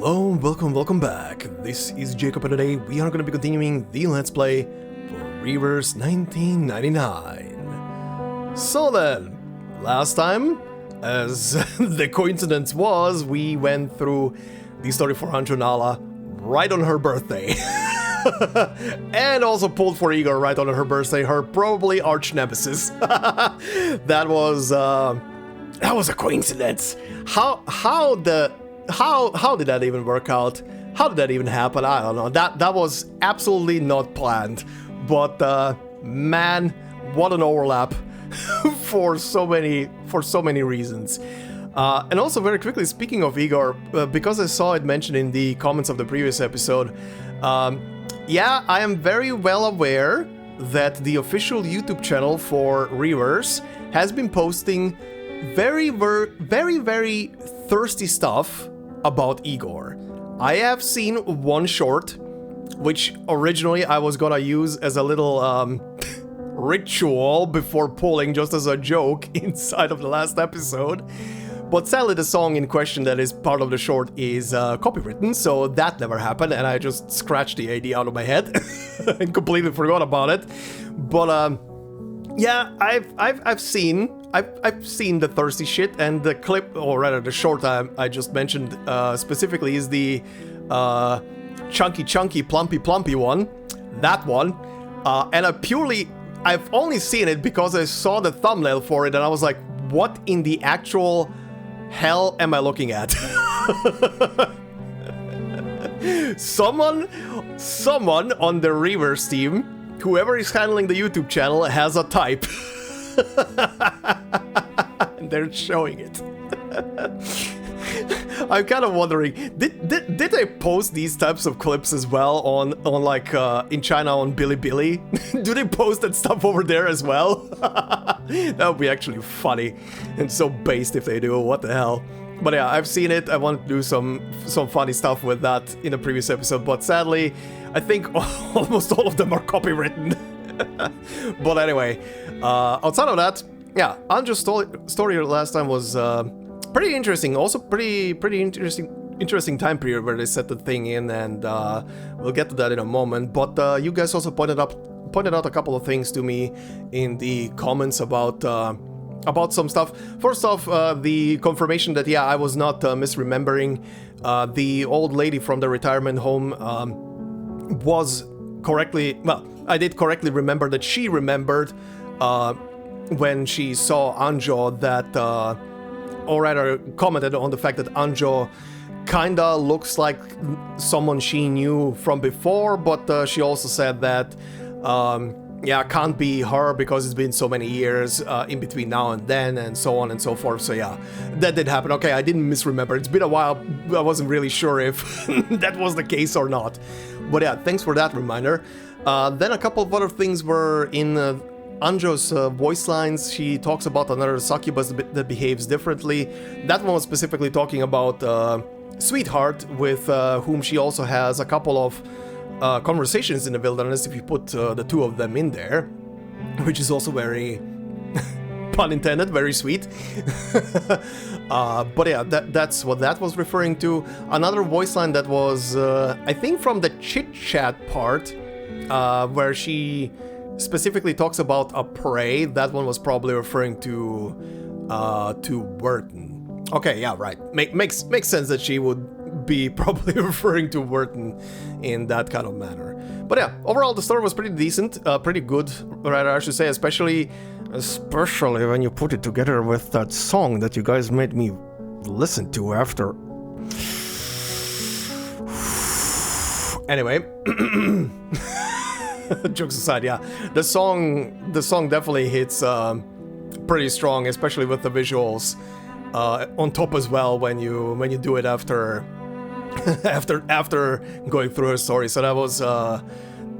Hello, welcome back. This is Jacob, and today we are going to be continuing the Let's Play for Reverse 1999. So then, last time, as the coincidence was, we went through the story for Anjonala right on her birthday. And also pulled for Igor right on her birthday, her probably arch nemesis. That was a coincidence. How did that even work out? How did that even happen? I don't know. That was absolutely not planned. But man, what an overlap for so many reasons. And also very quickly, speaking of Igor, because I saw it mentioned in the comments of the previous episode, yeah, I am very well aware that the official YouTube channel for Reverse has been posting very thirsty stuff about Igor. I have seen one short, which originally I was gonna use as a little ritual before pulling, just as a joke inside of the last episode. But sadly, the song in question that is part of the short is copywritten, so that never happened, and I just scratched the idea out of my head and completely forgot about it. But yeah, I've seen the thirsty shit, and the clip, or rather the short I just mentioned specifically is the chunky plumpy one, that one, and I've only seen it because I saw the thumbnail for it, and I was like, what in the actual hell am I looking at? Someone on the Reverse team, whoever is handling the YouTube channel, has a type. And they're showing it. I'm kind of wondering, did they post these types of clips as well on like in China on Bilibili? Do they post that stuff over there as well? That would be actually funny and so based if they do. What the hell? But yeah, I've seen it. I want to do some funny stuff with that in the previous episode, but sadly, I think almost all of them are copywritten. But anyway, outside of that, yeah, Anjo's story last time was pretty interesting. Also, pretty interesting time period where they set the thing in, and we'll get to that in a moment. But you guys also pointed out a couple of things to me in the comments about some stuff. First off, the confirmation that yeah, I was not misremembering. The old lady from the retirement home was correctly, well, I did correctly remember that she remembered when she saw Anjo that, or rather commented on the fact that Anjo kinda looks like someone she knew from before, but she also said that yeah, can't be her because it's been so many years in between now and then, and so on and so forth. So yeah, that did happen. Okay, I didn't misremember. It's been a while. I wasn't really sure if that was the case or not. But yeah, thanks for that reminder. Then a couple of other things were in Anjo's voice lines. She talks about another succubus that behaves differently. That one was specifically talking about Sweetheart, with whom she also has a couple of conversations in the wilderness, if you put the two of them in there, which is also very, pun intended, very sweet. But yeah, that's what that was referring to. Another voice line that was, I think from the chit-chat part, where she specifically talks about a prey. That one was probably referring to Vertin. Okay, yeah, right. Makes sense that she would be probably referring to Vertin in that kind of manner. But yeah, overall the story was pretty decent, pretty good, rather I should say, especially when you put it together with that song that you guys made me listen to after. Anyway, jokes aside, yeah, the song definitely hits pretty strong, especially with the visuals on top as well when you do it after going through her story. So that was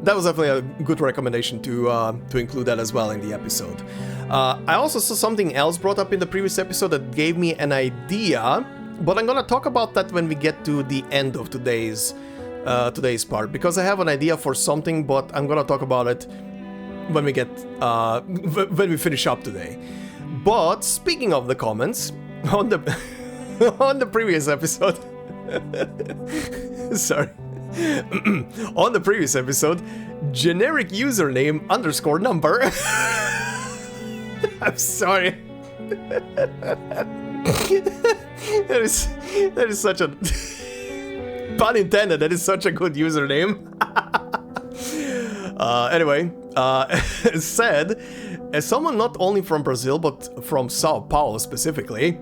definitely a good recommendation to include that as well in the episode. I also saw something else brought up in the previous episode that gave me an idea, but I'm gonna talk about that when we get to the end of today's part, because I have an idea for something, but I'm gonna talk about it when we get when we finish up today. But speaking of the comments on the on the previous episode, Sorry. On the previous episode, generic username _ number. I'm sorry. That is such a pun intended. That is such a good username. Anyway, said, as someone not only from Brazil but from Sao Paulo specifically.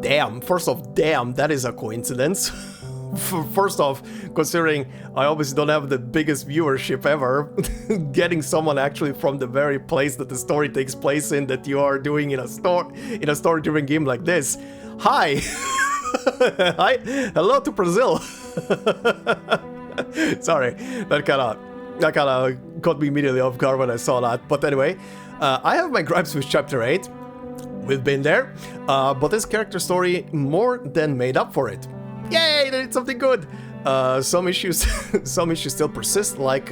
Damn. First off, damn, that is a coincidence. First off, considering I obviously don't have the biggest viewership ever, getting someone actually from the very place that the story takes place in that you are doing in a story-driven game like this. Hi! Hi! Hello to Brazil! Sorry, that kinda caught me immediately off guard when I saw that. But anyway, I have my gripes with Chapter 8. We've been there, but this character story more than made up for it. Yay, they did something good! Some issues still persist, like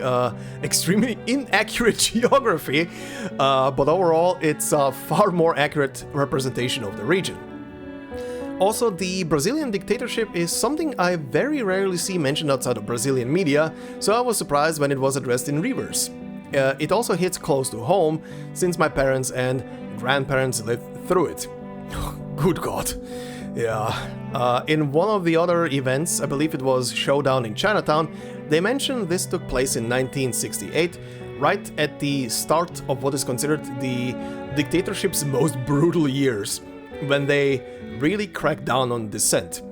extremely inaccurate geography, but overall it's a far more accurate representation of the region. Also, the Brazilian dictatorship is something I very rarely see mentioned outside of Brazilian media, so I was surprised when it was addressed in reverse. It also hits close to home, since my parents and grandparents lived through it. Good God. Yeah. In one of the other events, I believe it was Showdown in Chinatown, they mentioned this took place in 1968, right at the start of what is considered the dictatorship's most brutal years, when they really cracked down on dissent.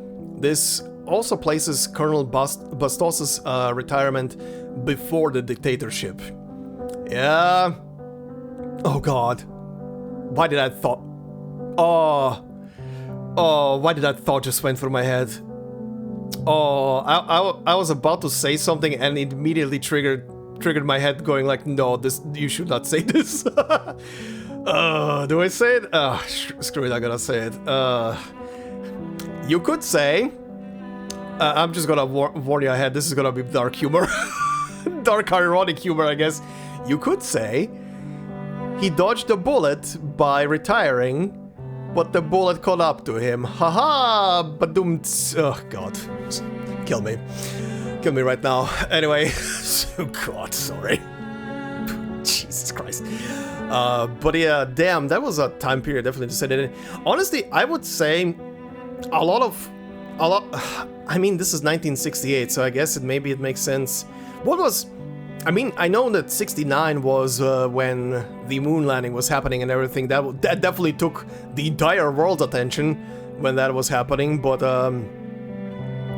This also places Colonel Bastos' retirement before the dictatorship. Yeah. Oh God. Why did I thought... Oh, why did that thought just went through my head? Oh, I was about to say something and it immediately triggered my head going like, no, this, you should not say this. Do I say it? Screw it, I gotta say it. You could say... I'm just gonna warn you ahead, this is gonna be dark humor. Dark ironic humor, I guess. You could say... He dodged a bullet by retiring, but the bullet caught up to him. Haha! Badum. Oh God. Kill me. Kill me right now. Anyway. Oh God, sorry. Jesus Christ. But yeah, damn, that was a time period definitely to say that. Honestly, I would say a lot. I mean, this is 1968, so I guess maybe it makes sense. What was... I mean, I know that 69 was when the moon landing was happening and everything. That definitely took the entire world's attention when that was happening. But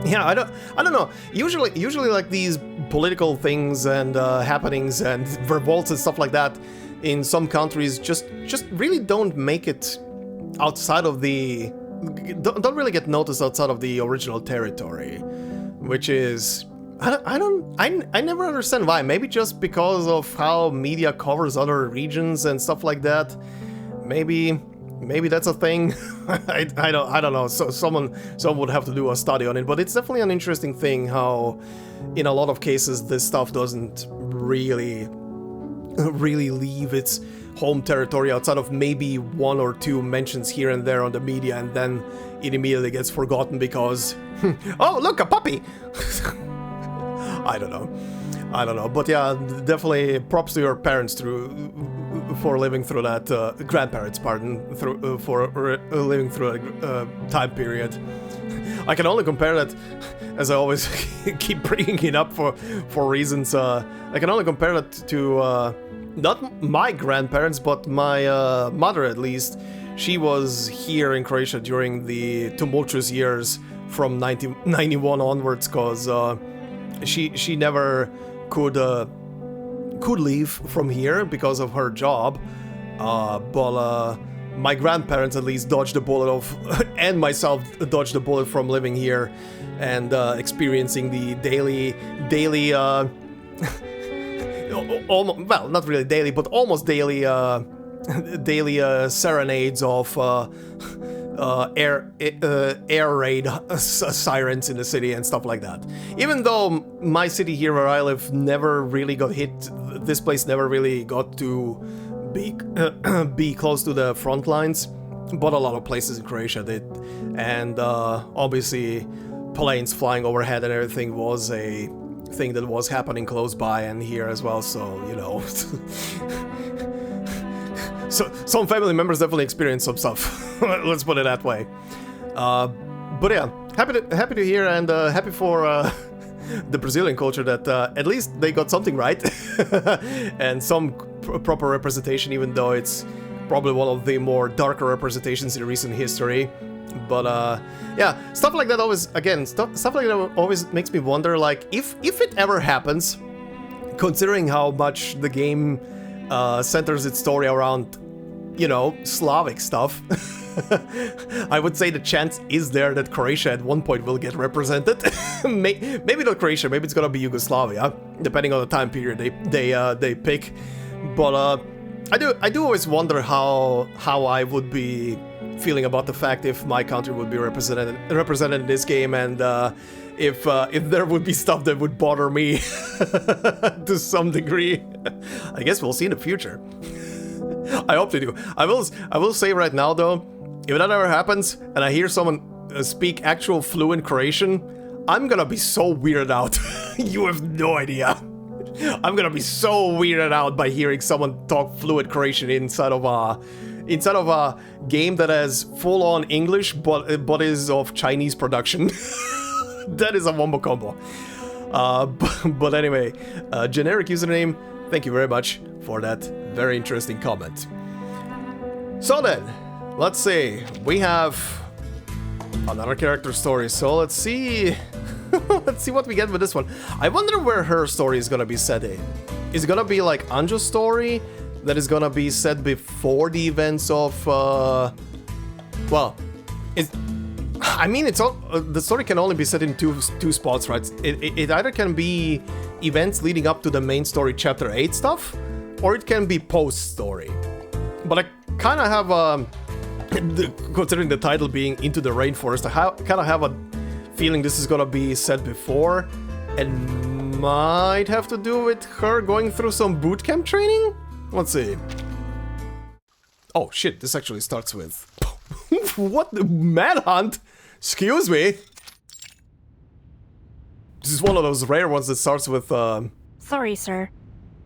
yeah, I don't know. Usually like these political things and happenings and revolts and stuff like that in some countries just really don't make it outside of the... don't really get noticed outside of the original territory, which is... I never understand why. Maybe just because of how media covers other regions and stuff like that. Maybe that's a thing. I don't know. So someone would have to do a study on it. But it's definitely an interesting thing how, in a lot of cases, this stuff doesn't really leave its home territory outside of maybe one or two mentions here and there on the media, and then it immediately gets forgotten because, oh look, a puppy. I don't know, but yeah, definitely props to your parents for living through that, grandparents, pardon, for living through a time period. I can only compare that, as I always keep bringing it up for reasons, I can only compare that to, not my grandparents, but my mother at least. She was here in Croatia during the tumultuous years from 1991 onwards, cause, she never could leave from here because of her job, but my grandparents at least dodged the bullet of, and myself dodged the bullet from living here and experiencing the daily well, not really daily, but almost daily serenades of air raid sirens in the city and stuff like that. Even though my city here where I live never really got hit, this place never really got to be close to the front lines, but a lot of places in Croatia did. And obviously planes flying overhead and everything was a thing that was happening close by and here as well, so, you know. So, some family members definitely experienced some stuff, let's put it that way. But yeah, happy to hear, and happy for the Brazilian culture that at least they got something right. And some proper representation, even though it's probably one of the more darker representations in recent history. But yeah, stuff like that always, again, stuff like that always makes me wonder, like, if it ever happens, considering how much the game centers its story around, you know, Slavic stuff, I would say the chance is there that Croatia at one point will get represented. Maybe not Croatia, maybe it's gonna be Yugoslavia, depending on the time period they pick. But I do always wonder how I would be feeling about the fact if my country would be represented in this game, and if there would be stuff that would bother me to some degree. I guess we'll see in the future. I hope they do. I will say right now though, if that ever happens and I hear someone speak actual fluent Croatian, I'm gonna be so weirded out. You have no idea. I'm gonna be so weirded out by hearing someone talk fluent Croatian inside of a game that has full-on English but is of Chinese production. That is a wombo combo. But anyway, generic username, thank you very much for that very interesting comment. So then, let's see, we have another character story, so let's see let's see what we get with this one. I wonder where her story is gonna be set in. Is it gonna be like Anjo's story that is gonna be set before the events of well, I mean, it's all the story can only be set in two spots, right? It either can be events leading up to the main story chapter 8 stuff, or it can be post story. But I kind of have considering the title being Into the Rainforest, I kind of have a feeling this is gonna be set before, and might have to do with her going through some bootcamp training? Let's see. Oh shit, this actually starts with... What the manhunt? Excuse me? This is one of those rare ones that starts with Sorry, sir,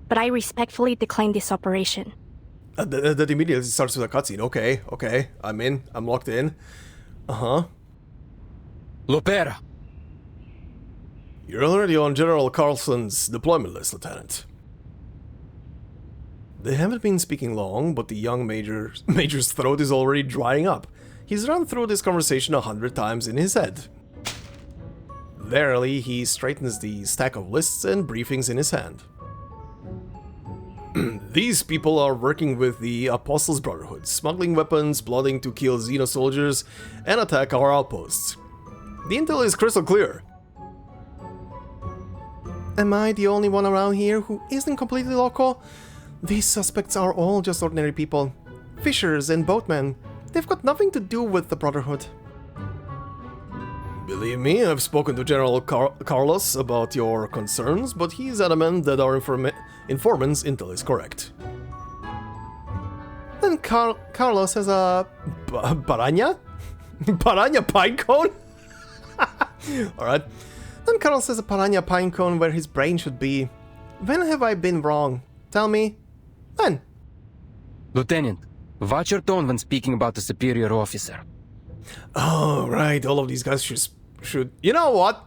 but I respectfully decline this operation. That immediately starts with a cutscene. Okay, I'm in. I'm locked in. Uh-huh. Lopera! You're already on General Carlson's deployment list, Lieutenant. They haven't been speaking long, but the young Major's throat is already drying up. He's run through this conversation 100 times in his head. Verily, he straightens the stack of lists and briefings in his hand. These people are working with the Apostles' Brotherhood, smuggling weapons, plotting to kill Xeno soldiers, and attack our outposts. The intel is crystal clear. Am I the only one around here who isn't completely loco? These suspects are all just ordinary people. Fishers and boatmen. They've got nothing to do with the Brotherhood. Believe me, I've spoken to General Carlos about your concerns, but he's adamant that our informant's intel is correct. Then Carlos has a... Piranha? Piranha pinecone? Alright. Then Carlos has a piranha pinecone where his brain should be. When have I been wrong? Tell me. When? Lieutenant, watch your tone when speaking about a superior officer. Oh, right, all of these guys should... You know what?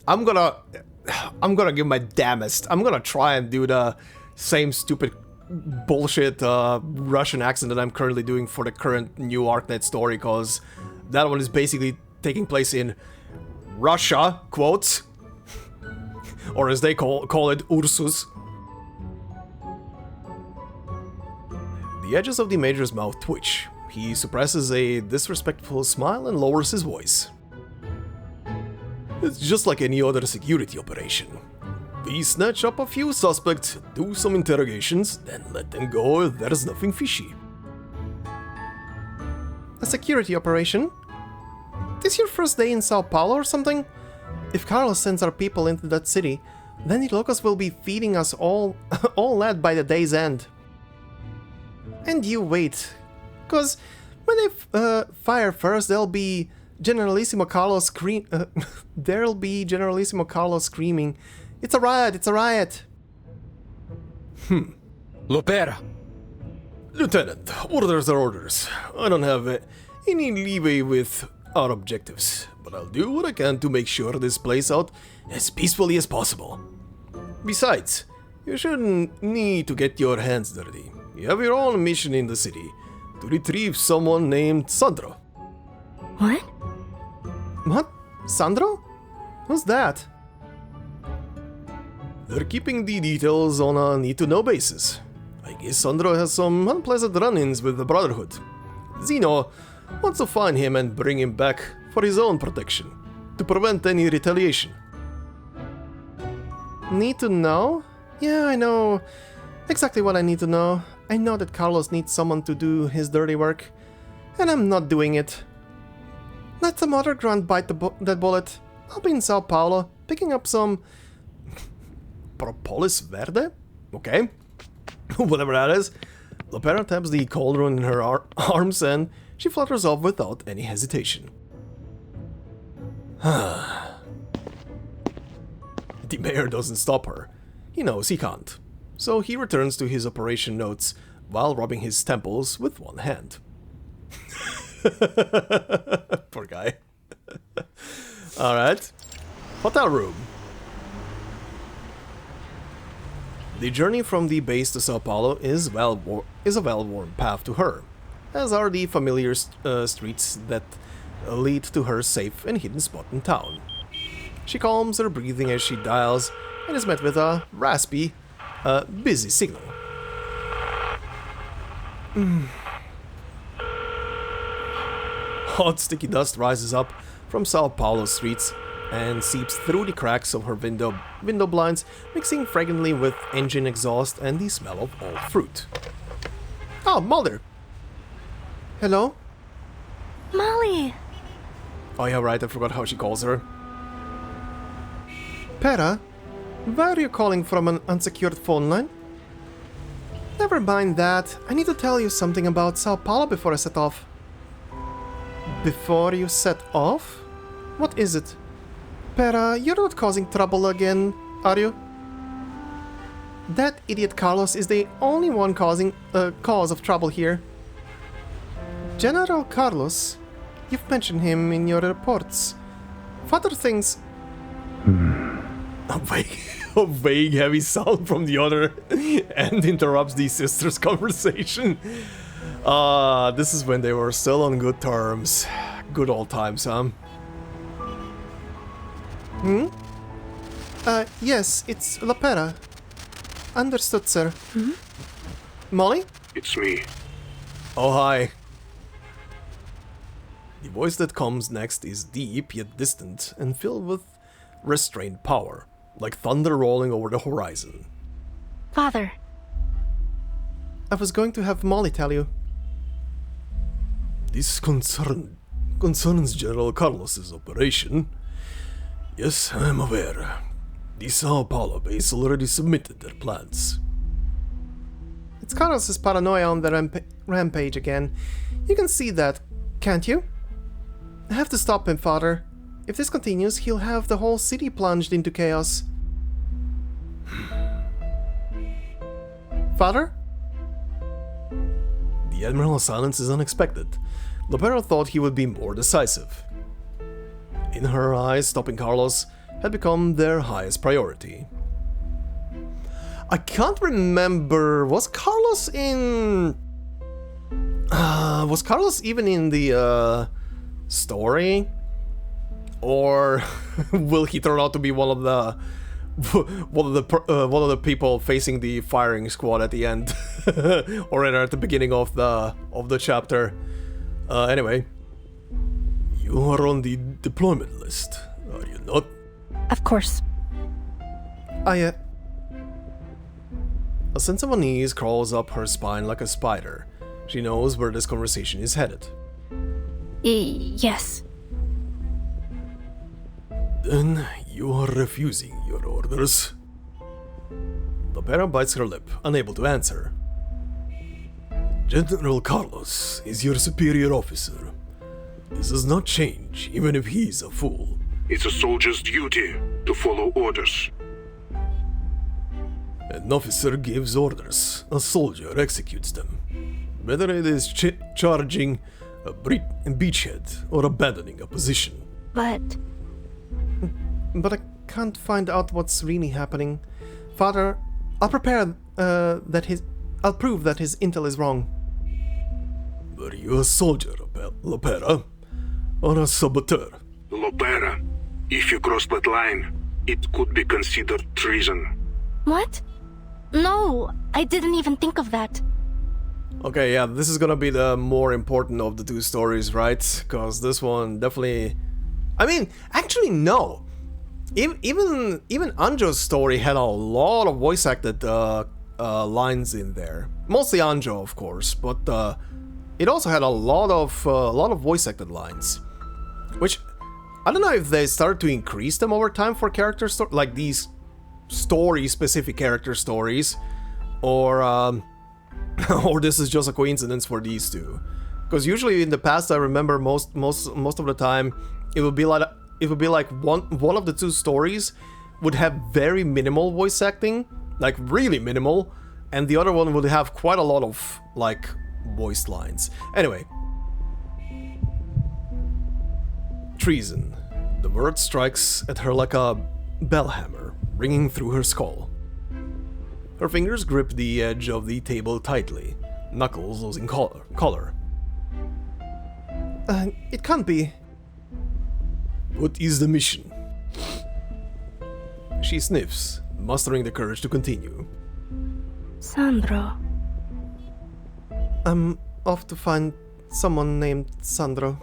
I'm gonna give my damnest. I'm gonna try and do the same stupid bullshit Russian accent that I'm currently doing for the current new ArcNet story, cause that one is basically taking place in Russia, quotes. Or as they call it, Ursus. The edges of the Major's mouth twitch. He suppresses a disrespectful smile and lowers his voice. It's just like any other security operation. We snatch up a few suspects, do some interrogations, then let them go if there's nothing fishy. A security operation? This your first day in Sao Paulo or something? If Carlos sends our people into that city, then the locals will be feeding us all that by the day's end. And you wait. Cause when they fire first, they'll be Generalissimo Carlos scream. There'll be Generalissimo Carlos screaming, "It's a riot! It's a riot!" Lopera! Lieutenant, orders are orders. I don't have any leeway with our objectives, but I'll do what I can to make sure this plays out as peacefully as possible. Besides, you shouldn't need to get your hands dirty. You have your own mission in the city, to retrieve someone named Sandro. What? What? Sandro? Who's that? They're keeping the details on a need-to-know basis. I guess Sandro has some unpleasant run-ins with the Brotherhood. Zeno wants to find him and bring him back for his own protection, to prevent any retaliation. Need to know? Yeah, I know exactly what I need to know. I know that Carlos needs someone to do his dirty work, and I'm not doing it. Let some other grunt bite that bullet. I'll be in Sao Paulo, picking up some... Propolis Verde? Okay. Whatever that is. Lopera taps the cauldron in her arms and she flutters off without any hesitation. The mayor doesn't stop her. He knows he can't. So he returns to his operation notes while rubbing his temples with one hand. Poor guy. Alright. Hotel room. The journey from the base to Sao Paulo is a well-worn path to her, as are the familiar streets that lead to her safe and hidden spot in town. She calms her breathing as she dials and is met with a raspy, busy signal. Hot sticky dust rises up from Sao Paulo's streets and seeps through the cracks of her window blinds, mixing fragrantly with engine exhaust and the smell of old fruit. Oh, Mulder! Hello? Molly! Oh yeah, right, I forgot how she calls her. Pera, why are you calling from an unsecured phone line? Never mind that. I need to tell you something about Sao Paulo before I set off. Before you set off? What is it? Pera, you're not causing trouble again, are you? That idiot Carlos is the only one causing cause of trouble here. General Carlos? You've mentioned him in your reports. Father thinks... A vague heavy sound from the other end interrupts the sisters' conversation. This is when they were still on good terms. Good old times, huh? Yes, it's Lopera. Understood, sir. Molly? It's me. Oh, hi. The voice that comes next is deep yet distant and filled with restrained power, like thunder rolling over the horizon. Father. I was going to have Molly tell you. This concerns General Carlos's operation. Yes, I am aware. The Sao Paulo base already submitted their plans. It's Carlos's paranoia on the rampage again. You can see that, can't you? I have to stop him, Father. If this continues, he'll have the whole city plunged into chaos. Father? The Admiral's silence is unexpected. Lopera thought he would be more decisive. In her eyes, stopping Carlos had become their highest priority. I can't remember, was Carlos even in the story? Or will he turn out to be one of the people facing the firing squad at the end, or rather at the beginning of the chapter? Anyway, you are on the deployment list, are you not? Of course. A sense of unease crawls up her spine like a spider. She knows where this conversation is headed. Yes. Then you are refusing your orders. Lopera bites her lip, unable to answer. General Carlos is your superior officer. This does not change, even if he's a fool. It's a soldier's duty to follow orders. An officer gives orders, a soldier executes them. Whether it is charging a beachhead or abandoning a position. But But I can't find out what's really happening. Father, I'll prove that his intel is wrong. Were you a soldier, Lopera? Or a saboteur? Lopera. If you cross that line, it could be considered treason. what? No, I didn't even think of that. Okay, yeah, this is gonna be the more important of the two stories, right? Because this one definitely... I mean, actually, no. Even Anjo's story had a lot of voice acted lines in there. Mostly Anjo, of course, but it also had a lot of voice acted lines, which I don't know if they started to increase them over time for character like these story-specific character stories, or or this is just a coincidence for these two. Because usually in the past, I remember most of the time, it would be like one of the two stories would have very minimal voice acting, like really minimal, and the other one would have quite a lot of like voiced lines. Anyway, treason. The word strikes at her like a bell hammer, ringing through her skull. Her fingers grip the edge of the table tightly, knuckles losing color. It can't be. What is the mission? She sniffs, mustering the courage to continue. Sandro. I'm off to find someone named Sandro.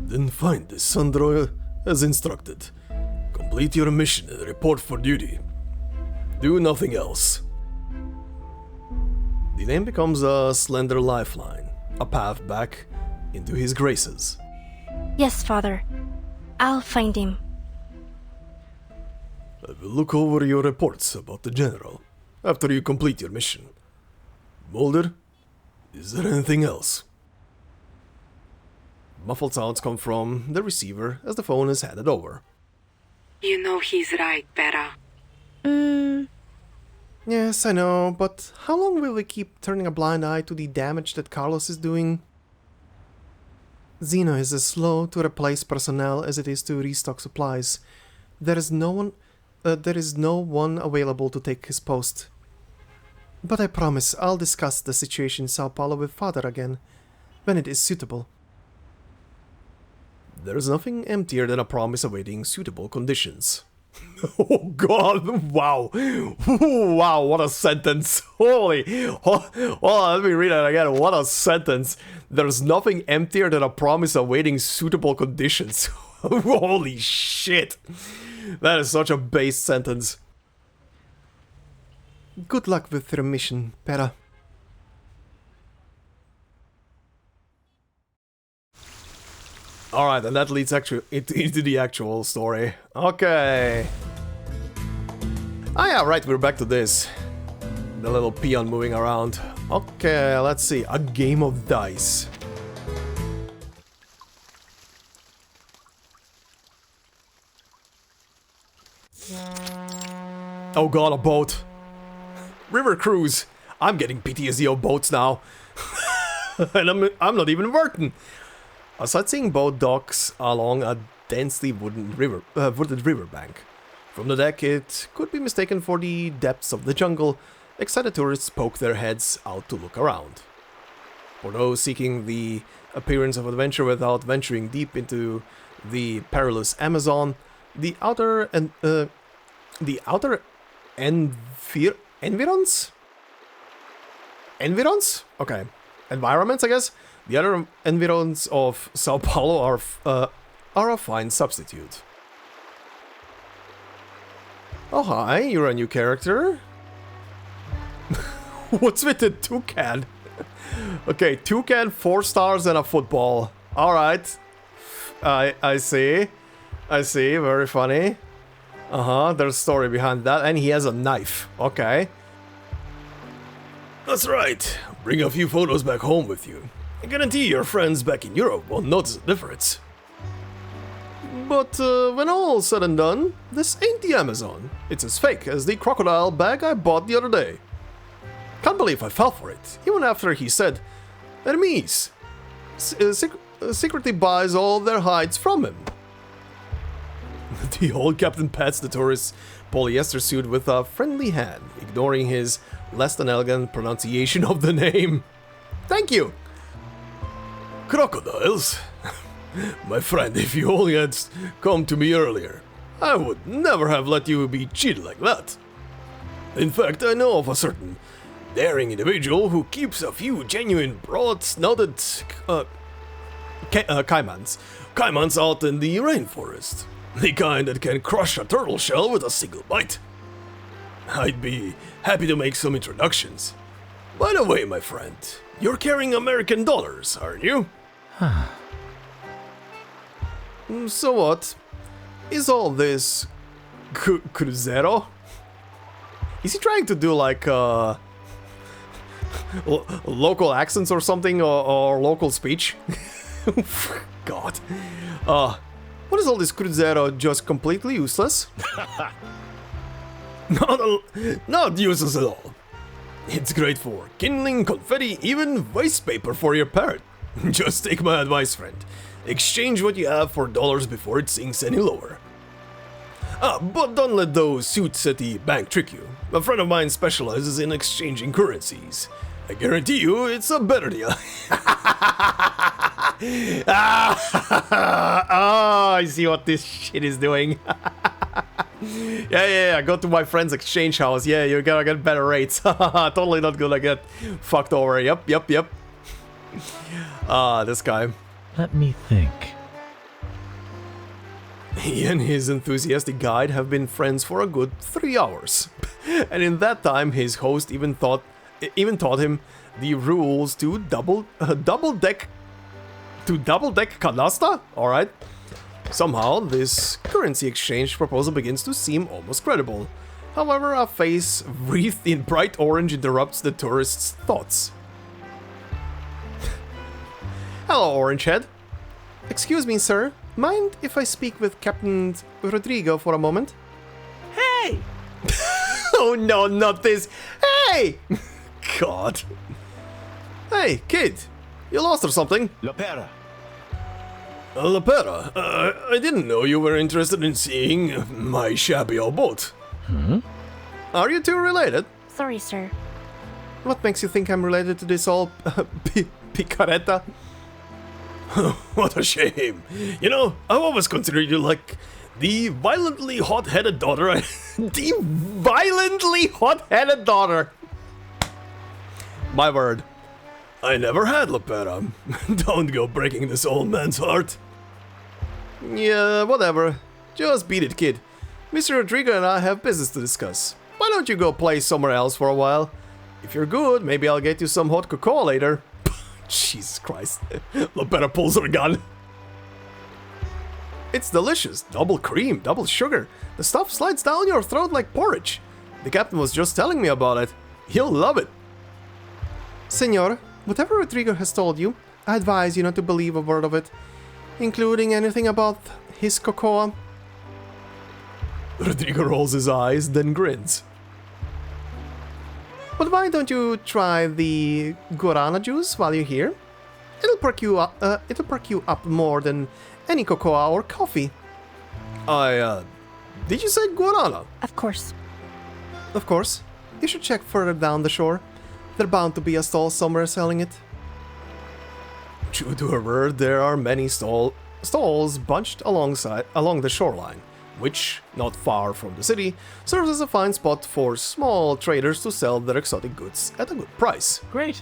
Then find this Sandro as instructed. Complete your mission and report for duty. Do nothing else. The name becomes a slender lifeline, a path back into his graces. Yes, Father. I'll find him. I will look over your reports about the General after you complete your mission. Mulder, is there anything else? Muffled sounds come from the receiver as the phone is handed over. You know he's right, Pera. Yes, I know, but how long will we keep turning a blind eye to the damage that Carlos is doing? Zeno is as slow to replace personnel as it is to restock supplies. There is no one available to take his post. But I promise I'll discuss the situation in Sao Paulo with Father again, when it is suitable. There's nothing emptier than a promise awaiting suitable conditions. Oh god, wow. Wow, what a sentence. Holy. Well, let me read it again. What a sentence. There's nothing emptier than a promise awaiting suitable conditions. Holy shit. That is such a base sentence. Good luck with your mission, Pera. Alright, and that leads actually into the actual story. Okay. Ah yeah, right, we're back to this. The little peon moving around. Okay, let's see. A game of dice. Oh god, a boat. River cruise. I'm getting PTSD of boats now. And I'm not even Vertin. A sightseeing boat docks along a densely wooded riverbank. From the deck, it could be mistaken for the depths of the jungle. Excited tourists poke their heads out to look around. For those seeking the appearance of adventure without venturing deep into the perilous Amazon, the outer environs? Environs? Okay. Environments, I guess? The other environs of Sao Paulo are a fine substitute. Oh hi, you're a new character? What's with the toucan? Okay, toucan, 4 stars and a football. Alright. I see. I see, very funny. There's a story behind that, and he has a knife. Okay. That's right. Bring a few photos back home with you. I guarantee your friends back in Europe won't notice a difference. But when all's said and done, this ain't the Amazon. It's as fake as the crocodile bag I bought the other day. Can't believe I fell for it, even after he said Hermes secretly buys all their hides from him. The old captain pats the tourist's polyester suit with a friendly hand, ignoring his less than elegant pronunciation of the name. Thank you! Crocodiles? My friend, if you only had come to me earlier, I would never have let you be cheated like that. In fact, I know of a certain daring individual who keeps a few genuine broad-snouted caimans out in the rainforest. The kind that can crush a turtle shell with a single bite. I'd be happy to make some introductions. By the way, my friend, you're carrying American dollars, aren't you? So what? Is all this cruzeiro? Is he trying to do like local accents or something, or local speech? God. What is all this cruzeiro? Just completely useless? Not useless at all. It's great for kindling, confetti, even waste paper for your parrot. Just take my advice, friend. Exchange what you have for dollars before it sinks any lower. But don't let those suits at the bank trick you. A friend of mine specializes in exchanging currencies. I guarantee you it's a better deal. I see what this shit is doing. Yeah, go to my friend's exchange house. Yeah, you're gonna get better rates. Totally not gonna get fucked over. Yep. This guy. Let me think. He and his enthusiastic guide have been friends for a good 3 hours. And in that time, his host even taught him the rules to double deck canasta? Alright. Somehow, this currency exchange proposal begins to seem almost credible. However, a face wreathed in bright orange interrupts the tourist's thoughts. Hello, Orangehead. Excuse me, sir. Mind if I speak with Captain Rodrigo for a moment? Hey! Oh no, not this. Hey! God. Hey, kid. You lost or something? Lopera. Lopera, I didn't know you were interested in seeing my shabby old boat. Are you two related? Sorry, sir. What makes you think I'm related to this old picareta? What a shame. You know, I've always considered you like the violently hot-headed daughter. The violently hot-headed daughter. My word. I never had Lopera. Don't go breaking this old man's heart. Yeah, whatever. Just beat it, kid. Mr. Rodrigo and I have business to discuss. Why don't you go play somewhere else for a while? If you're good, maybe I'll get you some hot cocoa later. Jesus Christ. Lopera pulls her gun. It's delicious. Double cream, double sugar. The stuff slides down your throat like porridge. The captain was just telling me about it. You'll love it. Senor, whatever Rodrigo has told you, I advise you not to believe a word of it, including anything about his cocoa. Rodrigo rolls his eyes, then grins. But why don't you try the guarana juice while you're here? It'll perk you up more than any cocoa or coffee. Did you say guarana? Of course. Of course. You should check further down the shore. There's bound to be a stall somewhere selling it. True to her word, there are many stalls bunched along the shoreline, which, not far from the city, serves as a fine spot for small traders to sell their exotic goods at a good price. Great.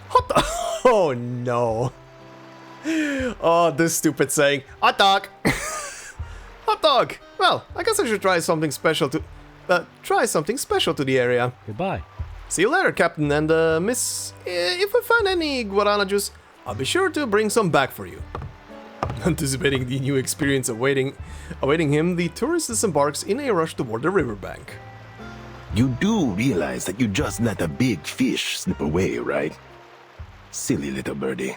Hot dog! Oh no! Oh, this stupid saying. Hot dog! Hot dog! Well, I guess I should try something special to the area. Goodbye. See you later, Captain, and Miss, if I find any guarana juice, I'll be sure to bring some back for you. Anticipating the new experience awaiting him, the tourist disembarks in a rush toward the riverbank. You do realize that you just let a big fish slip away, right? Silly little birdie.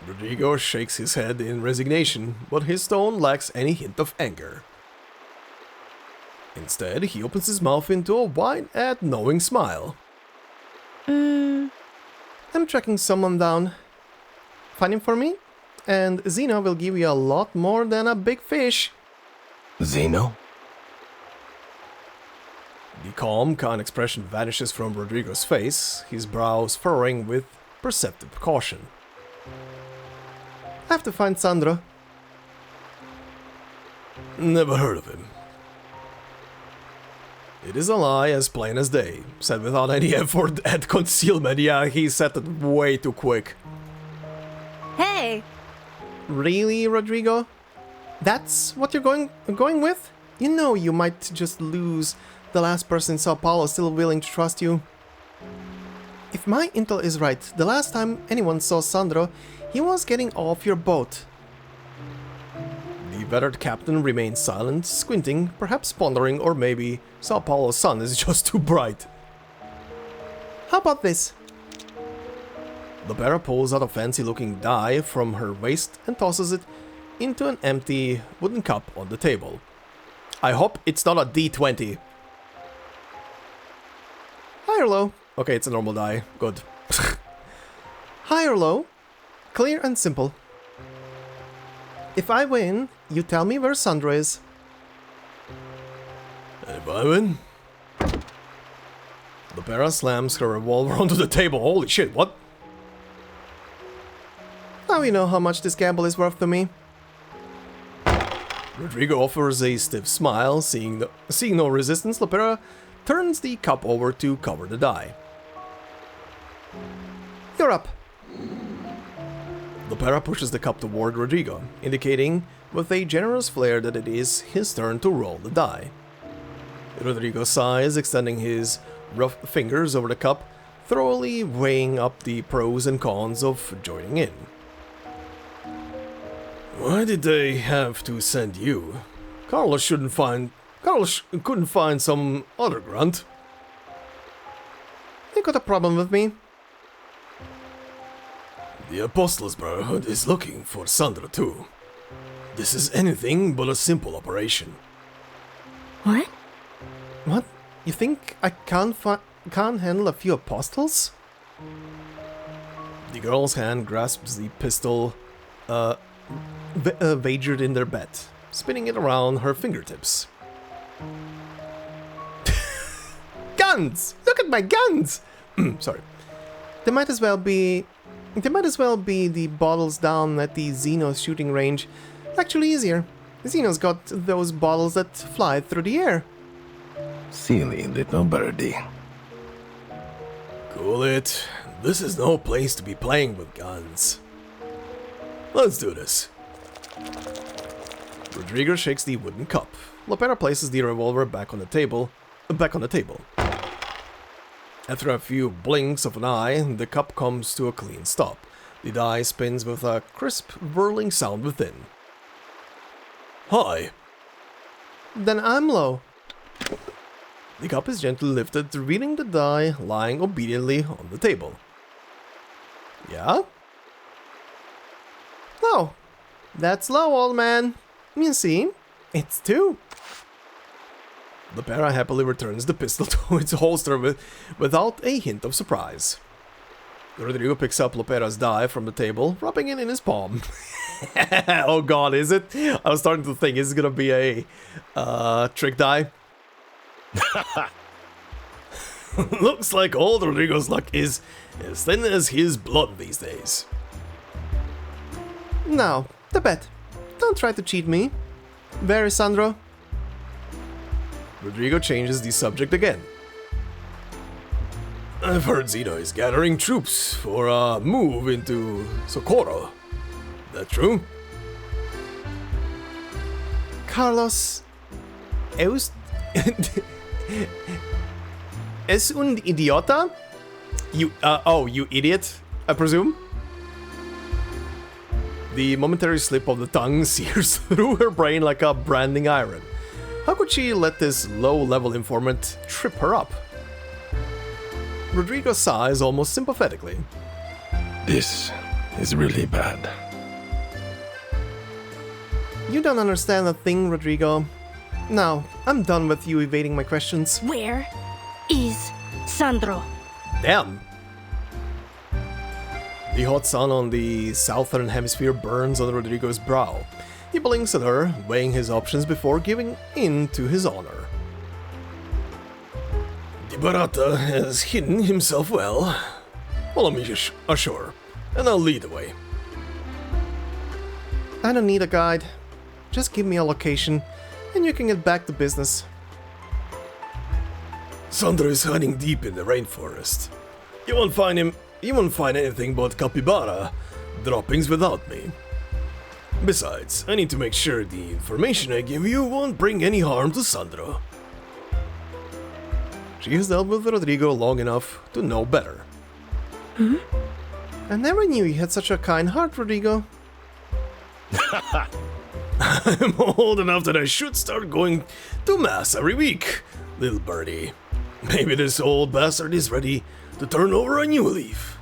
Rodrigo shakes his head in resignation, but his tone lacks any hint of anger. Instead, he opens his mouth into a wide and knowing smile. I'm tracking someone down. Find him for me, and Zeno will give you a lot more than a big fish. Zeno? The calm, kind expression vanishes from Rodrigo's face, his brows furrowing with perceptive caution. I have to find Sandro. Never heard of him. It is a lie as plain as day, said without any effort at concealment. Yeah, he said it way too quick. Hey! Really, Rodrigo? That's what you're going with? You know you might just lose the last person in Sao Paulo still willing to trust you. If my intel is right, the last time anyone saw Sandro, he was getting off your boat. The veteran captain remains silent, squinting, perhaps pondering, or maybe Sao Paulo's sun is just too bright. How about this? Lopera pulls out a fancy-looking die from her waist and tosses it into an empty wooden cup on the table. I hope it's not a D20. High or low? Okay, it's a normal die. Good. High or low? Clear and simple. If I win, you tell me where Sandro is. And if I win? Lopera slams her revolver onto the table. Holy shit, what? Now you know how much this gamble is worth to me. Rodrigo offers a stiff smile. Seeing no resistance, Lopera turns the cup over to cover the die. You're up. Lopera pushes the cup toward Rodrigo, indicating with a generous flair that it is his turn to roll the die. Rodrigo sighs, extending his rough fingers over the cup, thoroughly weighing up the pros and cons of joining in. Why did they have to send you? Carlos couldn't find some other grunt. You got a problem with me? The Apostles Brotherhood is looking for Sandro too. This is anything but a simple operation. What? What? You think I can't handle a few apostles? The girl's hand grasps the pistol wagered in their bet, spinning it around her fingertips. Guns! Look at my guns! Sorry. They might as well be the bottles down at the Zeno's shooting range. Actually easier. Zeno's got those bottles that fly through the air. Silly little birdie. Cool it. This is no place to be playing with guns. Let's do this. Rodrigo shakes the wooden cup. Lopera places the revolver back on the table. After a few blinks of an eye, the cup comes to a clean stop. The die spins with a crisp, whirling sound within. High. Then I'm low. The cup is gently lifted, revealing the die lying obediently on the table. Yeah? No. That's low, old man. You see? It's 2. Lopera happily returns the pistol to its holster without a hint of surprise. Rodrigo picks up Lopera's die from the table, rubbing it in his palm. Oh god, is it? I was starting to think, is it gonna be a trick die? Looks like old Rodrigo's luck is as thin as his blood these days. Now, the bet. Don't try to cheat me. Where is Sandro? Rodrigo changes the subject again. I've heard Zeno is gathering troops for a move into Socorro. That true? Carlos... Es un idiota? You idiot, I presume? The momentary slip of the tongue sears through her brain like a branding iron. How could she let this low-level informant trip her up? Rodrigo sighs almost sympathetically. This is really bad. You don't understand a thing, Rodrigo. Now, I'm done with you evading my questions. Where is Sandro? Damn! The hot sun on the southern hemisphere burns on Rodrigo's brow. He blinks at her, weighing his options before giving in to his honor. The Barata has hidden himself well. Follow me ashore, and I'll lead the way. I don't need a guide. Just give me a location, and you can get back to business. Sandro is hiding deep in the rainforest. You won't find him. You won't find anything but capybara droppings without me. Besides, I need to make sure the information I give you won't bring any harm to Sandro. She has dealt with Rodrigo long enough to know better. I never knew you had such a kind heart, Rodrigo. I'm old enough that I should start going to mass every week, little birdie. Maybe this old bastard is ready to turn over a new leaf.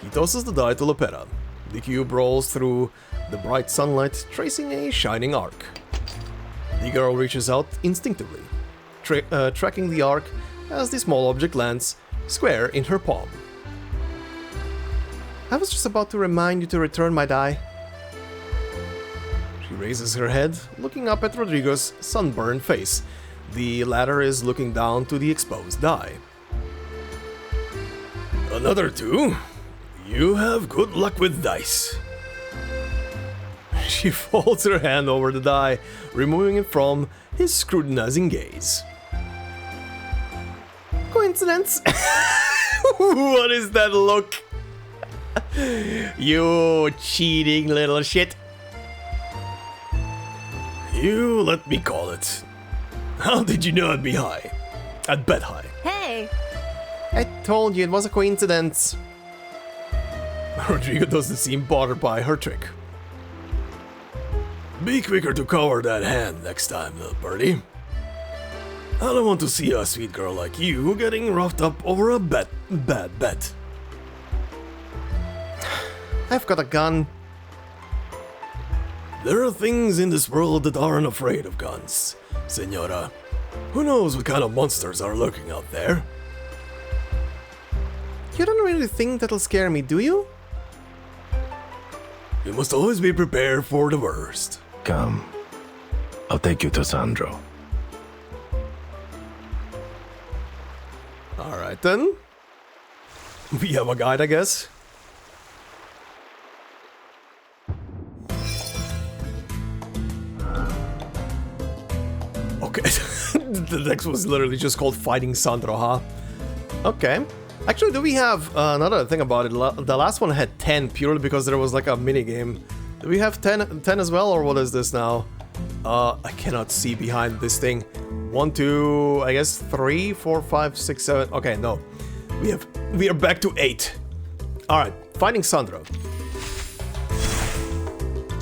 He tosses the die to Lopera. The cube rolls through the bright sunlight, tracing a shining arc. The girl reaches out instinctively, tracking the arc as the small object lands square in her palm. I was just about to remind you to return my die. She raises her head, looking up at Rodrigo's sunburned face. The latter is looking down to the exposed die. Another 2? You have good luck with dice. She folds her hand over the die, removing it from his scrutinizing gaze. Coincidence? What is that look? You cheating little shit. You let me call it. How did you know I'd be high? I'd bet high. Hey! I told you it was a coincidence. Rodrigo doesn't seem bothered by her trick. Be quicker to cover that hand next time, little birdie. I don't want to see a sweet girl like you getting roughed up over a bad bet. I've got a gun. There are things in this world that aren't afraid of guns, Senora. Who knows what kind of monsters are lurking out there? You don't really think that'll scare me, do you? You must always be prepared for the worst. Come. I'll take you to Sandro. Alright then. We have a guide, I guess. Okay, the next was literally just called Finding Sandro, huh? Okay. Actually, do we have another thing about it? The last one had 10 purely because there was like a mini game. Do we have 10 as well, or what is this now? I cannot see behind this thing. 1, 2, I guess 3, 4, 5, 6, 7. Okay, no. We are back to 8. Alright, Finding Sandro.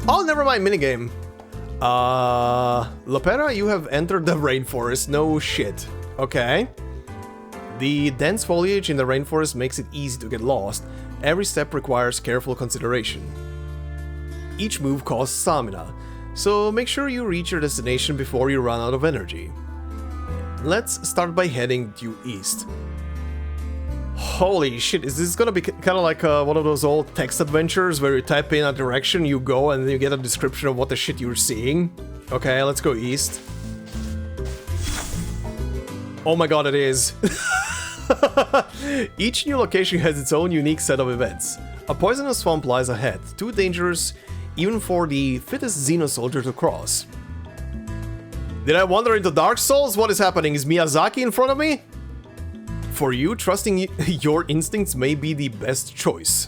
Oh, never mind, minigame. Lopera, you have entered the rainforest. No shit. Okay. The dense foliage in the rainforest makes it easy to get lost. Every step requires careful consideration. Each move costs stamina, so make sure you reach your destination before you run out of energy. Let's start by heading due east. Holy shit, is this gonna be kind of like one of those old text adventures where you type in a direction, you go, and then you get a description of what the shit you're seeing? Okay, let's go east. Oh my god, it is. Each new location has its own unique set of events. A poisonous swamp lies ahead, too dangerous even for the fittest Xeno-soldier to cross. Did I wander into Dark Souls? What is happening? Is Miyazaki in front of me? For you, trusting your instincts may be the best choice.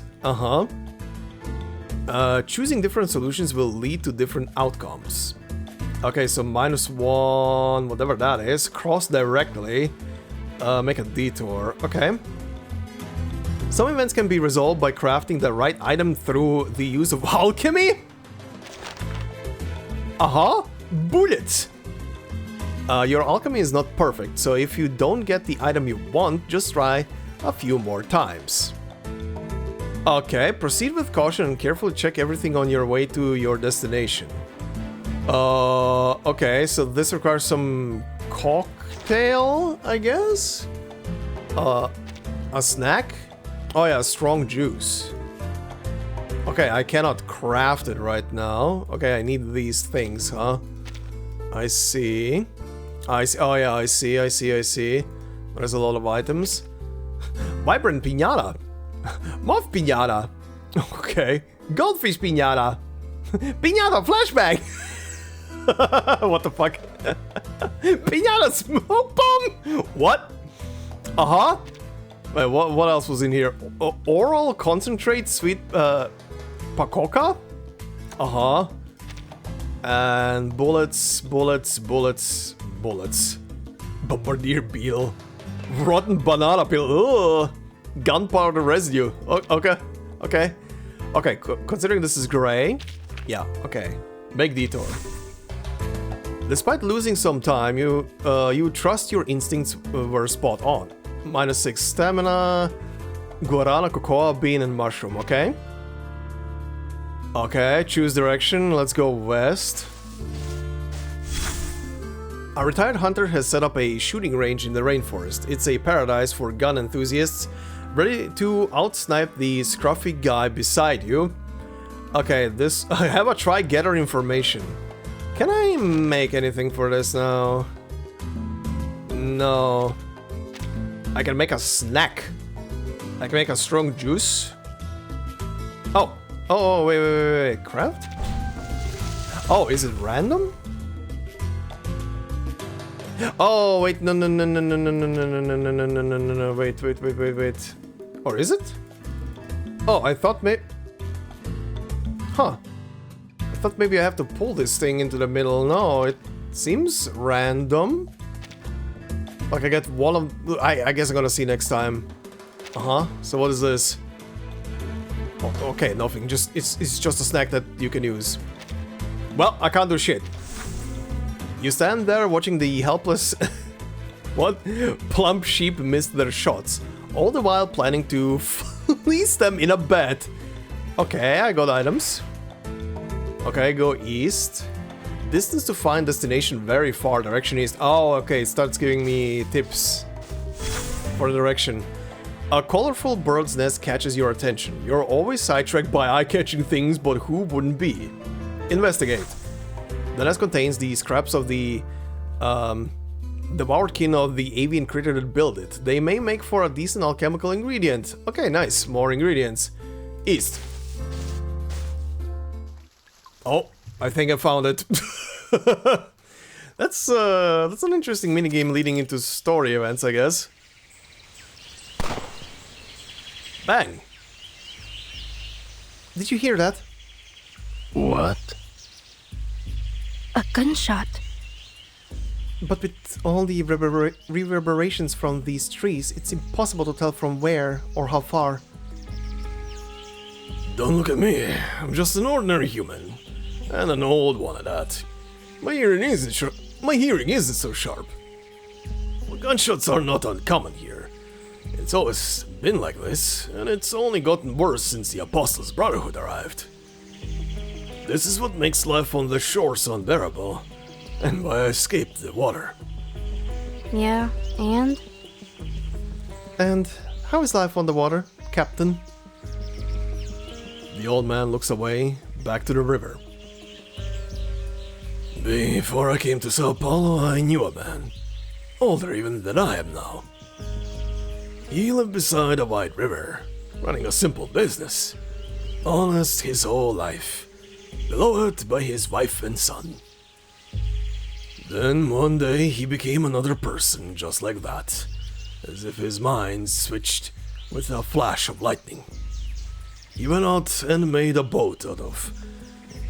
Choosing different solutions will lead to different outcomes. Okay, so -1, whatever that is, cross directly, make a detour, okay. Some events can be resolved by crafting the right item through the use of alchemy? Bullets! Your alchemy is not perfect, so if you don't get the item you want, just try a few more times. Okay, proceed with caution and carefully check everything on your way to your destination. Okay, so this requires some cocktail, I guess? A snack? Oh yeah, strong juice. Okay, I cannot craft it right now. Okay, I need these things, huh? I see. Oh yeah, I see. There's a lot of items. Vibrant piñata. Moth piñata. Okay. Goldfish piñata. Piñata flashbang. What the fuck? Piñata smoke bomb? What? Uh-huh. Wait, what else was in here? Oral concentrate sweet pacoca? Uh-huh. And bullets. Bombardier beetle. Rotten banana peel. Ugh. Gunpowder residue. Okay. Considering this is gray. Yeah, okay. Make detour. Despite losing some time, you trust your instincts were spot on. -6 stamina, guarana, cocoa, bean, and mushroom, okay? Okay, choose direction, let's go west. A retired hunter has set up a shooting range in the rainforest. It's a paradise for gun enthusiasts, ready to outsnipe the scruffy guy beside you. Okay, I have a try gather information. Can I make anything for this now? No. I can make a snack. I can make a strong juice. Oh, wait. Craft? Oh, is it random? Oh, wait, no, wait. Or is it? Oh, I thought Huh. I thought maybe I have to pull this thing into the middle. No, it seems random. Like I get one of... I guess I'm gonna see next time. Uh-huh. So what is this? Oh, okay, nothing. It's just a snack that you can use. Well, I can't do shit. You stand there watching the helpless... what? Plump sheep miss their shots. All the while planning to fleece them in a bet. Okay, I got items. Okay, go east. Distance to find destination very far. Direction east. Oh, okay, it starts giving me tips for direction. A colorful bird's nest catches your attention. You're always sidetracked by eye-catching things, but who wouldn't be? Investigate. The nest contains the scraps of the devoured kin of the avian critter that built it. They may make for a decent alchemical ingredient. Okay, nice. More ingredients. East. Oh, I think I found it. That's an interesting minigame leading into story events, I guess. Bang! Did you hear that? What? A gunshot. But with all the reverberations from these trees, it's impossible to tell from where or how far. Don't look at me. I'm just an ordinary human. And an old one at that. My hearing isn't so sharp. Well, gunshots are not uncommon here. It's always been like this, and it's only gotten worse since the Apostles' Brotherhood arrived. This is what makes life on the shore so unbearable, and why I escaped the water. Yeah, and? And how is life on the water, Captain? The old man looks away, back to the river. Before I came to Sao Paulo, I knew a man. Older even than I am now. He lived beside a wide river, running a simple business. Honest his whole life, beloved by his wife and son. Then one day he became another person just like that, as if his mind switched with a flash of lightning. He went out and made a boat out of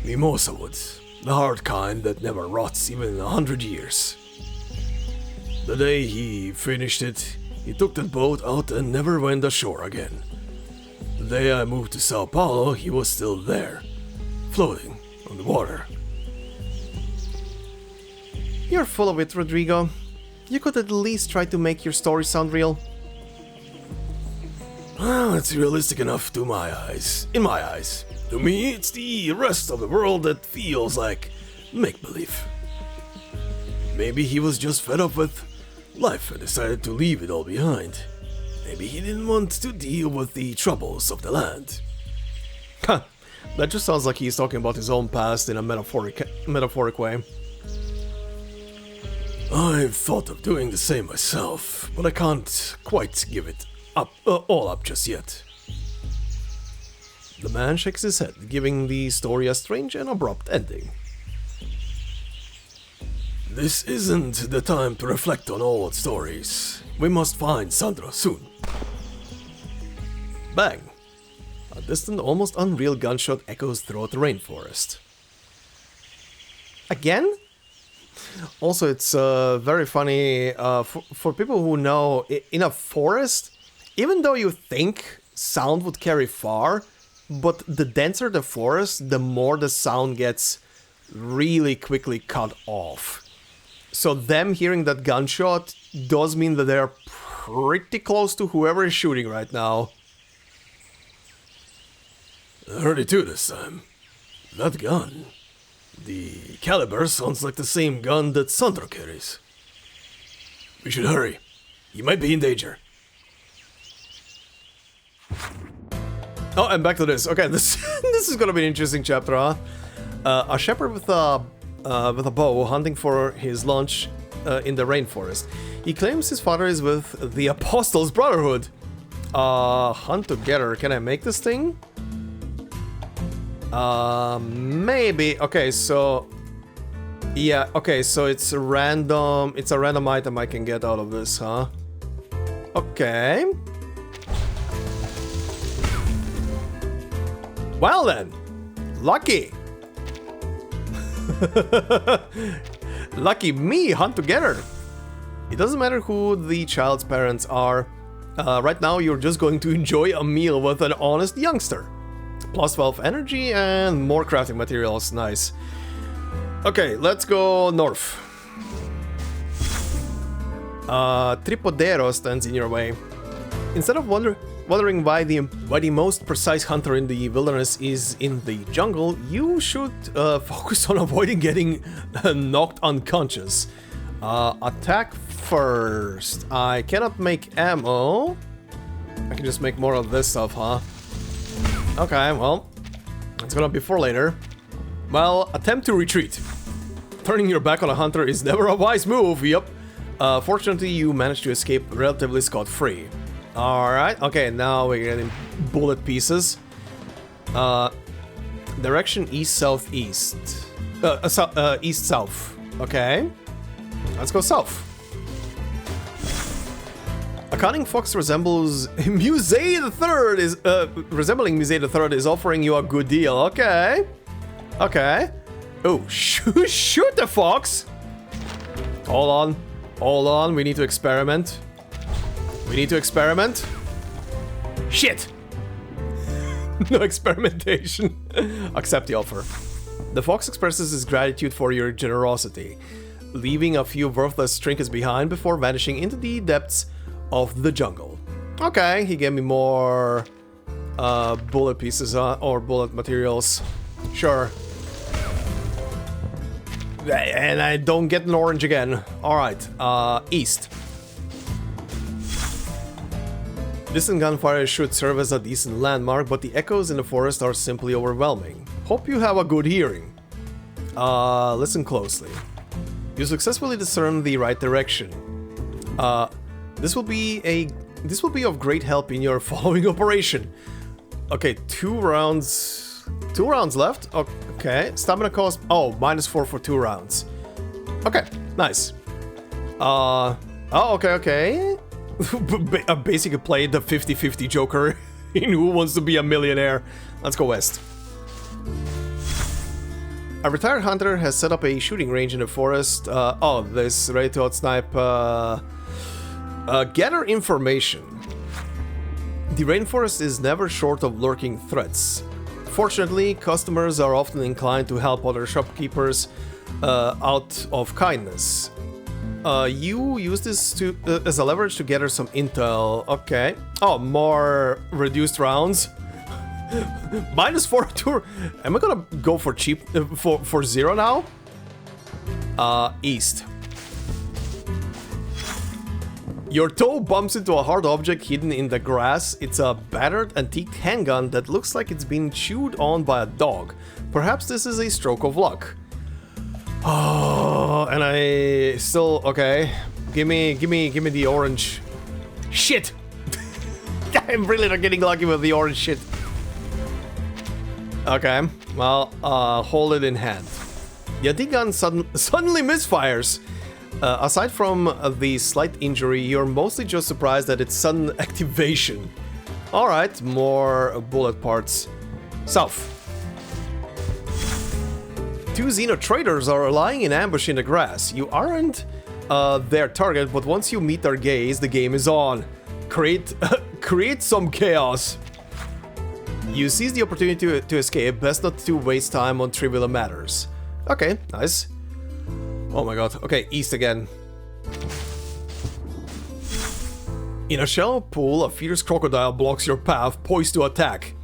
mimosa wood, the hard kind that never rots even in 100 years. The day he finished it, he took that boat out and never went ashore again. The day I moved to Sao Paulo, he was still there, floating on the water. You're full of it, Rodrigo. You could at least try to make your story sound real. Well, it's realistic enough to my eyes. In my eyes. To me, it's the rest of the world that feels like make-believe. Maybe he was just fed up with life and decided to leave it all behind. Maybe he didn't want to deal with the troubles of the land. Huh. That just sounds like he's talking about his own past in a metaphoric way. I've thought of doing the same myself, but I can't quite give it up, all up just yet. The man shakes his head, giving the story a strange and abrupt ending. This isn't the time to reflect on old stories. We must find Sandro soon. Bang! A distant, almost unreal gunshot echoes throughout the rainforest. Again? Also, it's very funny for people who know, in a forest, even though you think sound would carry far, but the denser the forest, the more the sound gets really quickly cut off. So them hearing that gunshot does mean that they're pretty close to whoever is shooting right now. I heard it too this time. That gun. The caliber sounds like the same gun that Sandro carries. We should hurry. He might be in danger. Oh, and back to this. Okay, this this is gonna be an interesting chapter, huh? A shepherd with a bow hunting for his lunch in the rainforest. He claims his father is with the Apostles' Brotherhood. Hunt together. Can I make this thing? Maybe. Okay, so yeah. Okay, so it's a random item I can get out of this, huh? Okay. Well then, lucky. Lucky me, hunt together. It doesn't matter who the child's parents are. Right now, you're just going to enjoy a meal with an honest youngster. Plus 12 energy and more crafting materials. Nice. Okay, let's go north. Tripodero stands in your way. Instead of wondering why the most precise hunter in the wilderness is in the jungle, you should focus on avoiding getting knocked unconscious. Attack first. I cannot make ammo. I can just make more of this stuff, huh? Okay, well, it's gonna be for later. Well, attempt to retreat. Turning your back on a hunter is never a wise move, yep. Fortunately, you managed to escape relatively scot-free. Alright, okay, now we're getting bullet pieces. Direction east-southeast. East-south. Okay. Let's go south. A cunning fox resembles Musée III is resembling Musée III is offering you a good deal. Okay. Okay. Oh, shoot the fox. Hold on. Hold on. We need to experiment. We need to experiment. Shit. No experimentation. Accept the offer. The fox expresses his gratitude for your generosity, leaving a few worthless trinkets behind before vanishing into the depths of the jungle. Okay, he gave me more bullet pieces or bullet materials. Sure. And I don't get an orange again. Alright, east. Distant gunfire should serve as a decent landmark, but the echoes in the forest are simply overwhelming. Hope you have a good hearing. Listen closely. You successfully discern the right direction. This will be of great help in your following operation. Okay, 2 rounds left. Okay, stamina cost. Oh, -4 for 2 rounds. Okay, nice. Oh, okay. I basically played the 50-50 Joker in Who Wants to Be a Millionaire. Let's go west. A retired hunter has set up a shooting range in the forest. This ready to outsnipe. Gather information. The rainforest is never short of lurking threats. Unfortunately, customers are often inclined to help other shopkeepers out of kindness. You use this to as a leverage to gather some intel. Okay. Oh, more reduced rounds. -4 tour. Am I gonna go for cheap for 0 now? East. Your toe bumps into a hard object hidden in the grass. It's a battered antique handgun that looks like it's been chewed on by a dog. Perhaps this is a stroke of luck. Oh, and I still okay. Give me the orange. Shit. I'm really not getting lucky with the orange shit. Okay, well, hold it in hand. The antique gun suddenly misfires. Aside from the slight injury, you're mostly just surprised at its sudden activation. Alright, more bullet parts. South. 2 Xeno traders are lying in ambush in the grass. You aren't their target, but once you meet their gaze, the game is on. Create some chaos. You seize the opportunity to escape, best not to waste time on trivial matters. Okay, nice. Oh my god, okay, east again. In a shallow pool, a fierce crocodile blocks your path, poised to attack.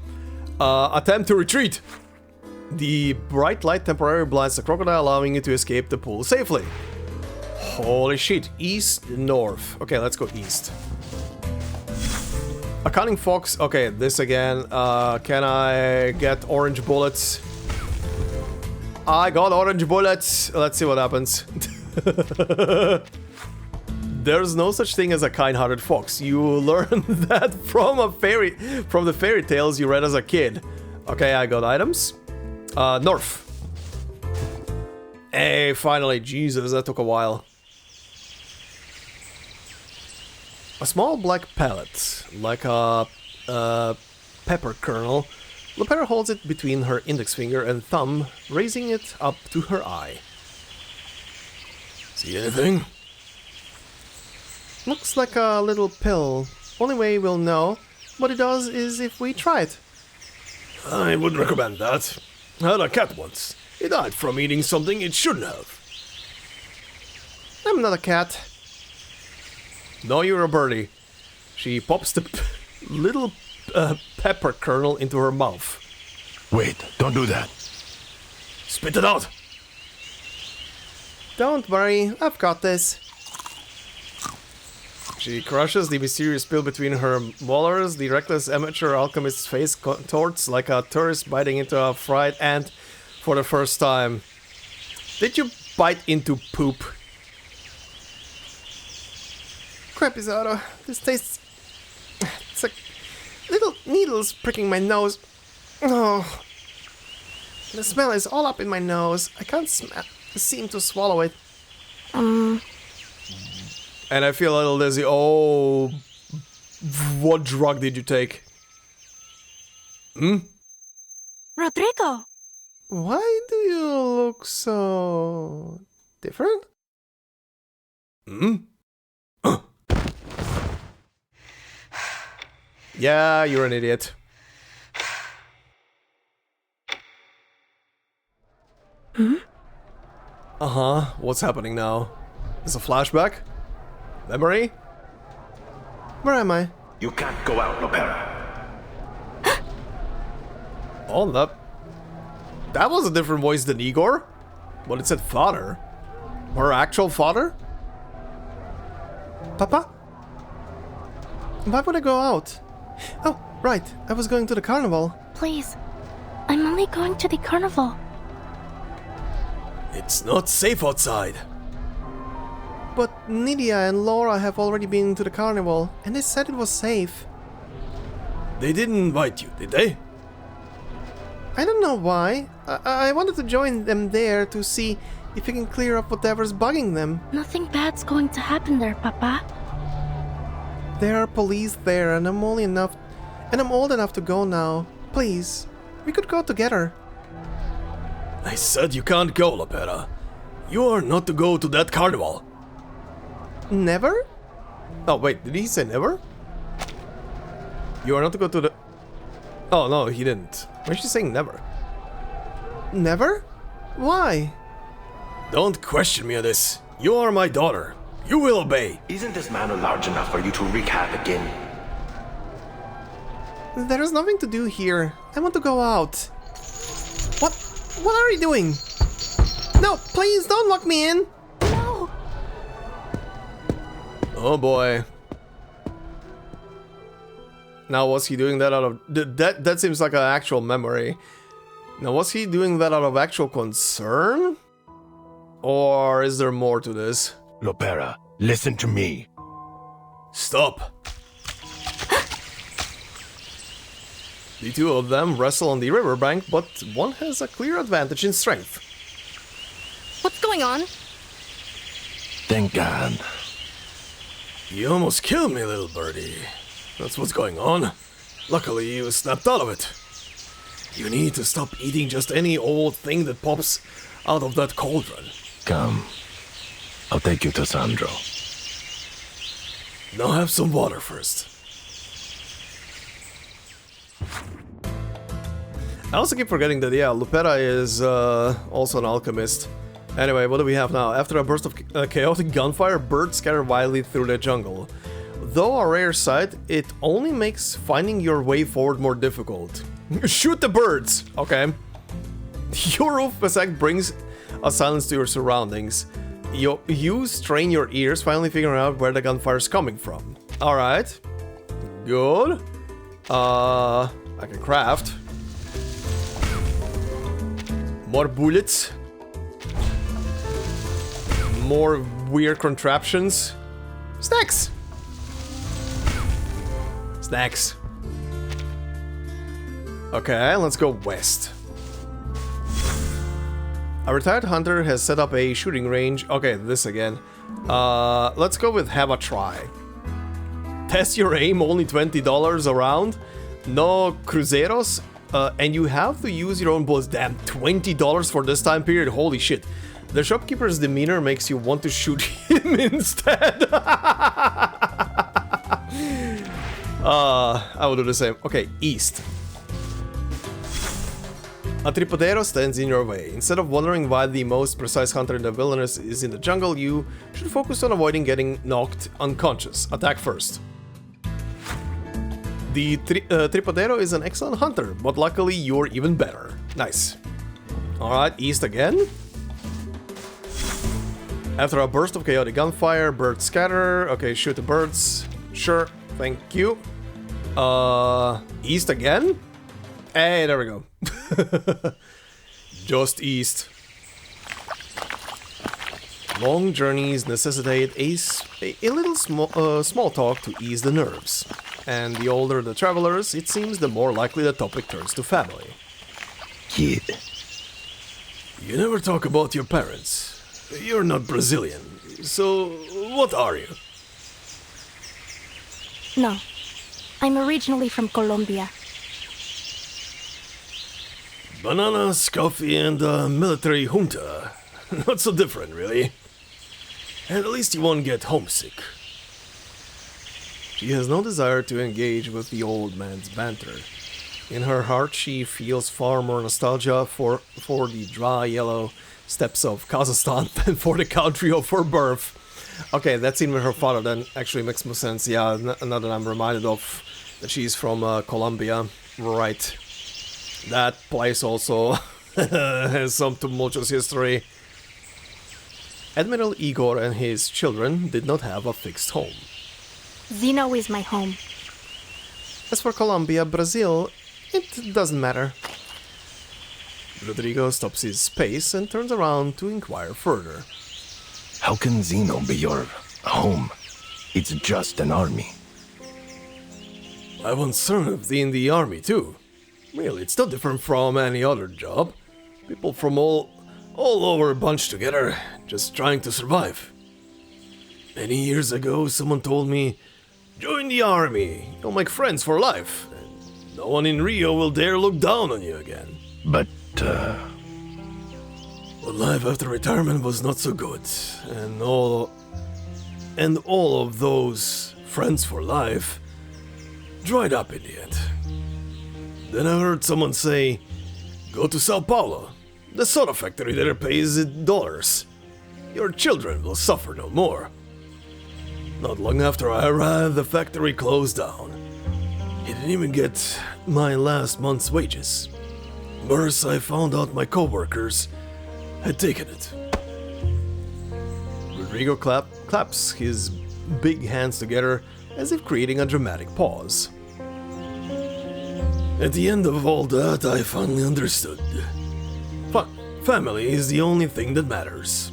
Attempt to retreat. The bright light temporarily blinds the crocodile, allowing you to escape the pool safely. Holy shit, east, north. Okay, let's go east. A cunning fox. Okay, this again. Can I get orange bullets? I got orange bullets. Let's see what happens. There's no such thing as a kind-hearted fox. You learn that from the fairy tales you read as a kid. Okay, I got items. North. Hey, finally. Jesus, that took a while. A small black pellet, like a pepper kernel. Lopera holds it between her index finger and thumb, raising it up to her eye. See anything? Looks like a little pill. Only way we'll know what it does is if we try it. I wouldn't recommend that. I had a cat once. It died from eating something it shouldn't have. I'm not a cat. No, you're a birdie. She pops the little pepper kernel into her mouth. Wait, don't do that. Spit it out. Don't worry, I've got this. She crushes the mysterious pill between her molars. The reckless amateur alchemist's face contorts like a tourist biting into a fried ant for the first time. Did you bite into poop? Crappy Zara, this tastes... It's like little needles pricking my nose. Oh, the smell is all up in my nose. I can't seem to swallow it. And I feel a little dizzy. Oh, what drug did you take? Rodrigo! Why do you look so different? Yeah, you're an idiot. Uh-huh, what's happening now? Is a flashback? Memory? Where am I? You can't go out, Lopera. Hold up. That was a different voice than Igor. But it said father. Her actual father? Papa? Why would I go out? Oh, right. I was going to the carnival. Please. I'm only going to the carnival. It's not safe outside. But Nydia and Laura have already been to the carnival, and they said it was safe. They didn't invite you, did they? I don't know why. I wanted to join them there to see if you can clear up whatever's bugging them. Nothing bad's going to happen there, Papa. There are police there, and I'm old enough to go now. Please, we could go together. I said you can't go, Lopera. You are not to go to that carnival. Never? Oh wait, did he say never? You are not to go to the... Oh no, he didn't. Why is she saying never? Never? Why? Don't question me on this. You are my daughter. You will obey. Isn't this manor large enough for you to wreak havoc again? There is nothing to do here. I want to go out. What? What are you doing? No, please don't lock me in. No. Oh boy. Now, was he doing that out of... That seems like an actual memory. Now, was he doing that out of actual concern? Or is there more to this? Lopera, listen to me. Stop. The two of them wrestle on the riverbank, but one has a clear advantage in strength. What's going on? Thank God. You almost killed me, little birdie. That's what's going on. Luckily, you snapped out of it. You need to stop eating just any old thing that pops out of that cauldron. Come. I'll take you to Sandro. Now have some water first. I also keep forgetting that, yeah, Lopera is also an alchemist. Anyway, what do we have now? After a burst of chaotic gunfire, birds scatter wildly through the jungle. Though a rare sight, it only makes finding your way forward more difficult. Shoot the birds! Okay. Your roof effect brings a silence to your surroundings. You strain your ears, finally figuring out where the gunfire is coming from. Alright. Good. I can craft. More bullets. More weird contraptions. Snacks! Snacks. Okay, let's go west. A retired hunter has set up a shooting range. Okay, this again. Let's go with have a try. Test your aim, only $20 around. No cruceros. And you have to use your own bullets. Damn, $20 for this time period. Holy shit. The shopkeeper's demeanor makes you want to shoot him instead. I will do the same. Okay, east. A tripodero stands in your way. Instead of wondering why the most precise hunter in the wilderness is in the jungle, you should focus on avoiding getting knocked unconscious. Attack first. The tripodero is an excellent hunter, but luckily you're even better. Nice. Alright, east again. After a burst of chaotic gunfire, birds scatter. Okay, shoot the birds. Sure, thank you. East again? Hey, there we go. Just east. Long journeys necessitate a little small talk to ease the nerves. And the older the travelers, it seems the more likely the topic turns to family. Kid. You never talk about your parents. You're not Brazilian, so what are you? No. I'm originally from Colombia. Bananas, coffee, and a military junta. Not so different, really. And at least you won't get homesick. She has no desire to engage with the old man's banter. In her heart, she feels far more nostalgia for the dry yellow steppes of Kazakhstan than for the country of her birth. Okay, that scene with her father then actually makes more sense. Yeah, now that I'm reminded of that she's from Colombia. Right. That place also has some tumultuous history. Admiral Igor and his children did not have a fixed home. Zeno is my home. As for Colombia, Brazil, it doesn't matter. Rodrigo stops his pace and turns around to inquire further. How can Zeno be your home? It's just an army. I once served in the army too. Well, it's no different from any other job. People from all over bunched together, just trying to survive. Many years ago, someone told me, join the army, you'll make friends for life, and no one in Rio will dare look down on you again. But life after retirement was not so good, and all of those friends for life dried up in the end. Then I heard someone say, go to Sao Paulo. The soda factory there pays in dollars. Your children will suffer no more. Not long after I arrived, the factory closed down. He didn't even get my last month's wages. Worse, I found out my co-workers had taken it. Rodrigo claps his big hands together as if creating a dramatic pause. At the end of all that, I finally understood. Family is the only thing that matters.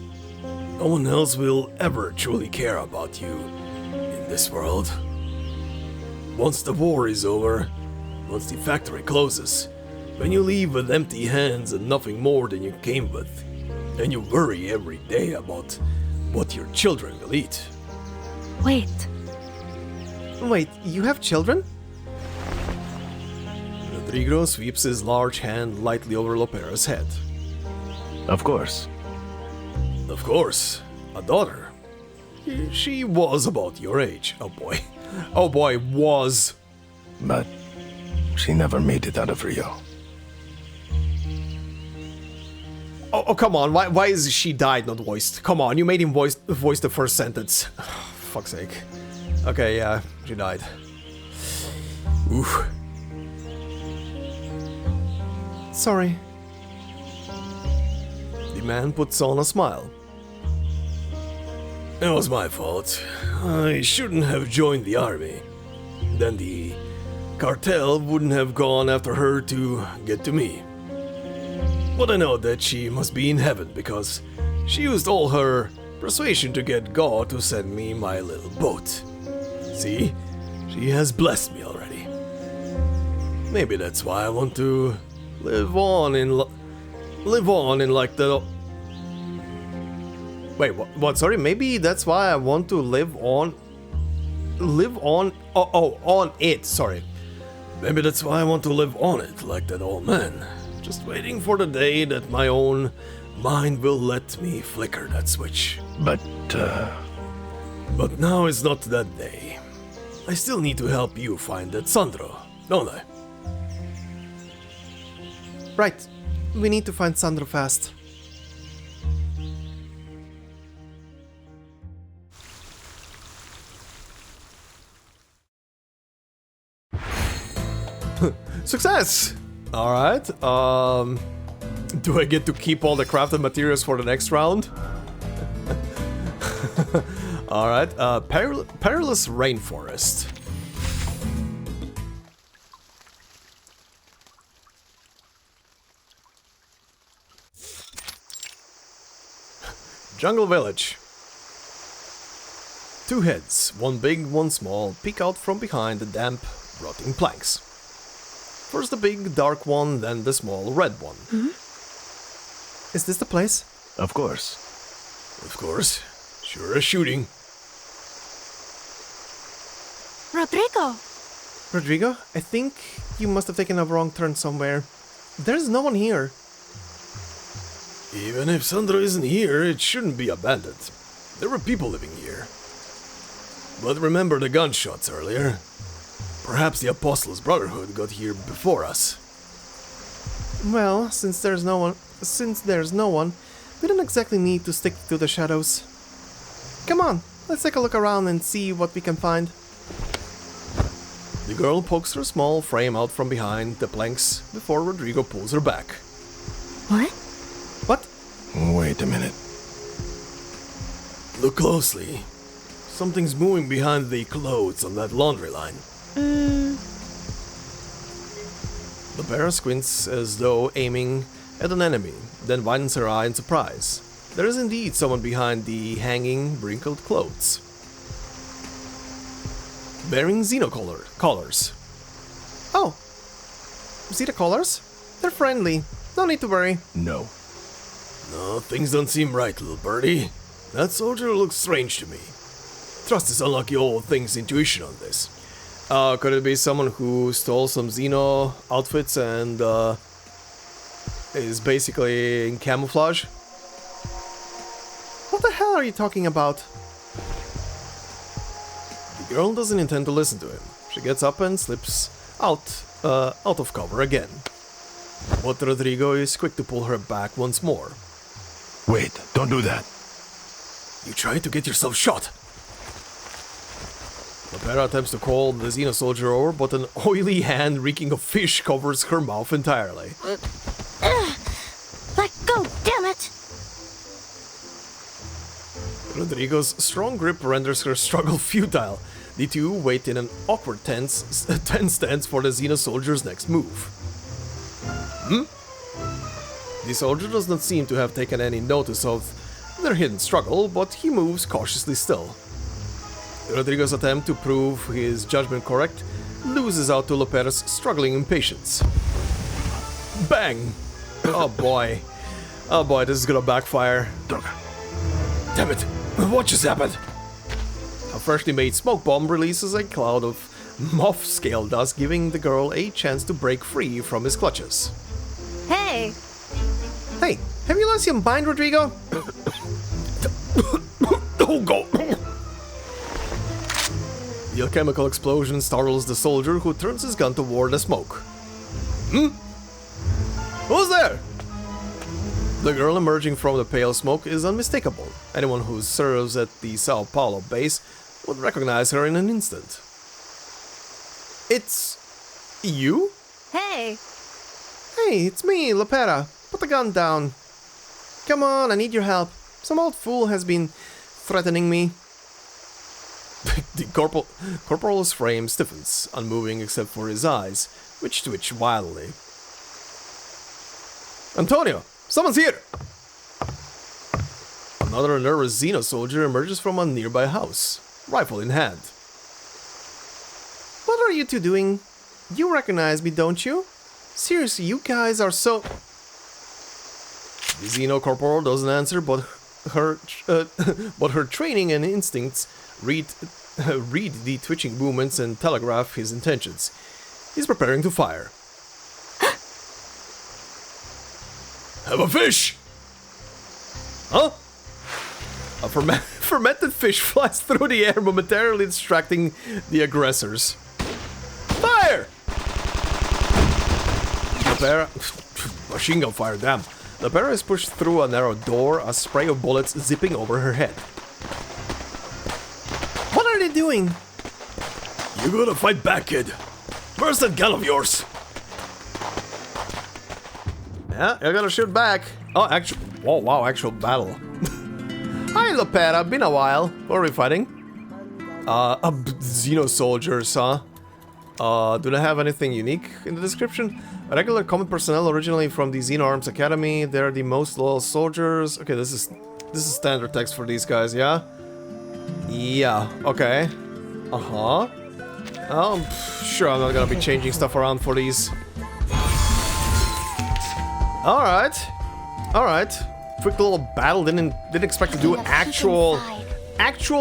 No one else will ever truly care about you in this world. Once the war is over, once the factory closes, when you leave with empty hands and nothing more than you came with, and you worry every day about what your children will eat. Wait, Wait, you have children? Rodrigo sweeps his large hand lightly over Lopera's head. Of course. Of course, a daughter. She was about your age. Oh boy. Oh boy, was. But she never made it out of Rio. Oh, come on, why is she died, not voiced? Come on, you made him voice the first sentence. Fuck's sake. Okay, yeah, she died. Oof. Sorry. The man puts on a smile. It was my fault. I shouldn't have joined the army. Then the cartel wouldn't have gone after her to get to me. But I know that she must be in heaven because she used all her persuasion to get God to send me my little boat. See, she has blessed me already. Maybe that's why I want to live on in like the... Wait, what? Sorry, maybe that's why I want to live on... on it, sorry. Maybe that's why I want to live on it like that old man. Just waiting for the day that my own mind will let me flicker that switch. But now is not that day. I still need to help you find that Sandro, don't I? Right. We need to find Sandro fast. Success! Alright, do I get to keep all the crafted materials for the next round? Alright, Perilous Rainforest. Jungle Village. Two heads, one big, one small, peek out from behind the damp, rotting planks. First the big, dark one, then the small, red one. Is this the place? of course. Of course. Sure as shooting. Rodrigo! Rodrigo, I think you must have taken a wrong turn somewhere. There's no one here. Even if Sandro isn't here, it shouldn't be abandoned. There were people living here. But remember the gunshots earlier? Perhaps the Apostles' Brotherhood got here before us. Well, since there's no one, we don't exactly need to stick to the shadows. Come on, let's take a look around and see what we can find. The girl pokes her small frame out from behind the planks before Rodrigo pulls her back. What? What? Wait a minute. Look closely. Something's moving behind the clothes on that laundry line. Lopera squints as though aiming at an enemy, then widens her eye in surprise. There is indeed someone behind the hanging, wrinkled clothes. Bearing Xeno collars. Oh. Xeno collars? They're friendly. No need to worry. No. No, things don't seem right, little birdie. That soldier looks strange to me. Trust this unlucky old thing's intuition on this. Could it be someone who stole some Xeno outfits and is basically in camouflage? What the hell are you talking about? The girl doesn't intend to listen to him. She gets up and slips out out of cover again. But Rodrigo is quick to pull her back once more. Wait, don't do that. You tried to get yourself shot. Lopera attempts to call the Xeno soldier over, but an oily hand reeking of fish covers her mouth entirely. Let go, damn it! Rodrigo's strong grip renders her struggle futile. The two wait in an awkward tense stance for the Xeno soldier's next move. The soldier does not seem to have taken any notice of their hidden struggle, but he moves cautiously still. Rodrigo's attempt to prove his judgment correct loses out to Lopera's struggling impatience. Bang! Oh boy. Oh boy, this is gonna backfire. Damn it! What just happened? A freshly made smoke bomb releases a cloud of moth scale dust, giving the girl a chance to break free from his clutches. Hey! Hey, have you lost your mind, Rodrigo? Oh, go! The alchemical explosion startles the soldier, who turns his gun toward the smoke. Who's there? The girl emerging from the pale smoke is unmistakable. Anyone who serves at the Sao Paulo base would recognize her in an instant. It's... you? Hey! Hey, it's me, Lopera. Put the gun down. Come on, I need your help. Some old fool has been threatening me. The corporal's frame stiffens, unmoving except for his eyes, which twitch wildly. Antonio, someone's here! Another nervous Xeno soldier emerges from a nearby house, rifle in hand. What are you two doing? You recognize me, don't you? Seriously, you guys are so... The Xeno corporal doesn't answer, but her training and instincts read the twitching movements and telegraph his intentions. He's preparing to fire. Have a fish! Huh? A fermented fish flies through the air, momentarily distracting the aggressors. Fire! Lopera... Machine gun fire, damn. Lopera is pushed through a narrow door, a spray of bullets zipping over her head. What are they doing? You gotta fight back, kid. Where's that gun of yours? Yeah, you're gonna shoot back. Oh, actual... Oh, wow, actual battle. Hi, Lopera. Been a while. What are we fighting? Xeno soldiers, huh? Do they have anything unique in the description? Regular combat personnel originally from the Xeno Arms Academy. They're the most loyal soldiers. Okay, this is standard text for these guys, yeah? Yeah, okay. Uh-huh. Sure, I'm not gonna be changing stuff around for these. Alright. Alright. Quick little battle. Didn't expect to do actual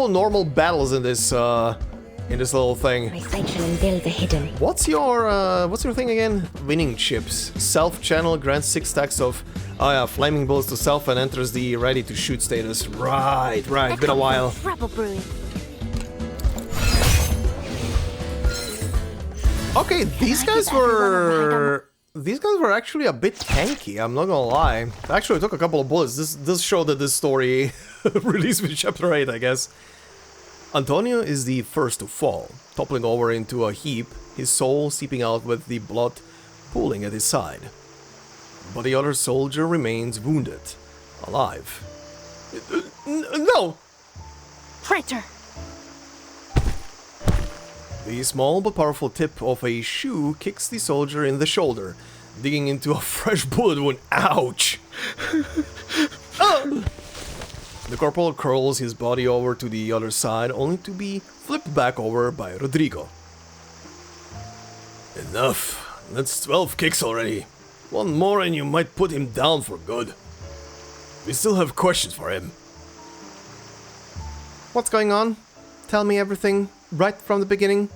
normal battles in this little thing. Recycle and build the hidden. What's your thing again? Winning chips. Self-channel grants 6 stacks of flaming bullets to self and enters the ready to shoot status. Right. Been a while. Rebel brood. Okay, these guys were actually a bit tanky, I'm not gonna lie. Actually, I took a couple of bullets. This does show that this story released with chapter 8, I guess. Antonio is the first to fall, toppling over into a heap, his soul seeping out with the blood pooling at his side. But the other soldier remains wounded, alive. No! Traitor! The small but powerful tip of a shoe kicks the soldier in the shoulder, digging into a fresh bullet wound. Ouch! The corporal curls his body over to the other side, only to be flipped back over by Rodrigo. Enough. That's 12 kicks already. One more and you might put him down for good. We still have questions for him. What's going on? Tell me everything, right from the beginning.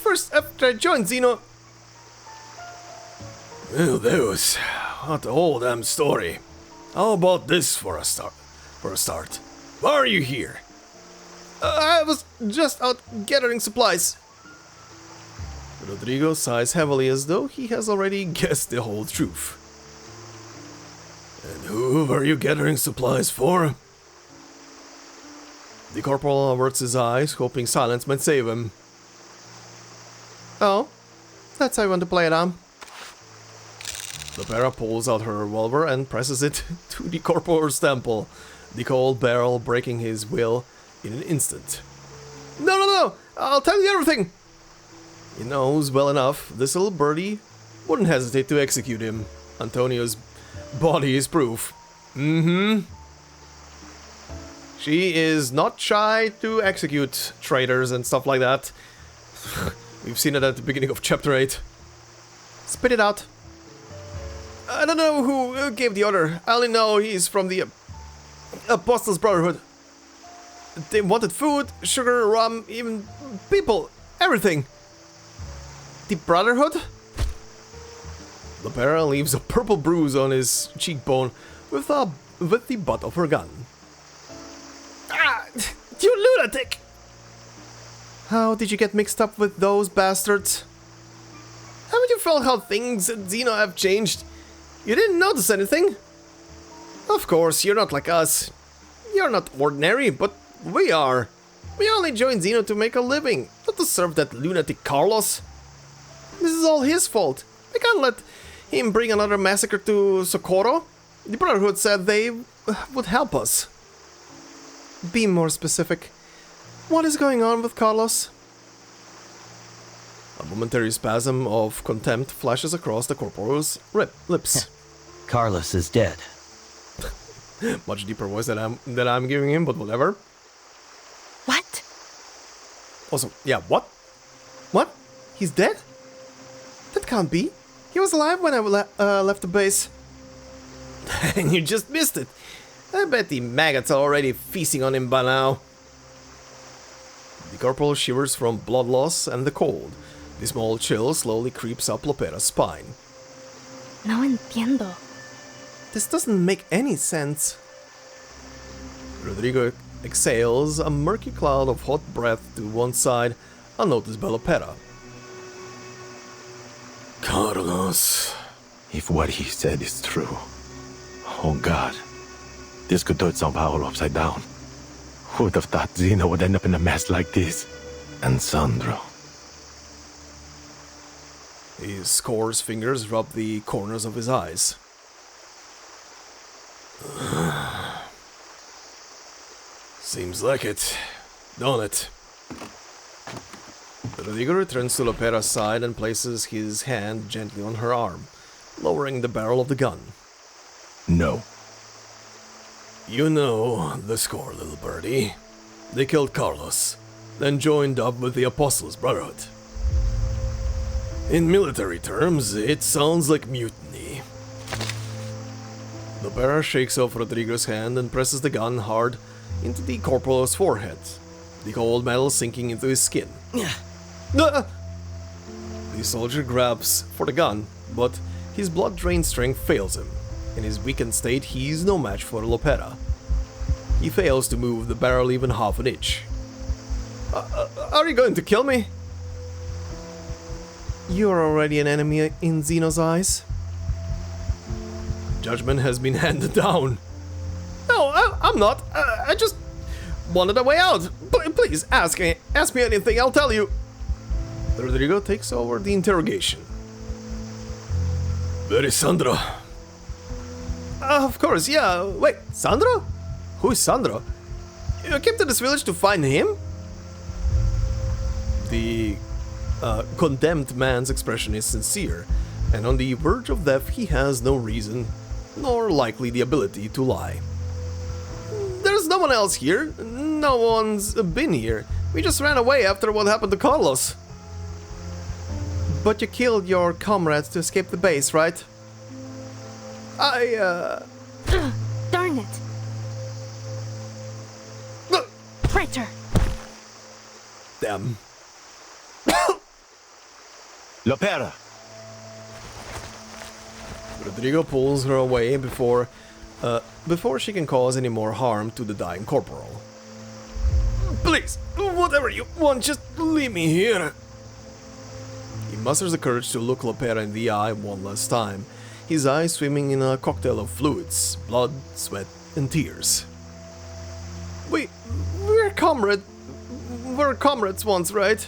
First, after I joined Xeno... Well, that was not the whole damn story. How about this for a start? Why are you here? I was just out gathering supplies. Rodrigo sighs heavily as though he has already guessed the whole truth. And who are you gathering supplies for? The corporal averts his eyes, hoping silence might save him. Oh, that's how you want to play it, huh? Lopera pulls out her revolver and presses it to the corporal's temple, the cold barrel breaking his will in an instant. No, I'll tell you everything! He knows well enough this little birdie wouldn't hesitate to execute him. Antonio's body is proof. She is not shy to execute traitors and stuff like that. We've seen it at the beginning of chapter 8. Spit it out. I don't know who gave the order. I only know he's from the Apostles' Brotherhood. They wanted food, sugar, rum, even people, everything. The Brotherhood? Lopera leaves a purple bruise on his cheekbone with the butt of her gun. Ah, you lunatic! How did you get mixed up with those bastards? Haven't you felt how things at Xeno have changed? You didn't notice anything? Of course, you're not like us. You're not ordinary, but we are. We only joined Xeno to make a living, not to serve that lunatic Carlos. This is all his fault. We can't let him bring another massacre to Socorro. The Brotherhood said they would help us. Be more specific. What is going on with Carlos? A momentary spasm of contempt flashes across the corporal's lips. Carlos is dead. Much deeper voice that I'm giving him, but whatever. What? Also, yeah, what? What? He's dead? That can't be. He was alive when I left the base. And you just missed it. I bet the maggots are already feasting on him by now. The corporal shivers from blood loss and the cold. The small chill slowly creeps up Lopera's spine. No entiendo. This doesn't make any sense. Rodrigo exhales a murky cloud of hot breath to one side, unnoticed by Lopera. Carlos. If what he said is true, oh God, this could turn Sao Paulo upside down. Who would have thought Xeno would end up in a mess like this? And Sandro. His coarse fingers rub the corners of his eyes. Seems like it, don't it? Rodrigo returns to Lopera's side and places his hand gently on her arm, lowering the barrel of the gun. No. You know the score, little birdie. They killed Carlos, then joined up with the Apostles' Brotherhood. In military terms, it sounds like mutiny. Lopera shakes off Rodrigo's hand and presses the gun hard into the corporal's forehead, the cold metal sinking into his skin. The soldier grabs for the gun, but his blood-drained strength fails him. In his weakened state, he's no match for Lopera. He fails to move the barrel even half an inch. Are you going to kill me? You're already an enemy in Xeno's eyes. Judgment has been handed down. No, I'm not. I just wanted a way out. Please, ask me anything, I'll tell you. Rodrigo takes over the interrogation. Where is Sandro? Of course, yeah. Wait, Sandro? Who is Sandro? You came to this village to find him? The condemned man's expression is sincere, and on the verge of death he has no reason, nor likely the ability to lie. There's no one else here. No one's been here. We just ran away after what happened to Carlos. But you killed your comrades to escape the base, right? Darn it. Traitor. Damn. Lopera! Rodrigo pulls her away before she can cause any more harm to the dying corporal. Please, whatever you want, just leave me here. He musters the courage to look Lopera in the eye one last time, his eyes swimming in a cocktail of fluids, blood, sweat, and tears. We're comrades once, right?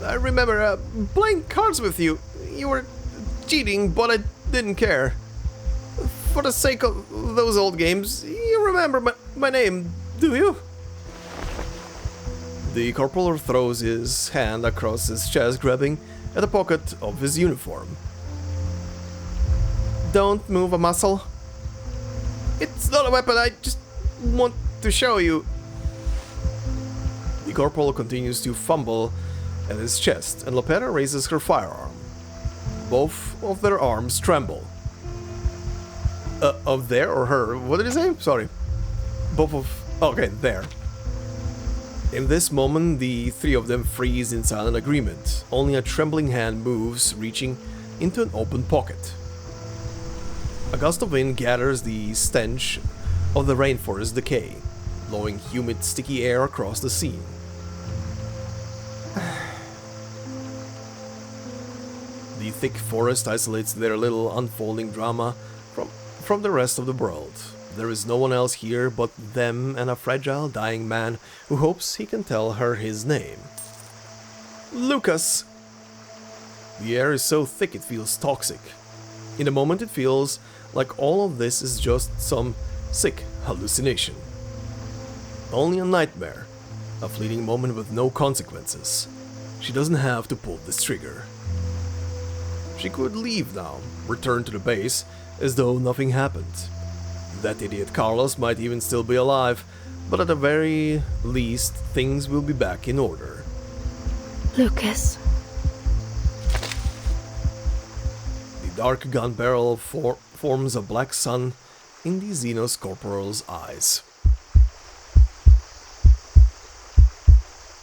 I remember playing cards with you. You were cheating, but I didn't care. For the sake of those old games, you remember my name, do you? The corporal throws his hand across his chest, grabbing at the pocket of his uniform. Don't move a muscle. It's not a weapon, I just want to show you. The corporal continues to fumble at his chest, and Lopera raises her firearm. Both of their arms tremble. Of their or her? What did he say? Sorry. Both of... Okay, there. In this moment, the three of them freeze in silent agreement. Only a trembling hand moves, reaching into an open pocket. A gust of wind gathers the stench of the rainforest decay, blowing humid, sticky air across the scene. The thick forest isolates their little unfolding drama from the rest of the world. There is no one else here but them and a fragile, dying man who hopes he can tell her his name. Lucas! The air is so thick it feels toxic. In a moment it feels like all of this is just some sick hallucination. Only a nightmare, a fleeting moment with no consequences. She doesn't have to pull this trigger. She could leave now, return to the base, as though nothing happened. That idiot Carlos might even still be alive, but at the very least, things will be back in order. Lucas. The dark gun barrel forms a black sun in the Xenos corporal's eyes.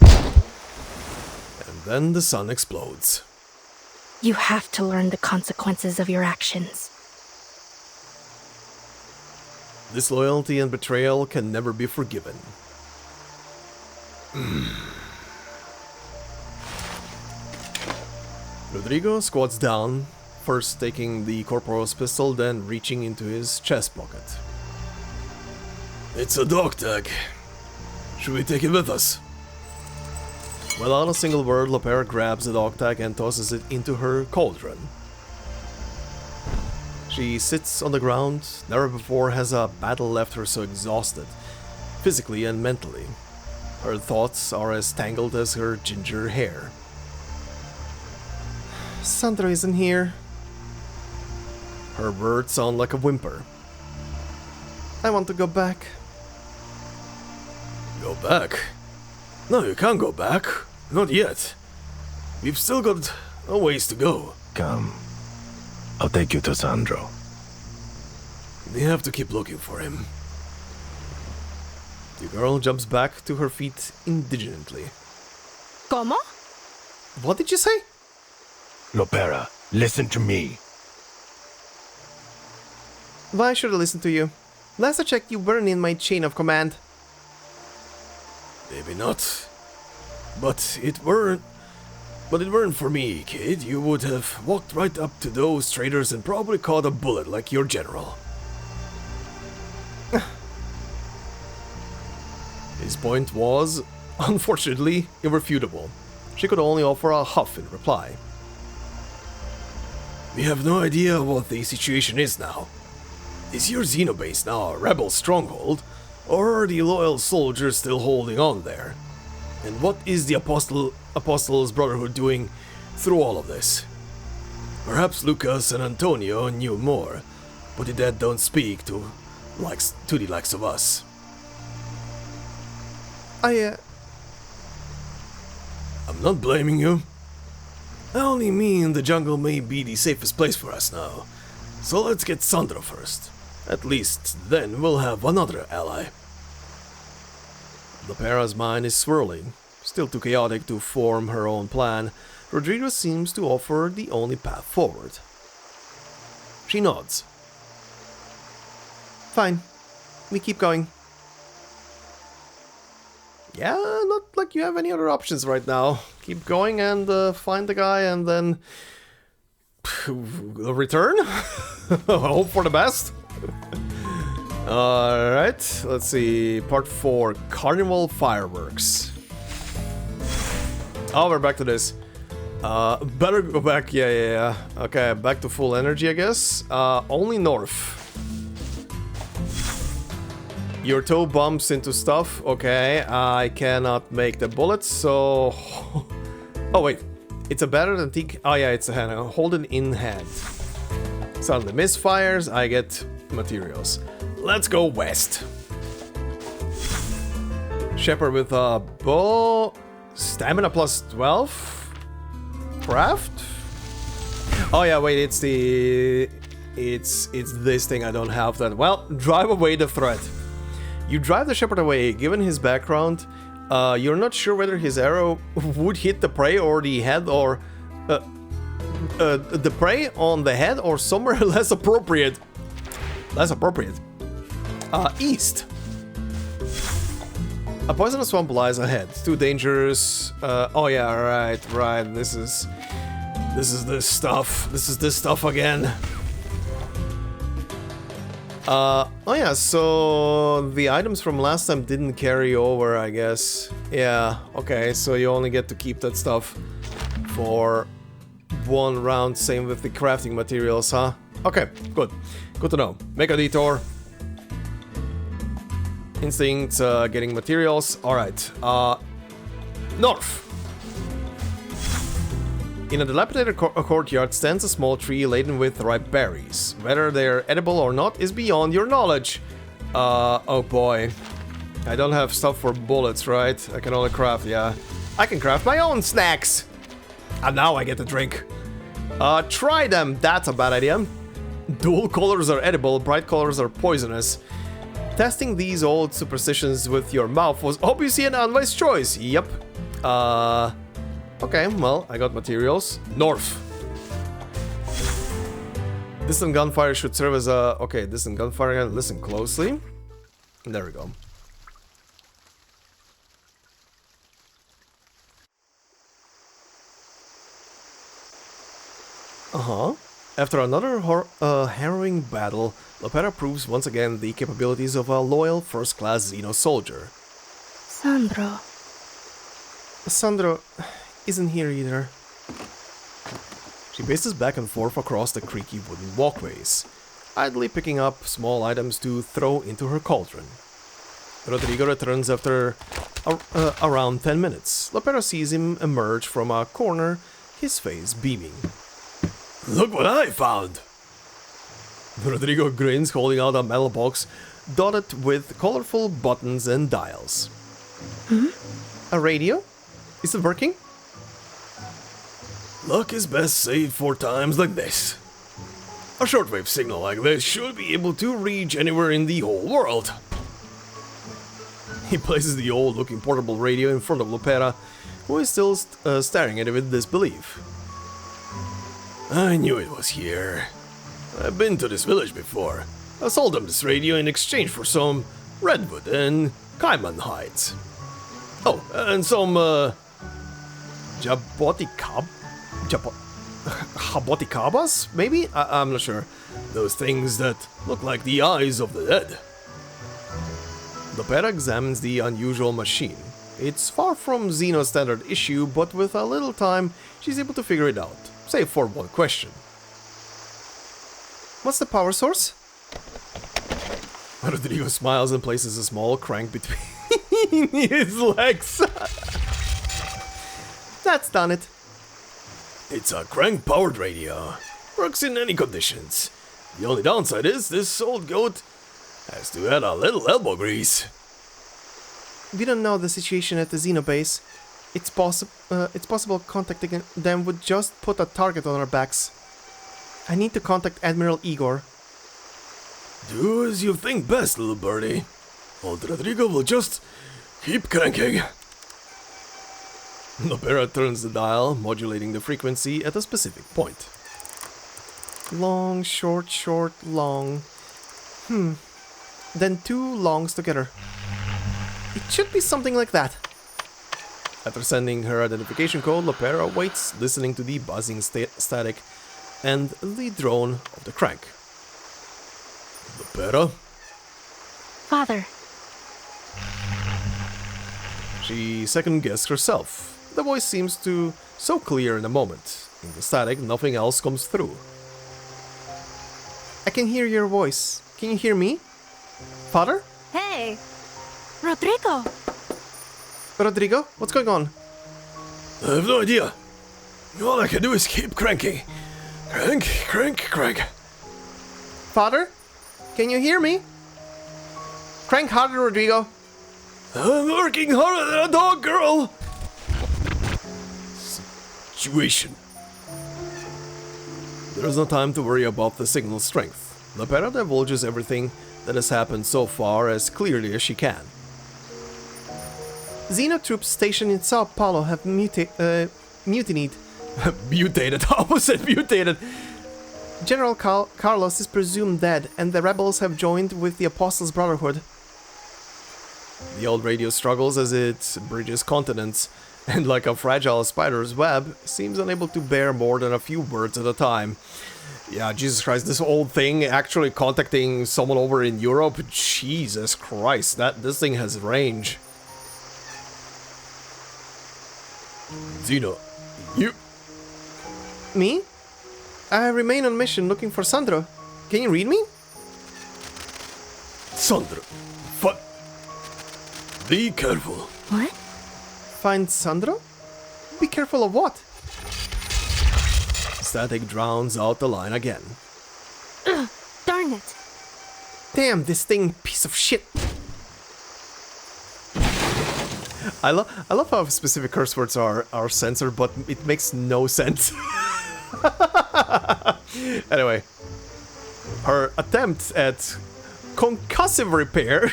And then the sun explodes. You have to learn the consequences of your actions. Disloyalty and betrayal can never be forgiven. Rodrigo squats down, first taking the corporal's pistol, then reaching into his chest pocket. It's a dog tag. Should we take it with us? Without a single word, Lopera grabs the dog tag and tosses it into her cauldron. She sits on the ground. Never before has a battle left her so exhausted, physically and mentally. Her thoughts are as tangled as her ginger hair. Sandro isn't here. Her words sound like a whimper. I want to go back. Go back? No, you can't go back. Not yet. We've still got a ways to go. Come. I'll take you to Sandro. We have to keep looking for him. The girl jumps back to her feet indignantly. ¿Cómo? What did you say? Lopera, listen to me. Why should I listen to you? Last I checked, you weren't in my chain of command. Maybe not. But it weren't for me, kid. You would have walked right up to those traitors and probably caught a bullet like your general. His point was, unfortunately, irrefutable. She could only offer a huff in reply. We have no idea what the situation is now. Is your Xenobase now a rebel stronghold, or are the loyal soldiers still holding on there? And what is the Apostles' Brotherhood doing through all of this? Perhaps Lucas and Antonio knew more, but the dead don't speak to the likes of us. I'm not blaming you. I only mean the jungle may be the safest place for us now. So let's get Sandro first. At least then we'll have another ally. Lopera's mind is swirling. Still too chaotic to form her own plan, Rodrigo seems to offer the only path forward. She nods. Fine. We keep going. Yeah, not like you have any other options right now. Keep going and find the guy and then return. Hope for the best. Alright, let's see. Part 4, Carnival Fireworks. Oh, we're back to this. Better go back, yeah. Okay, back to full energy, I guess. Only north. Your toe bumps into stuff. Okay, I cannot make the bullets, so... Oh, wait. It's a battered antique... Oh, yeah, it's a hand. Hold it in hand. Suddenly misfires, I get materials. Let's go west. Shepherd with a bow... Stamina plus 12? Craft? Oh, yeah, wait, it's the... It's this thing I don't have then. Well, drive away the threat. You drive the shepherd away. Given his background, you're not sure whether his arrow would hit the prey or the head or... the prey on the head or somewhere less appropriate. East. A poisonous swamp lies ahead. Too dangerous. Oh yeah, right. This is this stuff. This is this stuff again. Oh yeah, so the items from last time didn't carry over, I guess. Yeah, okay, so you only get to keep that stuff for one round, same with the crafting materials, huh? Okay, good. Good to know. Make a detour. Instinct, getting materials. Alright, north. In a dilapidated courtyard stands a small tree laden with ripe berries. Whether they're edible or not is beyond your knowledge. Oh boy. I don't have stuff for bullets, right? I can only craft, yeah. I can craft my own snacks! And now I get to drink. Try them, that's a bad idea. Dual colors are edible, bright colors are poisonous. Testing these old superstitions with your mouth was obviously an unwise choice, yep. Okay, well, I got materials. North. Distant gunfire should serve as a... Okay, distant gunfire, listen closely. There we go. After another harrowing battle, Lopera proves once again the capabilities of a loyal first-class Xeno soldier. Sandro isn't here either. She paces back and forth across the creaky wooden walkways, idly picking up small items to throw into her cauldron. Rodrigo returns after around 10 minutes. Lopera sees him emerge from a corner, his face beaming. Look what I found! Rodrigo grins, holding out a metal box dotted with colorful buttons and dials. A radio? Is it working? Luck is best saved for times like this. A shortwave signal like this should be able to reach anywhere in the whole world. He places the old-looking portable radio in front of Lopera, who is still staring at it with disbelief. I knew it was here. I've been to this village before. I sold them this radio in exchange for some redwood and cayman hides. Oh, and some, Jaboticabas, maybe? I'm not sure. Those things that look like the eyes of the dead. Lopera examines the unusual machine. It's far from Xeno's standard issue, but with a little time, she's able to figure it out. Save for one question. What's the power source? Rodrigo smiles and places a small crank between his legs. That's done it. It's a crank-powered radio. Works in any conditions. The only downside is this old goat has to add a little elbow grease. We don't know the situation at the Xeno base. It's possible contacting them would just put a target on our backs. I need to contact Admiral Igor. Do as you think best, little birdie. Old Rodrigo will just keep cranking. Lopera turns the dial, modulating the frequency at a specific point. Long, short, short, long. Then two longs together. It should be something like that. After sending her identification code, Lopera waits, listening to the buzzing static and the drone of the crank. Lopera? Father, She second-guessed herself. The voice seems to so clear in the moment. In the static, nothing else comes through. I can hear your voice. Can you hear me? Father? hey! Rodrigo! Rodrigo? What's going on? I have no idea. All I can do is keep cranking. Crank, crank, crank. Father? Can you hear me? Crank harder, Rodrigo. I'm working harder than a dog, girl! Situation. There's no time to worry about the signal strength. Lopera divulges everything that has happened so far as clearly as she can. Xeno troops stationed in Sao Paulo have mutinied. Mutated? I almost said mutated. General Carlos is presumed dead, and the rebels have joined with the Apostles' Brotherhood. The old radio struggles as it bridges continents, and like a fragile spider's web, seems unable to bear more than a few words at a time. Yeah, Jesus Christ, this old thing actually contacting someone over in Europe? Jesus Christ, this thing has range. Xeno, you... Me? I remain on mission looking for Sandro. Can you read me? Sandro. Be careful. What? Find Sandro? Be careful of what? Static drowns out the line again. Ugh, darn it! Damn, this thing, piece of shit. I love how specific curse words are censored, but it makes no sense. Anyway, her attempt at concussive repair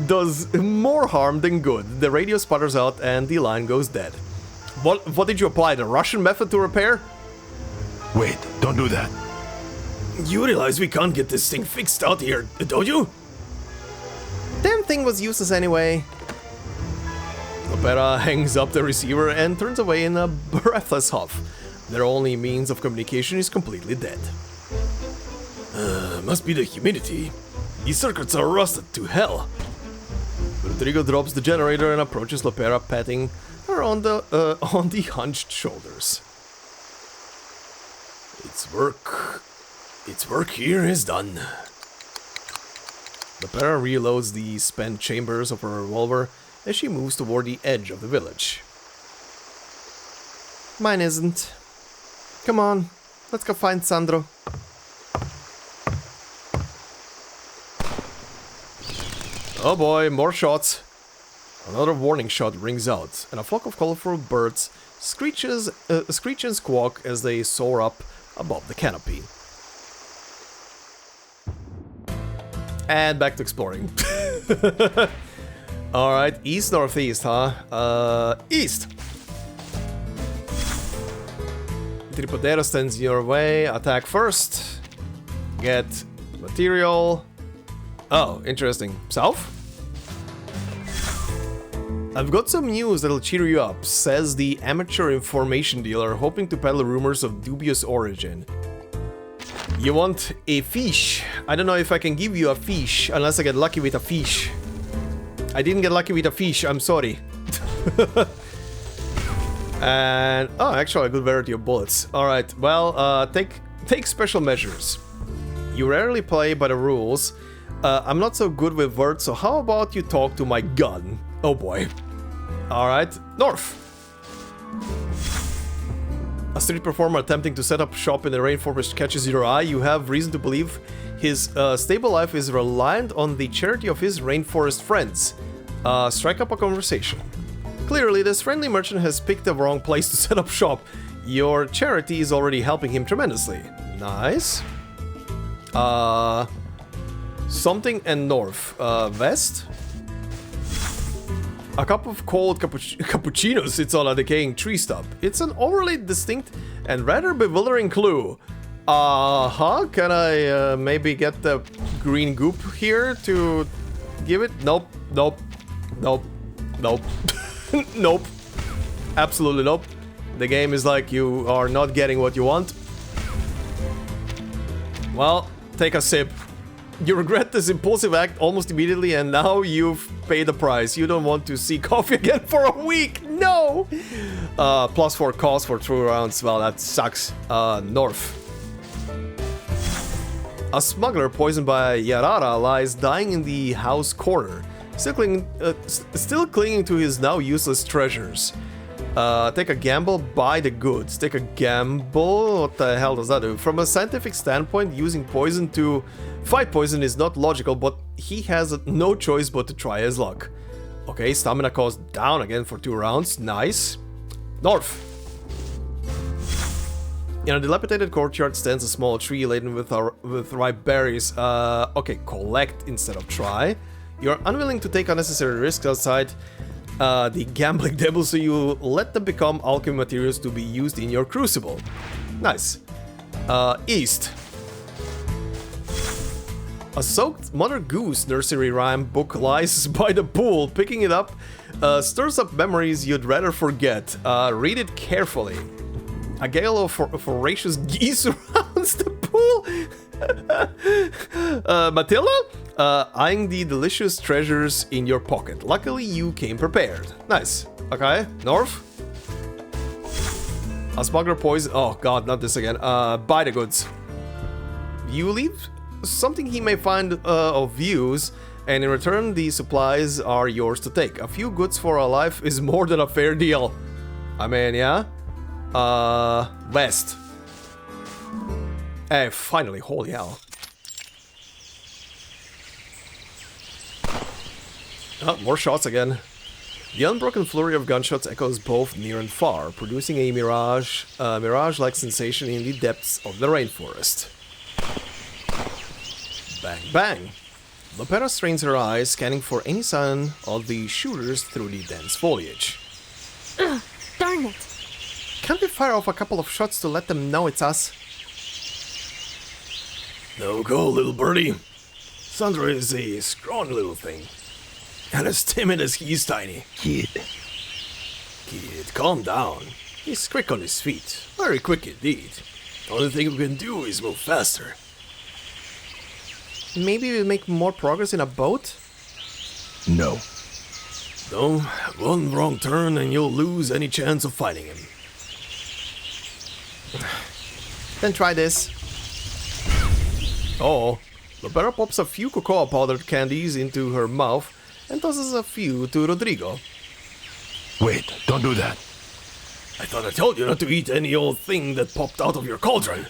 does more harm than good. The radio sputters out and the line goes dead. What did you apply? The Russian method to repair? Wait, don't do that. You realize we can't get this thing fixed out here, don't you? Damn thing was useless anyway. Lopera hangs up the receiver and turns away in a breathless huff. Their only means of communication is completely dead. Must be the humidity. These circuits are rusted to hell. Rodrigo drops the generator and approaches Lopera, patting her on the hunched shoulders. Its work here is done. Lopera reloads the spent chambers of her revolver as she moves toward the edge of the village. Mine isn't. Come on, let's go find Sandro. Oh boy, more shots. Another warning shot rings out, and a flock of colorful birds screech and squawk as they soar up above the canopy. And back to exploring. Alright, east-northeast, huh? East! Tripodero stands in your way. Attack first. Get material. Oh, interesting. South? I've got some news that'll cheer you up, says the amateur information dealer, hoping to peddle rumors of dubious origin. You want a fish? I don't know if I can give you a fish, unless I get lucky with a fish. I didn't get lucky with a fish, I'm sorry. And... oh, actually a good variety of bullets. Alright, well, take special measures. You rarely play by the rules. I'm not so good with words, so how about you talk to my gun? Oh boy. Alright, north. A street performer attempting to set up shop in the rainforest catches your eye. You have reason to believe his stable life is reliant on the charity of his rainforest friends. Strike up a conversation. Clearly, this friendly merchant has picked the wrong place to set up shop. Your charity is already helping him tremendously. Nice. Something and north. West? A cup of cold cappuccino sits on a decaying tree stump. It's an overly distinct and rather bewildering clue. Can I maybe get the green goop here to give it? Nope, nope, nope. Nope. Nope. Absolutely nope. The game is like, you are not getting what you want. Well, take a sip. You regret this impulsive act almost immediately, and now you've paid the price. You don't want to see coffee again for a week. No! +4 cost for 2 rounds. Well, that sucks. North. A smuggler poisoned by Yarara lies dying in the house corner, still clinging to his now useless treasures. Take a gamble, buy the goods. Take a gamble? What the hell does that do? From a scientific standpoint, using poison to fight poison is not logical, but he has no choice but to try his luck. Okay, stamina cost down again for 2 rounds. Nice. North. In a dilapidated courtyard stands a small tree laden with ripe berries. Okay, collect instead of try. You're unwilling to take unnecessary risks outside the gambling devil, so you let them become alchemy materials to be used in your crucible. Nice. East. A soaked Mother Goose nursery rhyme book lies by the pool. Picking it up stirs up memories you'd rather forget. Read it carefully. A gale of voracious geese surrounds the pool. Matilda? Eyeing the delicious treasures in your pocket. Luckily, you came prepared. Nice. Okay, North. A smuggler poison. Oh god, not this again. Buy the goods. You leave something he may find of use, and in return, the supplies are yours to take. A few goods for a life is more than a fair deal. I mean, yeah. West. Hey, finally, holy hell. Oh, more shots again. The unbroken flurry of gunshots echoes both near and far, producing a mirage-like sensation in the depths of the rainforest. Bang, bang. Lopera strains her eyes, scanning for any sign of the shooters through the dense foliage. Ugh, darn it. Can't we fire off a couple of shots to let them know it's us? No go, little birdie. Sandro is a strong little thing. And as timid as he's tiny. Kid, calm down. He's quick on his feet. Very quick indeed. The only thing we can do is move faster. Maybe we'll make more progress in a boat? No. No, one wrong turn and you'll lose any chance of fighting him. Then try this. Oh, Lopera pops a few cocoa powdered candies into her mouth and tosses a few to Rodrigo. Wait, don't do that. I thought I told you not to eat any old thing that popped out of your cauldron.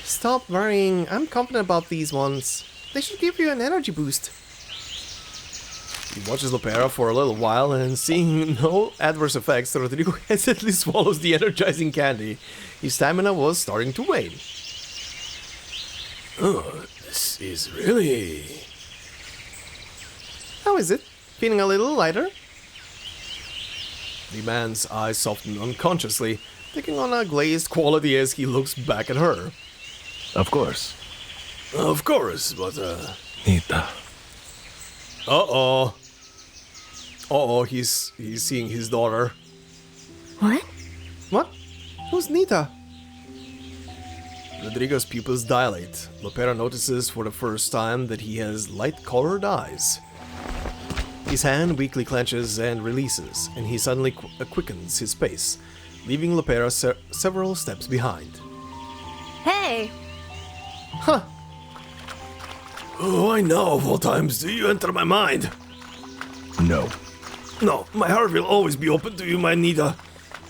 Stop worrying, I'm confident about these ones. They should give you an energy boost. He watches Lopera for a little while, and seeing no adverse effects, Rodrigo hesitantly swallows the energizing candy. His stamina was starting to wane. Oh, this is really... How is it? Feeling a little lighter? The man's eyes soften unconsciously, taking on a glazed quality as he looks back at her. Of course. Of course, but Nita. Uh-oh. Uh-oh, he's seeing his daughter. What? What? Who's Nita? Rodrigo's pupils dilate. Lopera notices for the first time that he has light-colored eyes. His hand weakly clenches and releases, and he suddenly quickens his pace, leaving Lopera several steps behind. Hey! Huh. oh, I know of all times do you enter my mind. No. No, my heart will always be open to you, my Nita.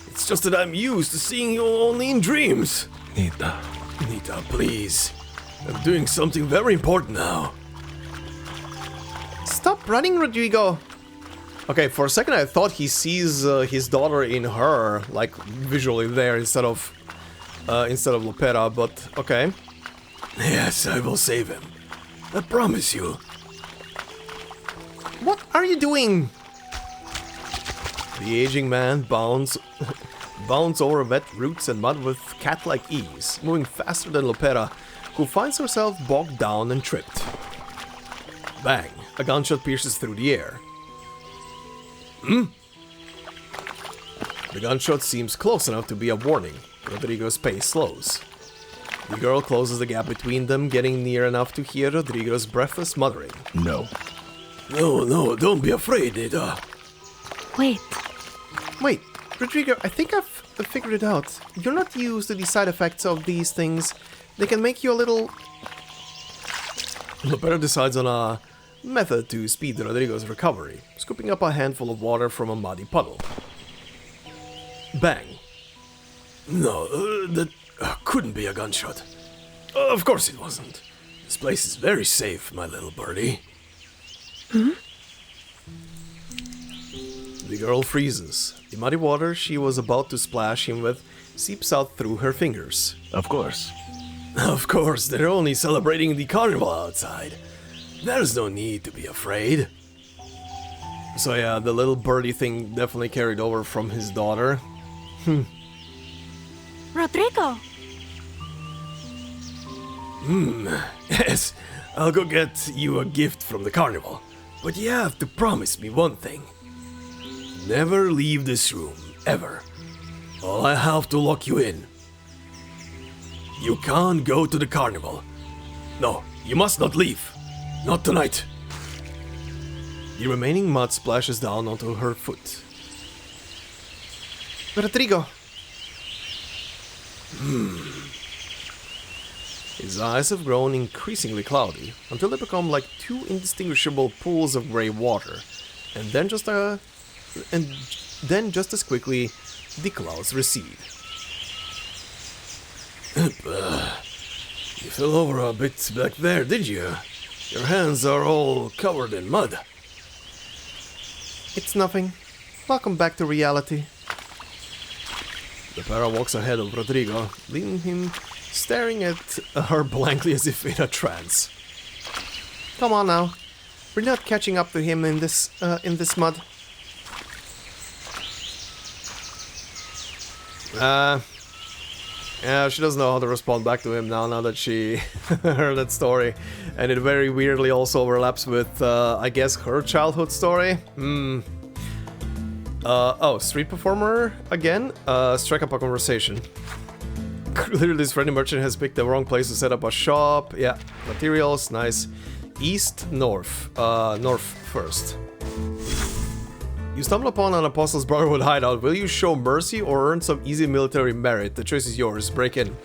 It's just that I'm used to seeing you only in dreams. Nita. Nita, please. I'm doing something very important now. Stop running, Rodrigo! Okay, for a second I thought he sees his daughter in her, like visually there instead of Lopera, but okay. Yes, I will save him. I promise you. What are you doing? The aging man bounds over wet roots and mud with cat-like ease, moving faster than Lopera, who finds herself bogged down and tripped. Bang! A gunshot pierces through the air. The gunshot seems close enough to be a warning. Rodrigo's pace slows. The girl closes the gap between them, getting near enough to hear Rodrigo's breathless muttering. No. No, don't be afraid, Ada. Wait, Wait, Rodrigo, I think I've figured it out. You're not used to the side effects of these things. They can make you a little... Lopera decides on a method to speed Rodrigo's recovery, scooping up a handful of water from a muddy puddle. Bang. No, that couldn't be a gunshot. Of course it wasn't. This place is very safe, my little birdie. The girl freezes. The muddy water she was about to splash him with seeps out through her fingers. Of course. Of course, they're only celebrating the carnival outside. There's no need to be afraid. So yeah, the little birdie thing definitely carried over from his daughter. Rodrigo! Yes, I'll go get you a gift from the carnival. But you have to promise me one thing. Never leave this room, ever. Or I have to lock you in. You can't go to the carnival. No, you must not leave. Not tonight. The remaining mud splashes down onto her foot. Rodrigo! His eyes have grown increasingly cloudy, until they become like two indistinguishable pools of grey water, and then just as quickly, the clouds recede. You fell over a bit back there, did you? Your hands are all covered in mud. It's nothing. Welcome back to reality. Lopera walks ahead of Rodrigo, leaving him staring at her blankly as if in a trance. Come on now. We're not catching up to him in this mud. Yeah, she doesn't know how to respond back to him now that she heard that story. And it very weirdly also overlaps with, I guess, her childhood story. Oh, street performer again? Strike up a conversation. Clearly this friendly merchant has picked the wrong place to set up a shop. Yeah, materials, nice. East, north. North first. You stumble upon an Apostles Brotherhood hideout. Will you show mercy or earn some easy military merit? The choice is yours. Break in.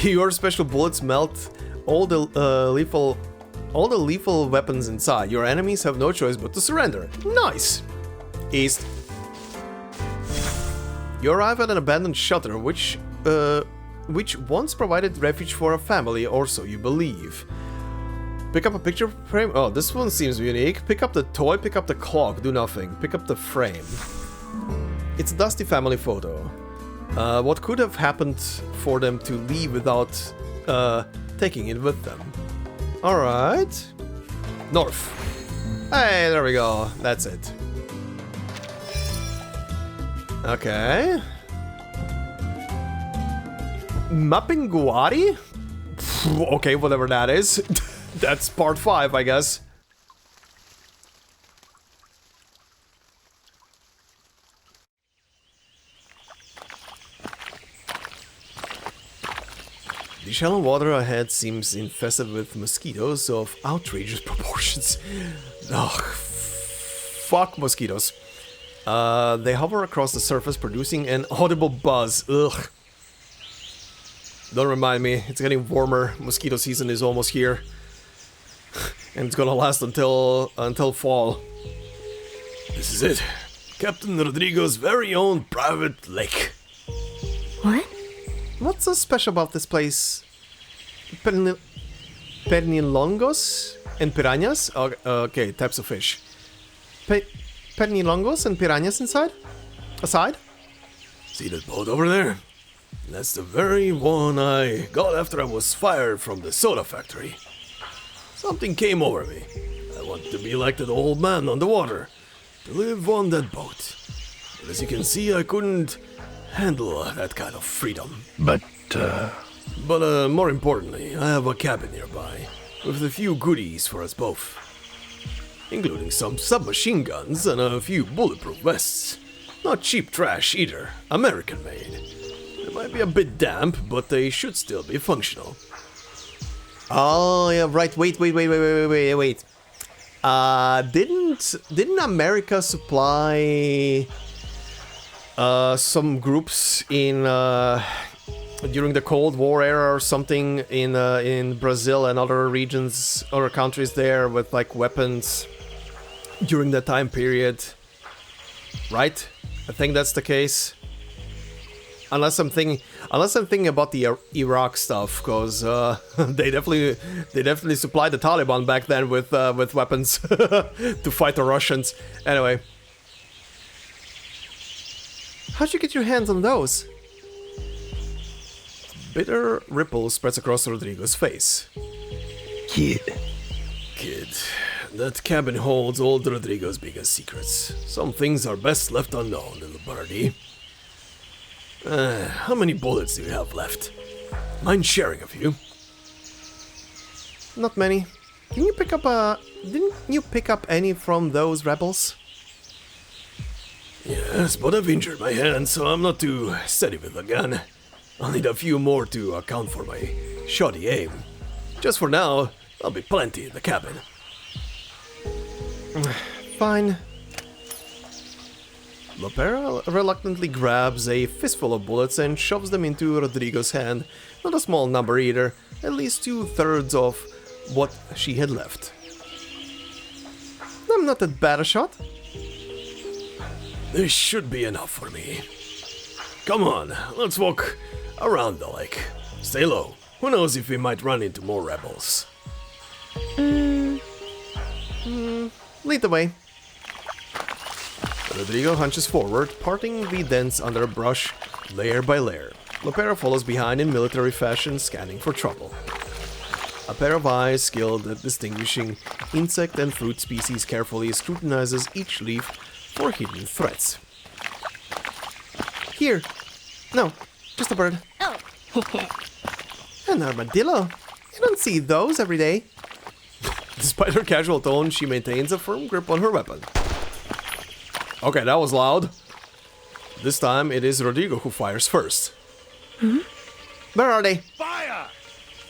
Your special bullets melt all the lethal weapons inside. Your enemies have no choice but to surrender. Nice. East. You arrive at an abandoned shelter, which once provided refuge for a family, or so you believe. Pick up a picture frame. Oh, this one seems unique. Pick up the toy, pick up the clock, do nothing. Pick up the frame. It's a dusty family photo. What could have happened for them to leave without taking it with them? Alright. North. Hey, there we go. That's it. Okay. Mapinguari? Okay, whatever that is. That's part 5, I guess. The shallow water ahead seems infested with mosquitoes of outrageous proportions. Ugh, fuck mosquitoes. They hover across the surface, producing an audible buzz. Ugh. Don't remind me, it's getting warmer. Mosquito season is almost here. And it's gonna last until fall. This is it. Captain Rodrigo's very own private lake. What? What's so special about this place? Pernilongos and piranhas? Okay, types of fish. Pernilongos and piranhas aside? See that boat over there? That's the very one I got after I was fired from the soda factory. Something came over me. I wanted to be like that old man on the water, to live on that boat. But as you can see, I couldn't handle that kind of freedom. But more importantly, I have a cabin nearby, with a few goodies for us both. including some submachine guns and a few bulletproof vests. Not cheap trash either, American made. They might be a bit damp, but they should still be functional. Oh yeah, right. Wait. Didn't America supply some groups in during the Cold War era or something in Brazil and other regions, other countries there with like weapons during that time period? Right? I think that's the case. Unless I'm thinking about the Iraq stuff, because they definitely supplied the Taliban back then with weapons to fight the Russians. Anyway, how'd you get your hands on those? Bitter ripple spreads across Rodrigo's face. Kid. That cabin holds all Rodrigo's biggest secrets. Some things are best left unknown, little birdie. How many bullets do you have left? Mind sharing a few? Not many. Didn't you pick up any from those rebels? Yes, but I've injured my hand, so I'm not too steady with the gun. I'll need a few more to account for my shoddy aim. Just for now, there'll be plenty in the cabin. Fine. Lopera reluctantly grabs a fistful of bullets and shoves them into Rodrigo's hand. Not a small number either, at least 2/3 of what she had left. I'm not that bad a shot. This should be enough for me. Come on, let's walk around the lake. Stay low. Who knows if we might run into more rebels. Lead the way. Rodrigo hunches forward, parting the dense underbrush layer by layer. Lopera follows behind in military fashion, scanning for trouble. A pair of eyes skilled at distinguishing insect and fruit species carefully scrutinizes each leaf for hidden threats. Here. No, just a bird. Oh. An armadillo. You don't see those every day. Despite her casual tone, she maintains a firm grip on her weapon. Okay, that was loud. This time it is Rodrigo who fires first. Where are they? Fire!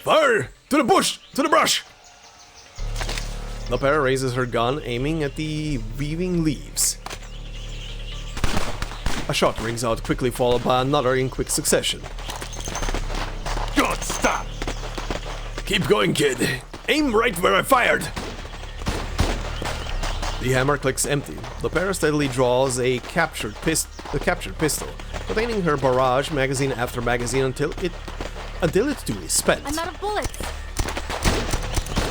Fire! To the bush! To the brush! Lopera raises her gun, aiming at the weaving leaves. A shot rings out quickly, followed by another in quick succession. God, stop! Keep going, kid. Aim right where I fired! The hammer clicks empty. Lopera steadily draws a captured pistol, containing her barrage magazine after magazine until it's duly spent. I'm out of bullets.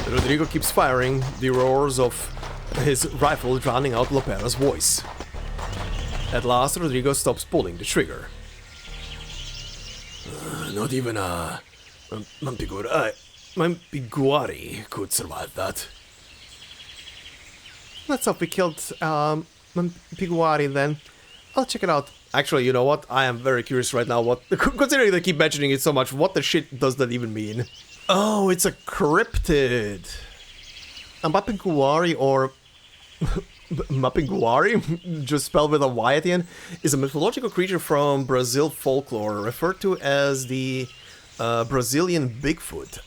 Rodrigo keeps firing, the roars of his rifle drowning out Lopera's voice. At last, Rodrigo stops pulling the trigger. Not even a Mapinguari could survive that. Let's hope we killed Mapinguari then. I'll check it out. Actually, you know what? I am very curious right now. Considering they keep mentioning it so much, what the shit does that even mean? Oh, it's a cryptid. A Mapinguari, or Mapinguari, just spelled with a Y at the end, is a mythological creature from Brazil folklore, referred to as the Brazilian Bigfoot.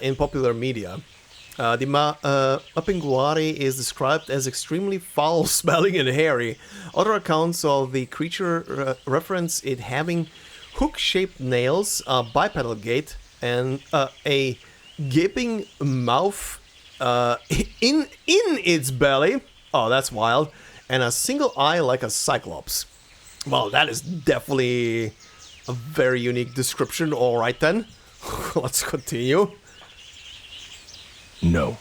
In popular media. The Mapinguari is described as extremely foul-smelling and hairy. Other accounts of the creature reference it having hook-shaped nails, a bipedal gait, and a gaping mouth in its belly. Oh, that's wild. And a single eye like a cyclops. Well, that is definitely a very unique description. All right, then. Let's continue. No.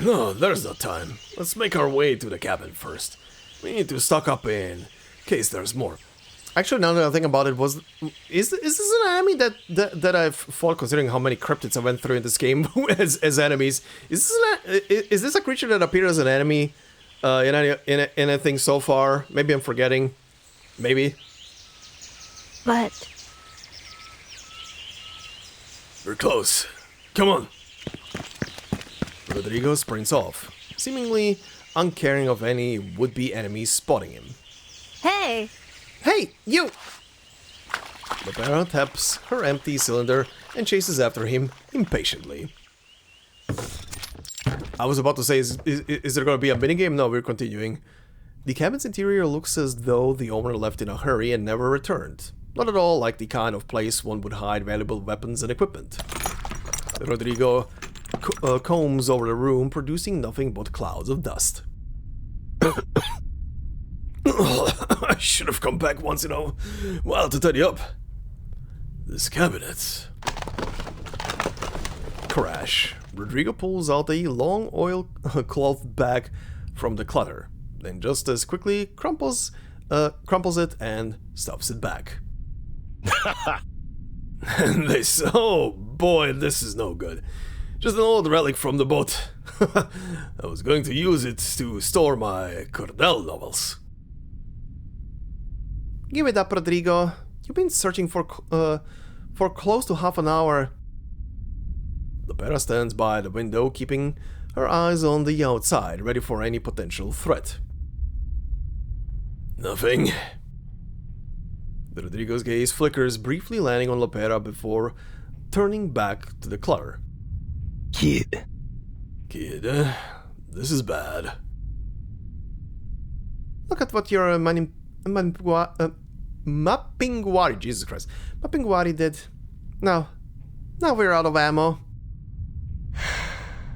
No, there's no time. Let's make our way to the cabin first. We need to stock up in case there's more. Actually, now that I think about it, is this an enemy that I've fought, considering how many cryptids I went through in this game as enemies? Is this a creature that appeared as an enemy in anything so far? Maybe I'm forgetting. Maybe. But We're close. Come on. Rodrigo sprints off. seemingly uncaring of any would-be enemies spotting him. Hey! Hey, you! Lopera taps her empty cylinder and chases after him impatiently. I was about to say, is there gonna be a minigame? No, we're continuing. The cabin's interior looks as though the owner left in a hurry and never returned. Not at all like the kind of place one would hide valuable weapons and equipment. Rodrigo combs over the room, producing nothing but clouds of dust. I should have come back once, while to tidy up. This cabinet. Crash. Rodrigo pulls out a long oilcloth bag from the clutter, then just as quickly crumples it and stuffs it back. And this, oh boy, this is no good. Just an old relic from the boat. I was going to use it to store my Cordell novels. Give it up, Rodrigo. You've been searching for close to half an hour. Lopera stands by the window, keeping her eyes on the outside, ready for any potential threat. Nothing. Rodrigo's gaze flickers, briefly landing on Lopera before turning back to the clutter. Kid. Kid, this is bad. Look at what your Mapinguari, Jesus Christ, Mapinguari did. Now we're out of ammo.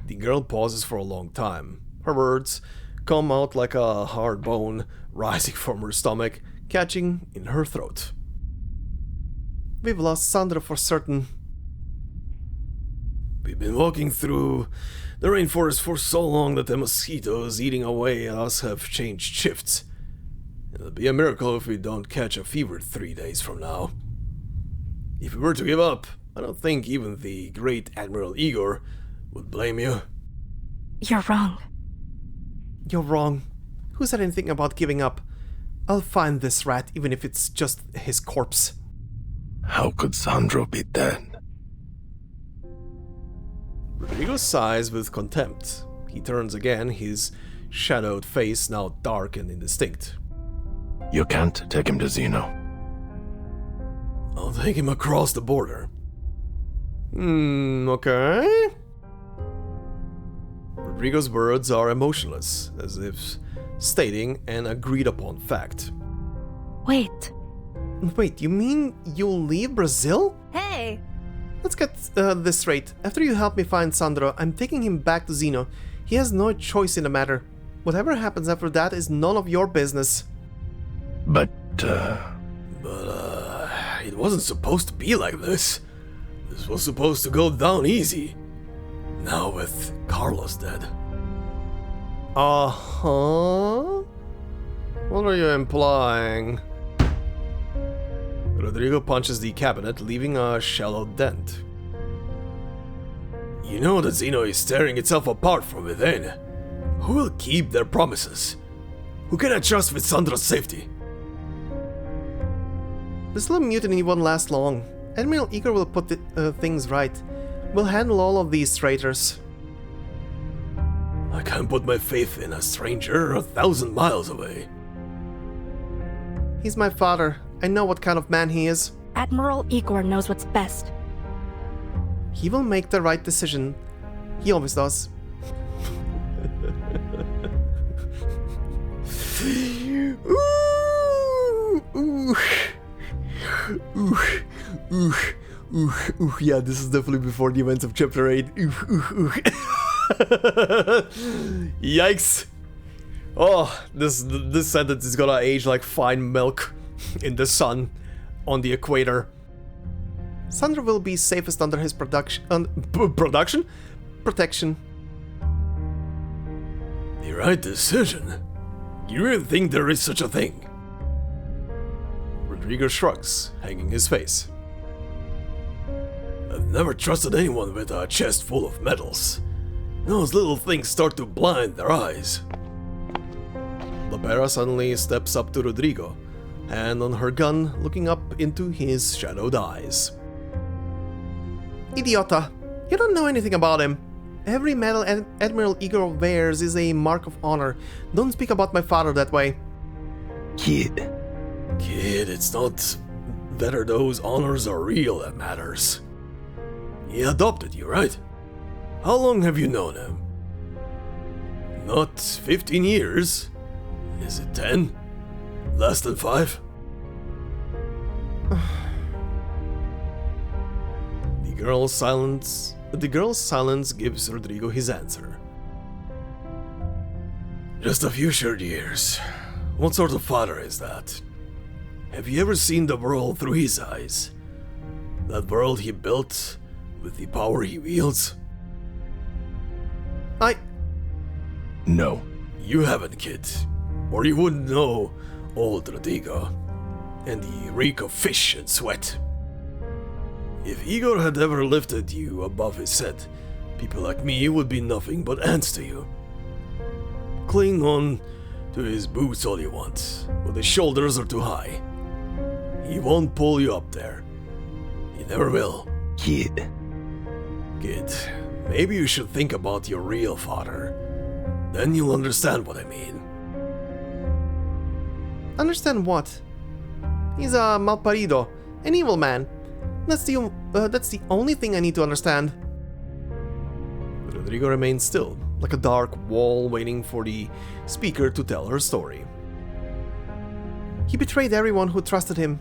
The girl pauses for a long time. Her words come out like a hard bone rising from her stomach, catching in her throat. We've lost Sandro for certain. We've been walking through the rainforest for so long that the mosquitoes eating away at us have changed shifts. It'll be a miracle if we don't catch a fever 3 days from now. If we were to give up, I don't think even the great Admiral Igor would blame you. You're wrong. You're wrong. Who said anything about giving up? I'll find this rat, even if it's just his corpse. How could Sandro be dead? Rodrigo sighs with contempt. He turns again, his shadowed face now dark and indistinct. You can't take him to Zeno. I'll take him across the border. Okay. Rodrigo's words are emotionless, as if stating an agreed-upon fact. Wait. Wait, you mean you'll leave Brazil? Hey! Let's get this straight. After you help me find Sandro, I'm taking him back to Zeno. He has no choice in the matter. Whatever happens after that is none of your business. But, it wasn't supposed to be like this. This was supposed to go down easy. Now with Carlos dead. Uh-huh? What are you implying? Rodrigo punches the cabinet, leaving a shallow dent. You know that Zeno is tearing itself apart from within. Who will keep their promises? Who can I trust with Sandro's safety? This little mutiny won't last long. Admiral Igor will put things right. We'll handle all of these traitors. I can't put my faith in a stranger 1,000 miles away. He's my father. I know what kind of man he is. Admiral Igor knows what's best. He will make the right decision. He always does. Yeah, this is definitely before the events of Chapter 8. Yikes. Oh, this sentence is gonna age like fine milk in the sun on the equator. Sandro will be safest under his protection. The right decision? You really think there is such a thing? Rodrigo shrugs, hanging his face. I've never trusted anyone with a chest full of medals. Those little things start to blind their eyes. Lopera suddenly steps up to Rodrigo, hand on her gun, looking up into his shadowed eyes. Idiota! You don't know anything about him. Every medal Admiral Igor wears is a mark of honor. Don't speak about my father that way. Kid. Kid, it's not whether those honors are real that matters. He adopted you, right? How long have you known him? Not 15 years? Is it 10? Less than 5? The girl's silence gives Rodrigo his answer. Just a few short years. What sort of father is that? Have you ever seen the world through his eyes? That world he built with the power he wields? No. You haven't, kid. Or you wouldn't know old Rodrigo and the reek of fish and sweat. If Igor had ever lifted you above his head, people like me would be nothing but ants to you. Cling on to his boots all you want, but his shoulders are too high. He won't pull you up there. He never will. Kid. Kid, maybe you should think about your real father. Then you'll understand what I mean. Understand what? He's a malparido, an evil man. That's the only thing I need to understand. Rodrigo remains still, like a dark wall waiting for the speaker to tell her story. He betrayed everyone who trusted him.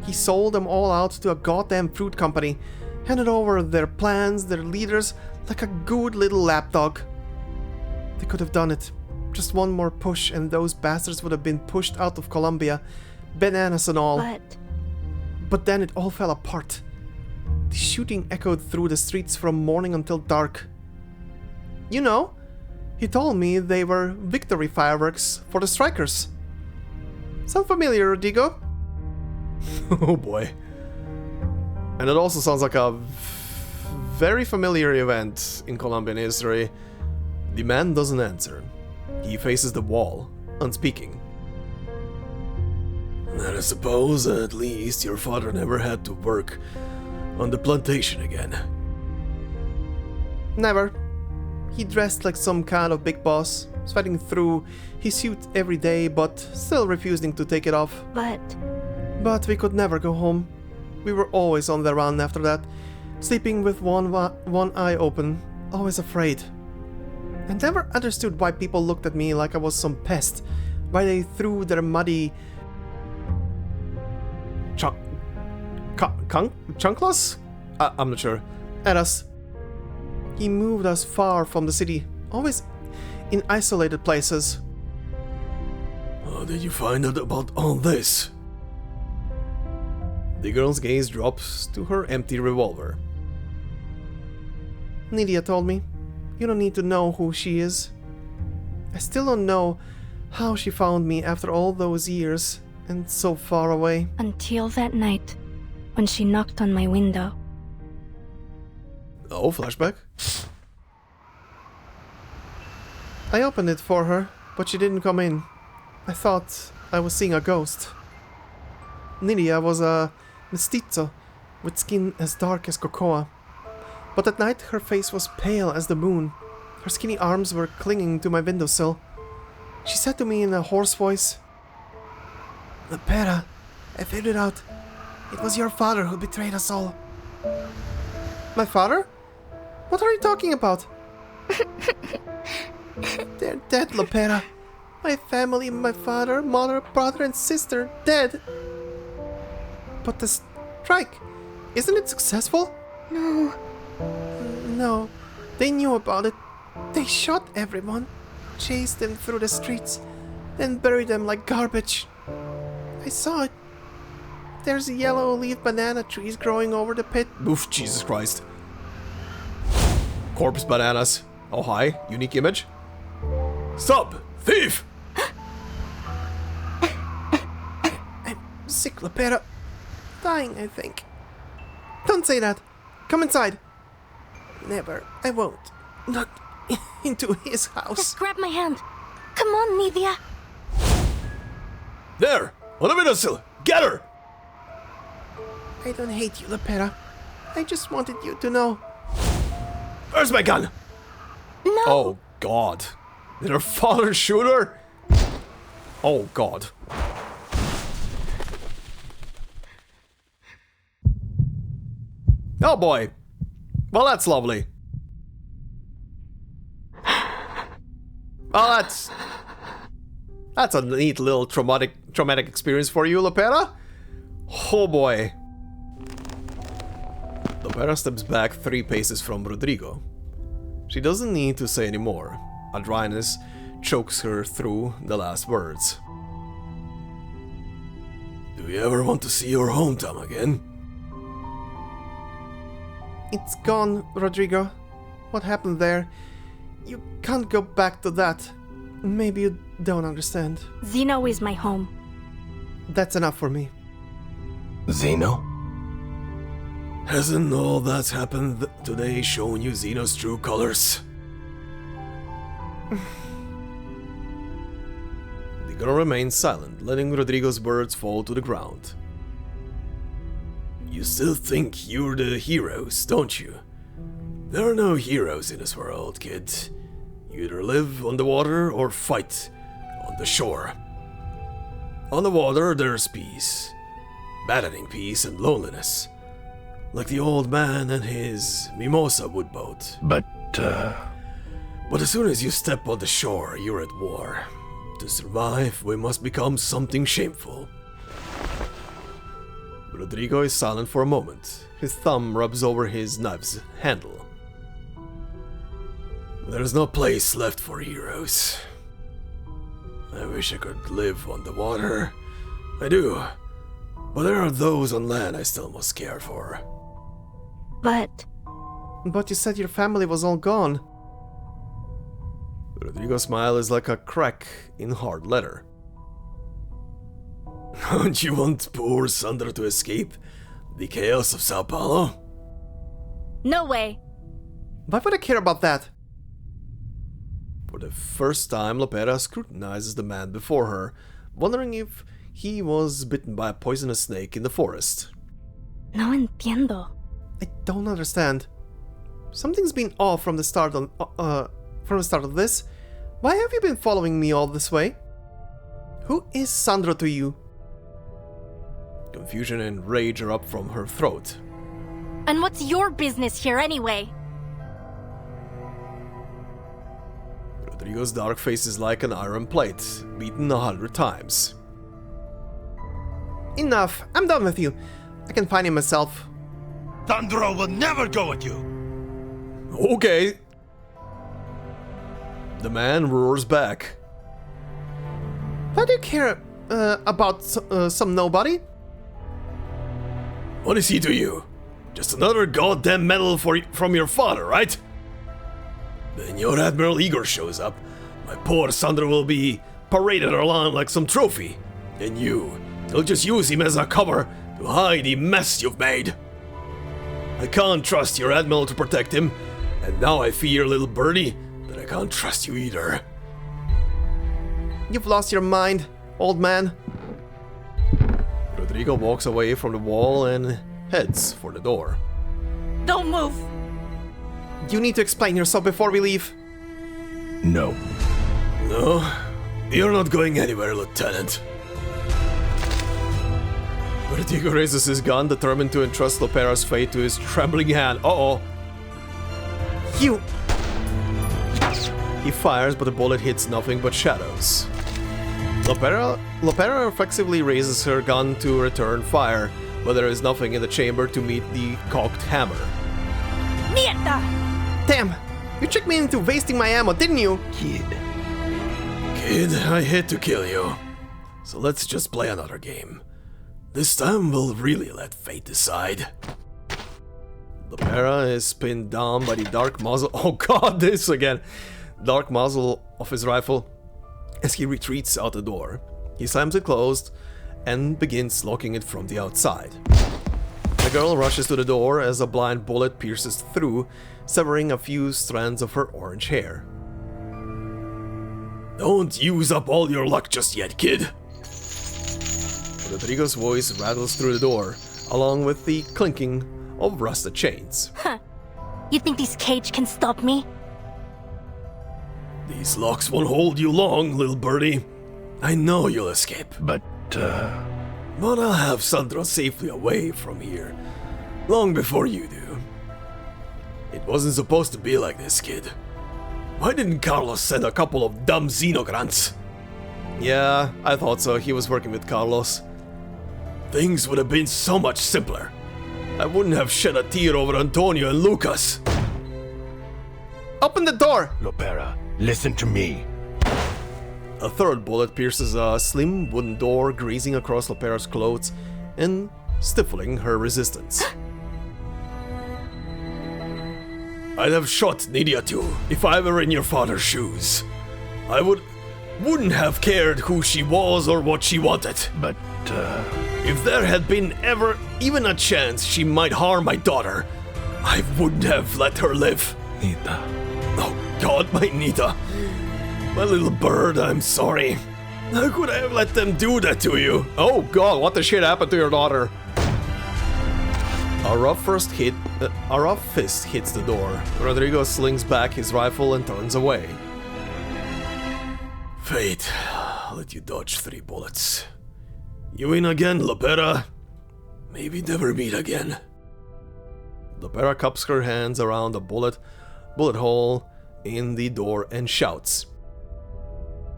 He sold them all out to a goddamn fruit company, handed over their plans, their leaders, like a good little lapdog. They could have done it. Just one more push and those bastards would have been pushed out of Colombia, bananas and all. But then it all fell apart. The shooting echoed through the streets from morning until dark. You know, he told me they were victory fireworks for the strikers. Sound familiar, Rodrigo? Oh boy. And it also sounds like a very familiar event in Colombian history. The man doesn't answer. He faces the wall, unspeaking. And I suppose at least your father never had to work on the plantation again. Never. He dressed like some kind of big boss, sweating through his suit every day, but still refusing to take it off. But we could never go home. We were always on the run after that, sleeping with one eye open, always afraid. I never understood why people looked at me like I was some pest, why they threw their muddy chanclas? I'm not sure. At us. He moved us far from the city, always in isolated places. How did you find out about all this? The girl's gaze drops to her empty revolver. Nydia told me. You don't need to know who she is. I still don't know how she found me after all those years and so far away. Until that night, when she knocked on my window. Oh, flashback. I opened it for her, but she didn't come in. I thought I was seeing a ghost. Nydia was a mestizo, with skin as dark as cocoa. But at night her face was pale as the moon. Her skinny arms were clinging to my windowsill. She said to me in a hoarse voice, "Lopera, I figured it out. It was your father who betrayed us all." My father? What are you talking about? They're dead, Lopera. My family, my father, mother, brother and sister, dead. But the strike, isn't it successful? No, they knew about it. They shot everyone, chased them through the streets, then buried them like garbage. I saw it. There's yellow-leaf banana trees growing over the pit. Oof, Jesus Christ. Corpse bananas. Oh hi, unique image. Stop! Thief! I'm sick, Lopera. Dying, I think. Don't say that. Come inside. Never. I won't. Not into his house. Just grab my hand. Come on, Nydia. There! On the windowsill! Get her! I don't hate you, Lopera. I just wanted you to know. Where's my gun? No! Oh, God. Did her father shoot her? Oh, God. Oh, boy. Well, that's lovely. Well, that's a neat little traumatic experience for you, Lopera. Oh, boy. Lopera steps back 3 paces from Rodrigo. She doesn't need to say any more. A dryness chokes her through the last words. Do you ever want to see your hometown again? It's gone, Rodrigo. What happened there? You can't go back to that. Maybe you don't understand. Zeno is my home. That's enough for me. Zeno? Hasn't all that's happened today shown you Zeno's true colors? The girl remains silent, letting Rodrigo's words fall to the ground. You still think you're the heroes, don't you? There are no heroes in this world, kid. You either live on the water or fight on the shore. On the water, there's peace. Maddening peace and loneliness. Like the old man and his mimosa woodboat. But as soon as you step on the shore, you're at war. To survive, we must become something shameful. Rodrigo is silent for a moment. His thumb rubs over his knife's handle. There's no place left for heroes. I wish I could live on the water. I do. But there are those on land I still must care for. But you said your family was all gone. Rodrigo's smile is like a crack in hard leather. Don't you want poor Sandro to escape the chaos of Sao Paulo? No way. Why would I care about that? For the first time, Lopera scrutinizes the man before her, wondering if he was bitten by a poisonous snake in the forest. No entiendo. I don't understand. Something's been off from the start of this. Why have you been following me all this way? Who is Sandro to you? Confusion and rage are up from her throat. And what's your business here anyway? Rodrigo's dark face is like an iron plate, beaten 100 times. Enough, I'm done with you. I can find him myself. Sandro will never go with you! Okay. The man roars back. Why do you care about some nobody? What is he to you? Just another goddamn medal from your father, right? Then your Admiral Igor shows up, my poor Sandro will be paraded around like some trophy. And you'll just use him as a cover to hide the mess you've made. I can't trust your Admiral to protect him, and now I fear, little birdie, that I can't trust you either. You've lost your mind, old man. Rodrigo walks away from the wall and heads for the door. Don't move! You need to explain yourself before we leave. no. No, you're not going anywhere, Lieutenant. Rodrigo raises his gun, determined to entrust Lopera's fate to his trembling hand. Uh-oh. You... He fires, but the bullet hits nothing but shadows. Lopera reflexively raises her gun to return fire, but there is nothing in the chamber to meet the cocked hammer. Mierda! Damn! You tricked me into wasting my ammo, didn't you? Kid, I hate to kill you. So let's just play another game. This time we'll really let fate decide. Lopera is pinned down by the dark muzzle. Oh god, this again! Dark muzzle of his rifle as he retreats out the door. He slams it closed and begins locking it from the outside. The girl rushes to the door as a blind bullet pierces through, severing a few strands of her orange hair. Don't use up all your luck just yet, kid. Rodrigo's voice rattles through the door, along with the clinking of rusted chains. Huh. You think this cage can stop me? These locks won't hold you long, little birdie. I know you'll escape. But I'll have Sandro safely away from here, long before you do. It wasn't supposed to be like this, kid. Why didn't Carlos send a couple of dumb xenogrants? Yeah, I thought so. He was working with Carlos. Things would have been so much simpler. I wouldn't have shed a tear over Antonio and Lucas. Open the door! Lopera, listen to me. A third bullet pierces a slim wooden door, grazing across Lopera's clothes and stifling her resistance. I'd have shot Nidia too, if I were in your father's shoes. I wouldn't have cared who she was or what she wanted. But if there had been ever even a chance she might harm my daughter, I wouldn't have let her live. Nita. Oh God, my Nita. My little bird, I'm sorry. How could I have let them do that to you? Oh God, what the shit happened to your daughter? A rough fist hits the door. Rodrigo slings back his rifle and turns away. Fate, let you dodge 3 bullets. You win again, Lopera. Maybe never meet again. Lopera cups her hands around a bullet hole in the door and shouts,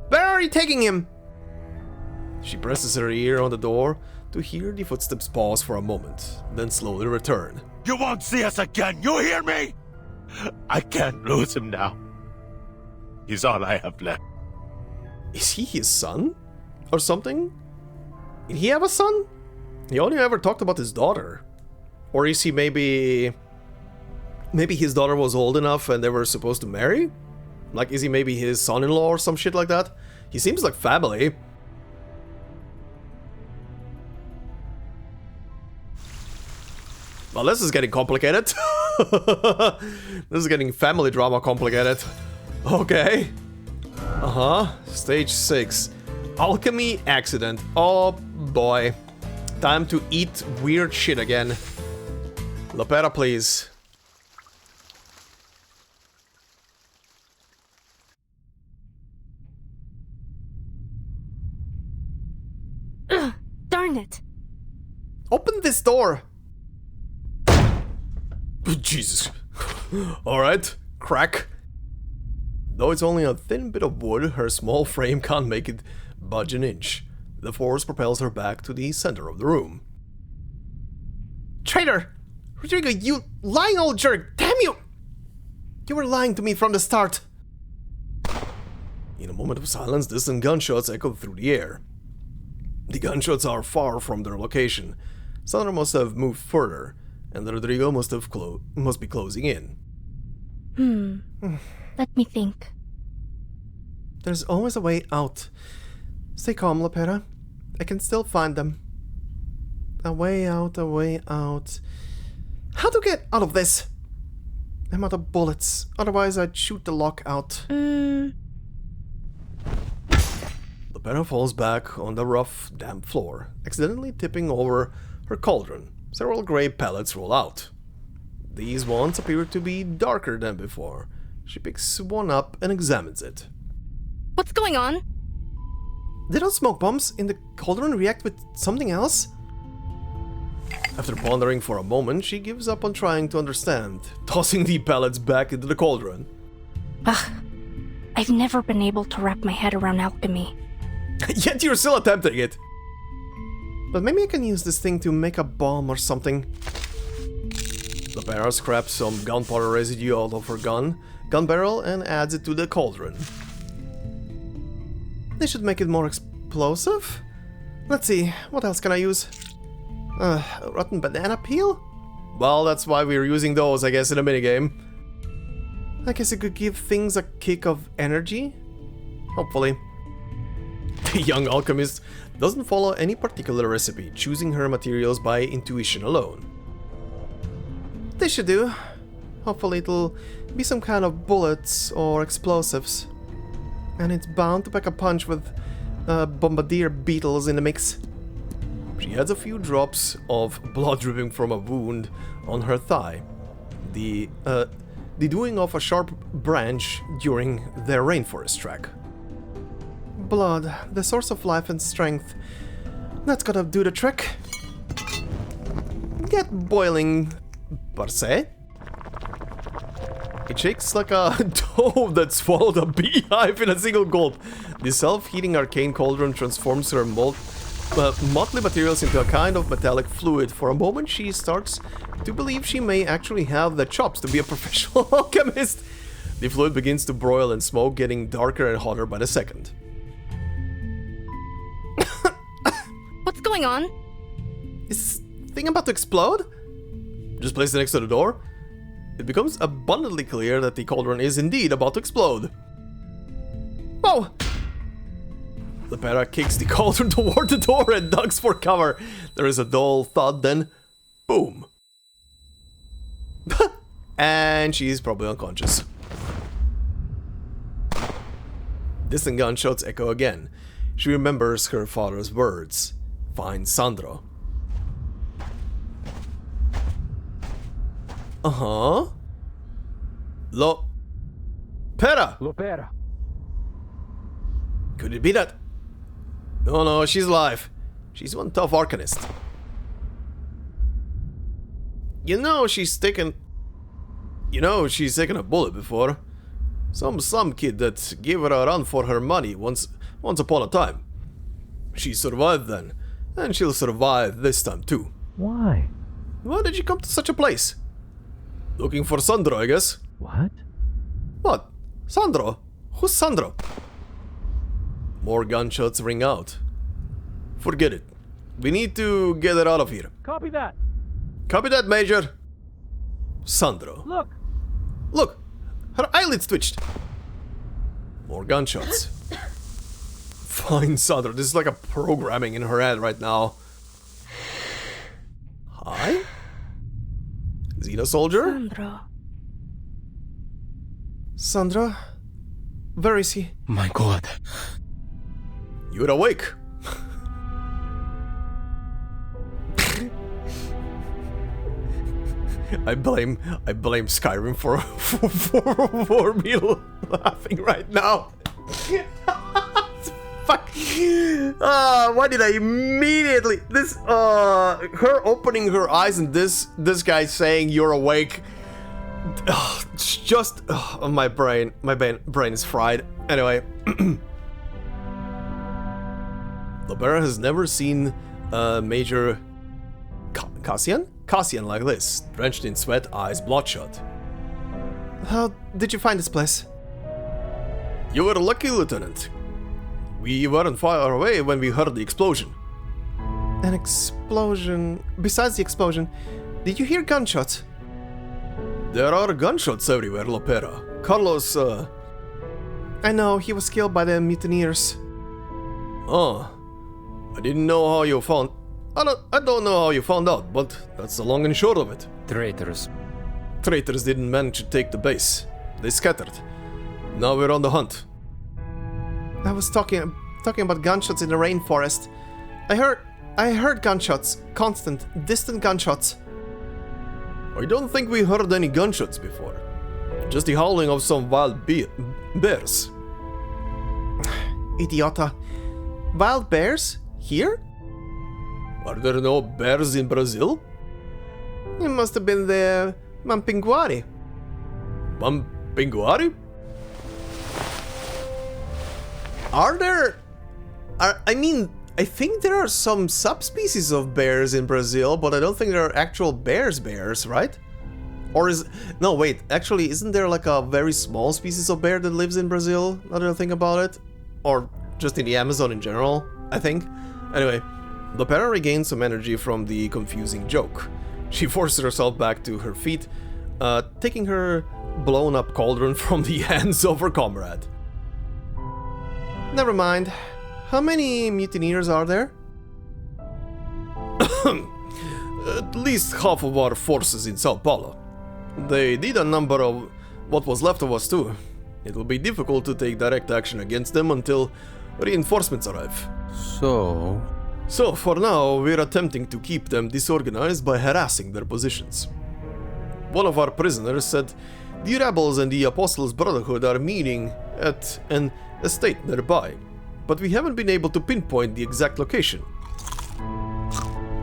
"Where are you taking him?" She presses her ear on the door to hear the footsteps pause for a moment, then slowly return. You won't see us again, you hear me? I can't lose him now. He's all I have left. Is he his son? Or something? Did he have a son? He only ever talked about his daughter. Or is he maybe his daughter was old enough and they were supposed to marry? Like, is he maybe his son-in-law or some shit like that? He seems like family. Well, this is getting complicated. This is getting family drama complicated. Okay. Stage 6. Alchemy Accident. Oh boy. Time to eat weird shit again. Lopera, please. Ugh, darn it. Open this door. Jesus. Alright, crack. Though it's only a thin bit of wood, her small frame can't make it budge an inch. The force propels her back to the center of the room. Traitor! Rodrigo, you lying old jerk! Damn you! You were lying to me from the start! In a moment of silence, distant gunshots echo through the air. The gunshots are far from their location. Sandro must have moved further, and Rodrigo must be closing in. Let me think. There's always a way out. Stay calm, Lopera. I can still find them. A way out, a way out. How to get out of this? I'm out of bullets. Otherwise, I'd shoot the lock out. Lopera falls back on the rough, damp floor, accidentally tipping over her cauldron. Several grey pellets roll out. These ones appear to be darker than before. She picks one up and examines it. What's going on? Did those smoke bombs in the cauldron react with something else? After pondering for a moment, she gives up on trying to understand, tossing the pellets back into the cauldron. Ugh. I've never been able to wrap my head around alchemy. Yet you're still attempting it! But maybe I can use this thing to make a bomb or something. Lopera scraps some gunpowder residue out of her gun barrel and adds it to the cauldron. This should make it more explosive? Let's see, what else can I use? Rotten banana peel? Well, that's why we're using those, I guess, in a minigame. I guess it could give things a kick of energy? Hopefully. The young alchemist doesn't follow any particular recipe, choosing her materials by intuition alone. This should do. Hopefully it'll be some kind of bullets or explosives. And it's bound to pack a punch with bombardier beetles in the mix. She adds a few drops of blood dripping from a wound on her thigh. The the doing of a sharp branch during their rainforest trek. Blood, the source of life and strength. That's gotta do the trick. Get boiling, per se. It shakes like a dove that swallowed a beehive in a single gulp. The self-heating arcane cauldron transforms her motley materials into a kind of metallic fluid. For a moment she starts to believe she may actually have the chops to be a professional alchemist. The fluid begins to broil and smoke, getting darker and hotter by the second. What's going on? Is this thing about to explode? Just place it next to the door. It becomes abundantly clear that the cauldron is indeed about to explode. Oh! Lopera kicks the cauldron toward the door and ducks for cover. There is a dull thud, then boom. And she's probably unconscious. Distant gunshots echo again. She remembers her father's words. Find Sandro. Uh-huh. Lopera! Lopera. Could it be that? No, she's alive. She's one tough Arcanist. You know she's taken a bullet before. Some kid that gave her a run for her money once upon a time. She survived then, and she'll survive this time too. Why? Why did you come to such a place? Looking for Sandro, I guess. What? What? Sandro? Who's Sandro? More gunshots ring out. Forget it. We need to get her out of here. Copy that. Copy that, Major. Sandro. Look. Look! Her eyelids twitched. More gunshots. Fine, Sandro. This is like a programming in her head right now. Hi? Xena soldier? Sandro. Sandro? Where is he? My god. You're awake. I blame Skyrim for me laughing right now. Fuck. Why did I immediately her opening her eyes and this guy saying you're awake. My brain is fried. Anyway. Lopera has never seen Major Cassian like this, drenched in sweat, eyes bloodshot. How did you find this place? You were lucky, Lieutenant. We weren't far away when we heard the explosion. An explosion? Besides the explosion, did you hear gunshots? There are gunshots everywhere, Lopera. Carlos, I know, he was killed by the mutineers. Oh. I didn't know how you found... I don't know how you found out, but that's the long and short of it. Traitors. Traitors didn't manage to take the base. They scattered. Now we're on the hunt. I was talking about gunshots in the rainforest. I heard gunshots. Constant, distant gunshots. I don't think we heard any gunshots before. Just the howling of some wild bears. Idiota. Wild bears? Here? Are there no bears in Brazil? It must have been the Mapinguari. Mapinguari? I think there are some subspecies of bears in Brazil, but I don't think there are actual bears, right? Or no, wait, actually, isn't there like a very small species of bear that lives in Brazil, now that I think about it? Or just in the Amazon in general, I think? Anyway, Lopera regains some energy from the confusing joke. She forces herself back to her feet, taking her blown-up cauldron from the hands of her comrade. Never mind. How many mutineers are there? At least half of our forces in Sao Paulo. They did a number of what was left of us too. It will be difficult to take direct action against them until reinforcements arrive. So for now, we're attempting to keep them disorganized by harassing their positions. One of our prisoners said The rebels and the Apostles' Brotherhood are meeting at an estate nearby, but we haven't been able to pinpoint the exact location.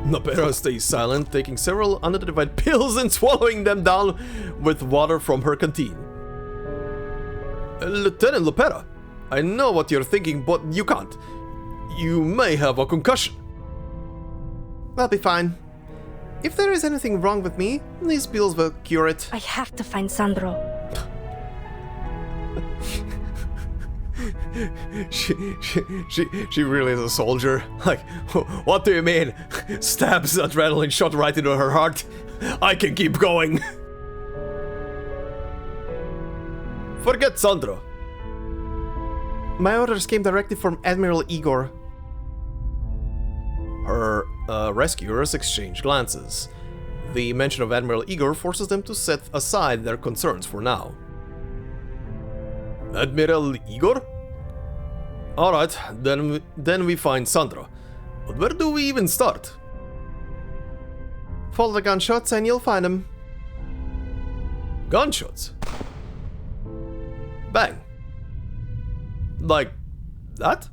Lopera stays silent, taking several unidentified pills and swallowing them down with water from her canteen. Lieutenant Lopera, I know what you're thinking, but you can't. You may have a concussion. I'll be fine. If there is anything wrong with me, these pills will cure it. I have to find Sandro. She really is a soldier. Like, what do you mean? Stabs adrenaline shot right into her heart. I can keep going. Forget Sandro. My orders came directly from Admiral Igor. Her rescuers exchange glances. The mention of Admiral Igor forces them to set aside their concerns for now. Admiral Igor? Alright, then we find Sandro. But where do we even start? Follow the gunshots and you'll find him. Gunshots? Bang. Like that?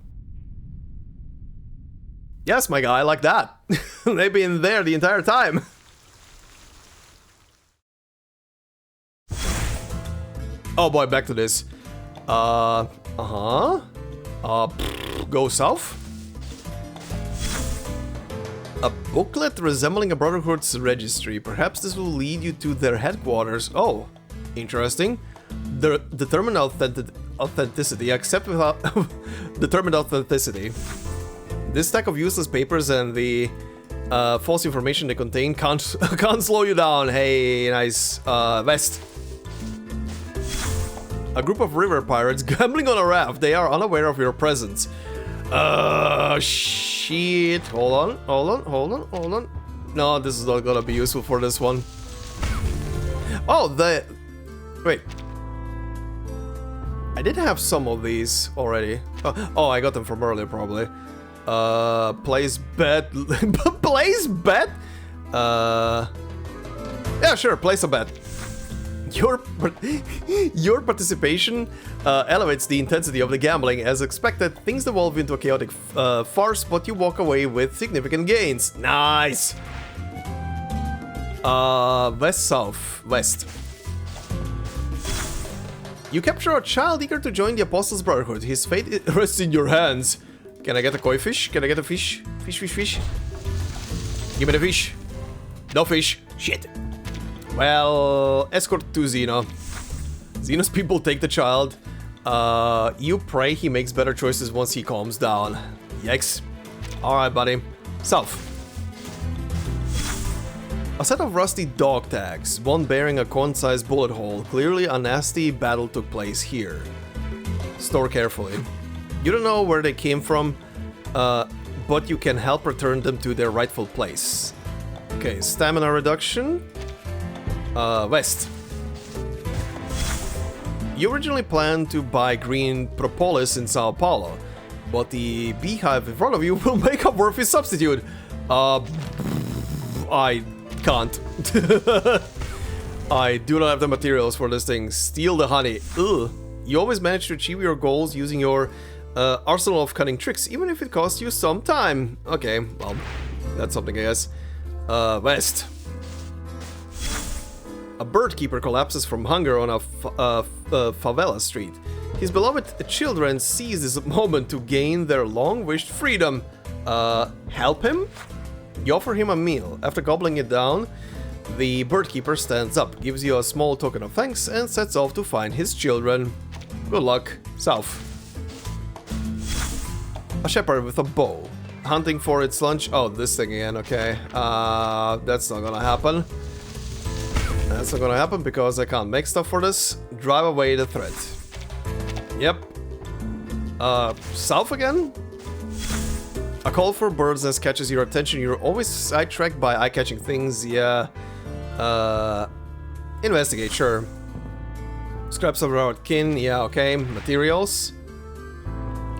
Yes, my guy, like that. They've been there the entire time. Oh boy, back to this. Go south? A booklet resembling a Brotherhood's registry. Perhaps this will lead you to their headquarters. Oh, interesting. Determined authenticity. Accept without determined authenticity. This stack of useless papers and the false information they contain can't slow you down. Hey, nice vest. A group of river pirates gambling on a raft. They are unaware of your presence. Shit. Hold on. No, this is not gonna be useful for this one. Oh, wait. I did have some of these already. Oh, I got them from earlier, probably. Place bet. Place bet? Yeah, sure, place a bet. Your participation elevates the intensity of the gambling. As expected, things devolve into a chaotic farce, but you walk away with significant gains. Nice! West. You capture a child eager to join the Apostles' Brotherhood. His fate rests in your hands. Can I get a koi fish? Can I get a fish? Fish. Give me the fish. No fish. Shit. Well, escort to Zeno. Zeno's people take the child. You pray he makes better choices once he calms down. Yikes. Alright, buddy. South. A set of rusty dog tags, one bearing a coin-sized bullet hole. Clearly a nasty battle took place here. Store carefully. You don't know where they came from, but you can help return them to their rightful place. Okay, stamina reduction. West. You originally planned to buy green propolis in Sao Paulo, but the beehive in front of you will make a worthy substitute. I can't. I do not have the materials for this thing. Steal the honey. Ugh. You always manage to achieve your goals using your arsenal of cunning tricks, even if it costs you some time. Okay, well, that's something, I guess. West. A bird keeper collapses from hunger on a favela street. His beloved children seize this moment to gain their long-wished freedom. Help him? You offer him a meal. After gobbling it down, the bird keeper stands up, gives you a small token of thanks, and sets off to find his children. Good luck. South. A shepherd with a bow. Hunting for its lunch. Oh, this thing again, okay. That's not gonna happen. That's not gonna happen because I can't make stuff for this. Drive away the threat. Yep. South again? A call for birds nest catches your attention. You're always sidetracked by eye-catching things. Yeah. Investigate, sure. Scraps of our kin. Yeah, okay. Materials.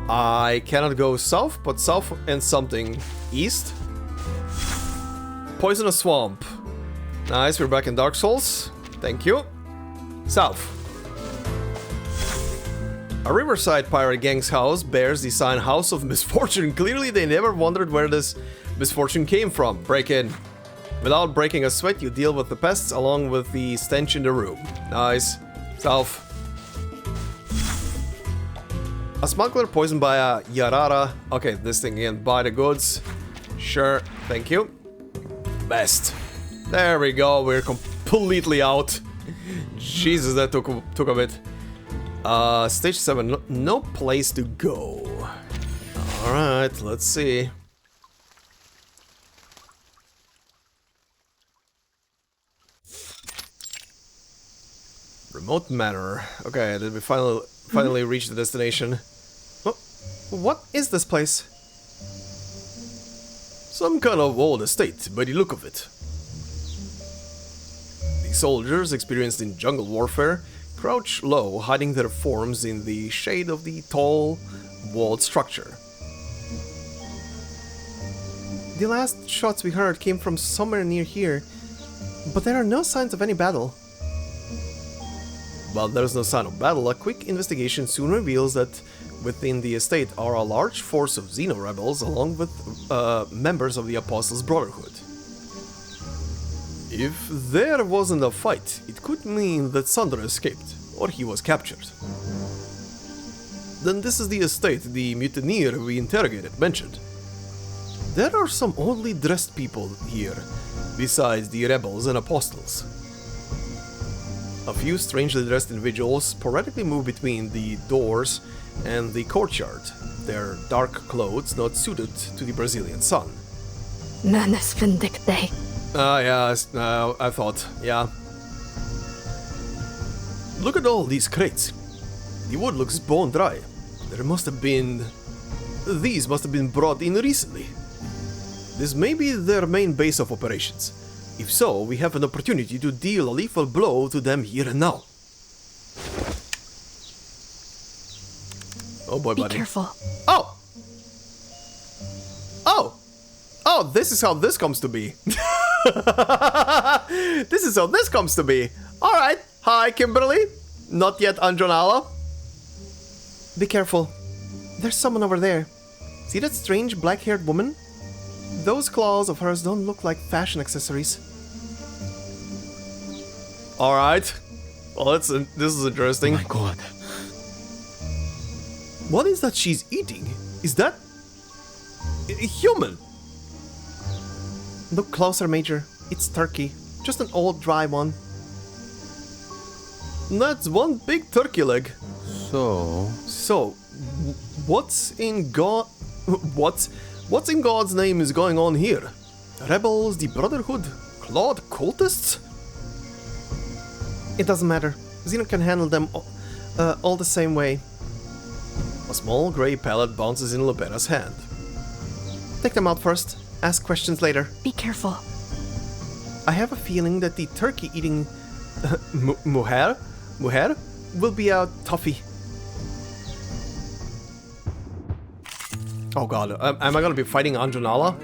I cannot go south, but south and something. East. Poisonous swamp. Nice, we're back in Dark Souls. Thank you. South. A riverside pirate gang's house bears the sign House of Misfortune. Clearly they never wondered where this misfortune came from. Break in. Without breaking a sweat, you deal with the pests along with the stench in the room. Nice. South. A smuggler poisoned by a Yarara. Okay, this thing again. Buy the goods. Sure, thank you. Best. There we go, we're completely out. Jesus, that took a bit. Stage 7, no place to go. Alright, let's see. Remote manor. Okay, did we finally reach the destination? Oh, what is this place? Some kind of old estate, by the look of it. The soldiers, experienced in jungle warfare, crouch low, hiding their forms in the shade of the tall, walled structure. The last shots we heard came from somewhere near here, but there are no signs of any battle. While there's no sign of battle, a quick investigation soon reveals that within the estate are a large force of Xeno rebels along with members of the Apostles' Brotherhood. If there wasn't a fight, it could mean that Sandro escaped, or he was captured. Then this is the estate the mutineer we interrogated mentioned. There are some oddly dressed people here, besides the rebels and apostles. A few strangely dressed individuals sporadically move between the doors and the courtyard, their dark clothes not suited to the Brazilian sun. Manus Vindicte. Yeah, I thought, yeah. Look at all these crates. The wood looks bone dry. These must have been brought in recently. This may be their main base of operations. If so, we have an opportunity to deal a lethal blow to them here and now. Oh boy, buddy. Be careful. Oh! Oh! Oh, this is how this comes to be. This is how this comes to be. Alright. Hi, Kimberly. Not yet Andronala. Be careful. There's someone over there. See that strange black-haired woman? Those claws of hers don't look like fashion accessories. Alright. Well, this is interesting. Oh my god. What is that she's eating? Is that a human? Look closer, Major. It's turkey. Just an old, dry one. That's one big turkey leg. So, what's in God's name is going on here? Rebels, the Brotherhood, clawed cultists? It doesn't matter. Xeno can handle them all the same way. A small grey pellet bounces in Lopera's hand. Take them out first. Ask questions later. Be careful. I have a feeling that the turkey-eating mujer will be a toughie. Oh god, am I gonna be fighting Andronala?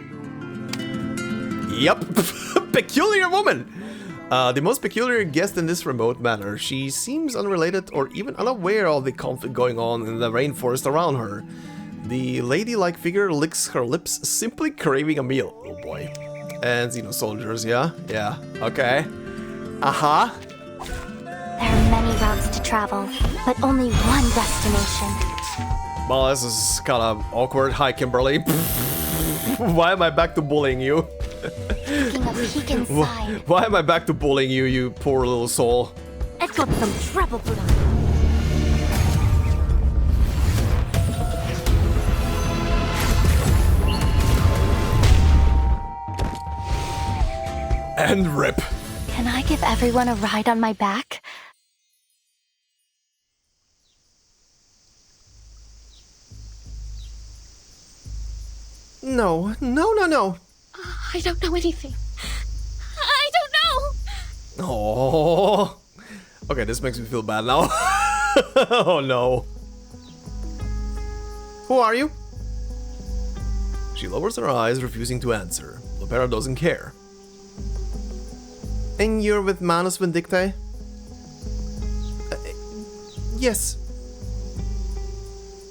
Yep, peculiar woman! The most peculiar guest in this remote manor. She seems unrelated or even unaware of the conflict going on in the rainforest around her. The ladylike figure licks her lips, simply craving a meal. Oh boy. And Xeno soldiers, yeah? Yeah, okay. Aha! There are many routes to travel, but only one destination. Well, this is kind of awkward. Hi, Kimberly. Why am I back to bullying you? Taking a peek inside. Why am I back to bullying you, you poor little soul? I've got some trouble for them. And rip. Can I give everyone a ride on my back? No. I don't know anything. I don't know! Oh. Okay, this makes me feel bad now. Oh no. Who are you? She lowers her eyes, refusing to answer. Lopera doesn't care. And you're with Manus Vindicte? Yes.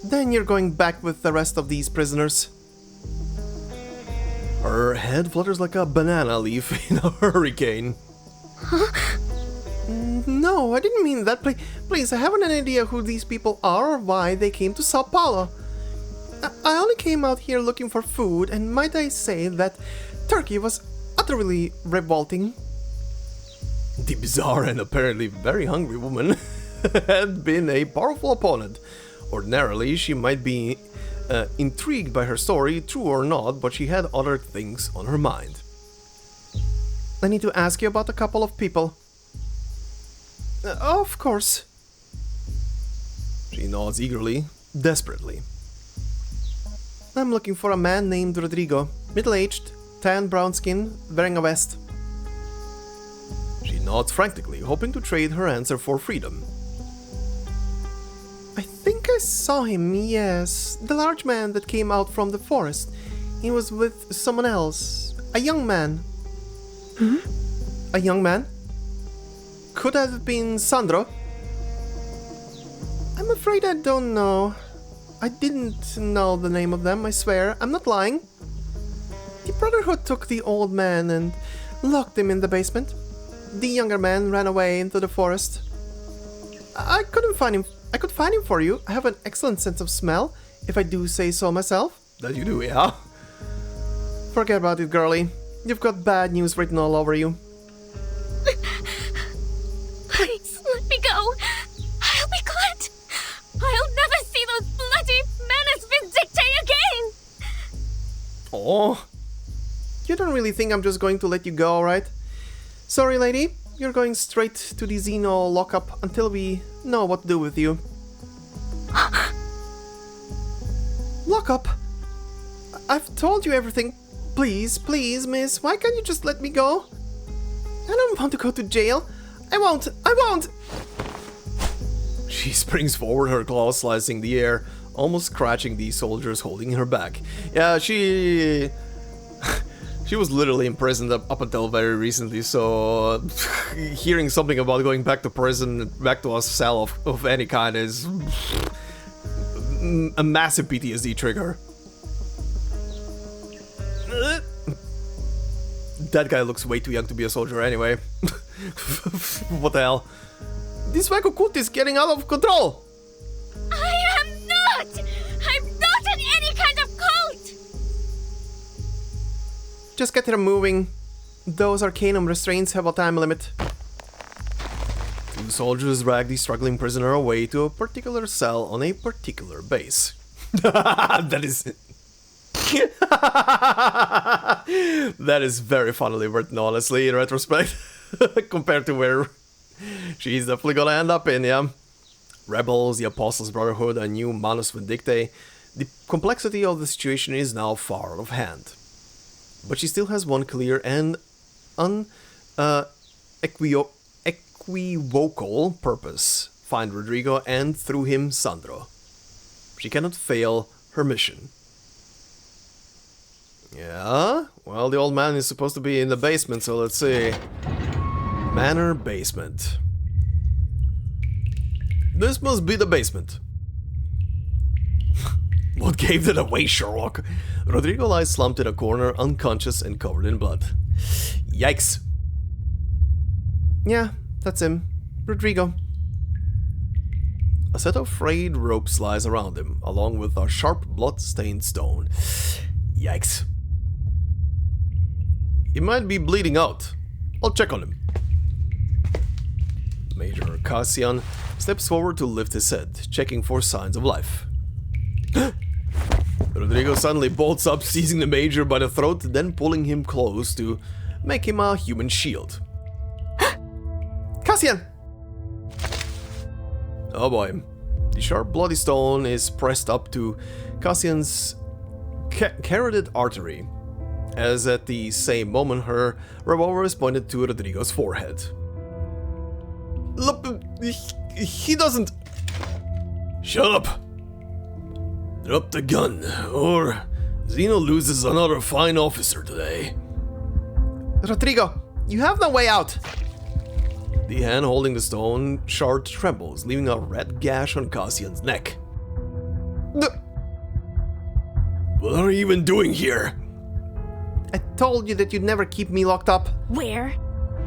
Then you're going back with the rest of these prisoners. Her head flutters like a banana leaf in a hurricane. Huh? No, I didn't mean that. Please, I haven't an idea who these people are or why they came to Sao Paulo. I only came out here looking for food, and might I say that turkey was utterly revolting. The bizarre and apparently very hungry woman had been a powerful opponent. Ordinarily, she might be intrigued by her story, true or not, but she had other things on her mind. I need to ask you about a couple of people. Of course. She nods eagerly, desperately. I'm looking for a man named Rodrigo, middle-aged, tan brown skin, wearing a vest. She nods frantically, hoping to trade her answer for freedom. I think I saw him, yes. The large man that came out from the forest. He was with someone else. A young man. Hmm? A young man? Could have been Sandro. I'm afraid I don't know. I didn't know the name of them, I swear. I'm not lying. The Brotherhood took the old man and locked him in the basement. The younger man ran away into the forest. I couldn't find him. I could find him for you. I have an excellent sense of smell, if I do say so myself. That you do, yeah? Forget about it, girlie. You've got bad news written all over you. Please, let me go. I'll be glad. I'll never see those bloody Manus Vindictae again! Oh. You don't really think I'm just going to let you go, right? Sorry, lady. You're going straight to the Xeno lockup until we know what to do with you. Lockup? I've told you everything. Please, please, miss, why can't you just let me go? I don't want to go to jail. I won't! I won't! She springs forward, her claws slicing the air, almost scratching the soldiers holding her back. Yeah, she was literally imprisoned up until very recently, so hearing something about going back to prison, back to a cell of any kind is a massive PTSD trigger. That guy looks way too young to be a soldier anyway. What the hell? This Wacko cult is getting out of control! I am not! I'm not in any kind of cult! Just get her moving. Those Arcanum restraints have a time limit. Two soldiers drag the struggling prisoner away to a particular cell on a particular base. That is... that is very funnily written, honestly, in retrospect. Compared to where she's definitely gonna end up in, yeah. Rebels, the Apostles' Brotherhood, a new Manus Vindictae. The complexity of the situation is now far out of hand. But she still has one clear and equivocal purpose. Find Rodrigo and, through him, Sandro. She cannot fail her mission. Yeah, well, the old man is supposed to be in the basement, so let's see. Manor basement. This must be the basement. What gave that away, Sherlock? Rodrigo lies slumped in a corner, unconscious and covered in blood. Yikes. Yeah, that's him. Rodrigo. A set of frayed ropes lies around him, along with a sharp blood-stained stone. Yikes. He might be bleeding out. I'll check on him. Major Cassian steps forward to lift his head, checking for signs of life. Rodrigo suddenly bolts up, seizing the Major by the throat, then pulling him close to make him a human shield. Cassian! Oh boy. The sharp bloody stone is pressed up to Cassian's carotid artery, as at the same moment her revolver is pointed to Rodrigo's forehead. Look, he doesn't... Shut up! Drop the gun, or Xeno loses another fine officer today. Rodrigo, you have no way out. The hand holding the stone shard trembles, leaving a red gash on Cassian's neck. What are you even doing here? I told you that you'd never keep me locked up. Where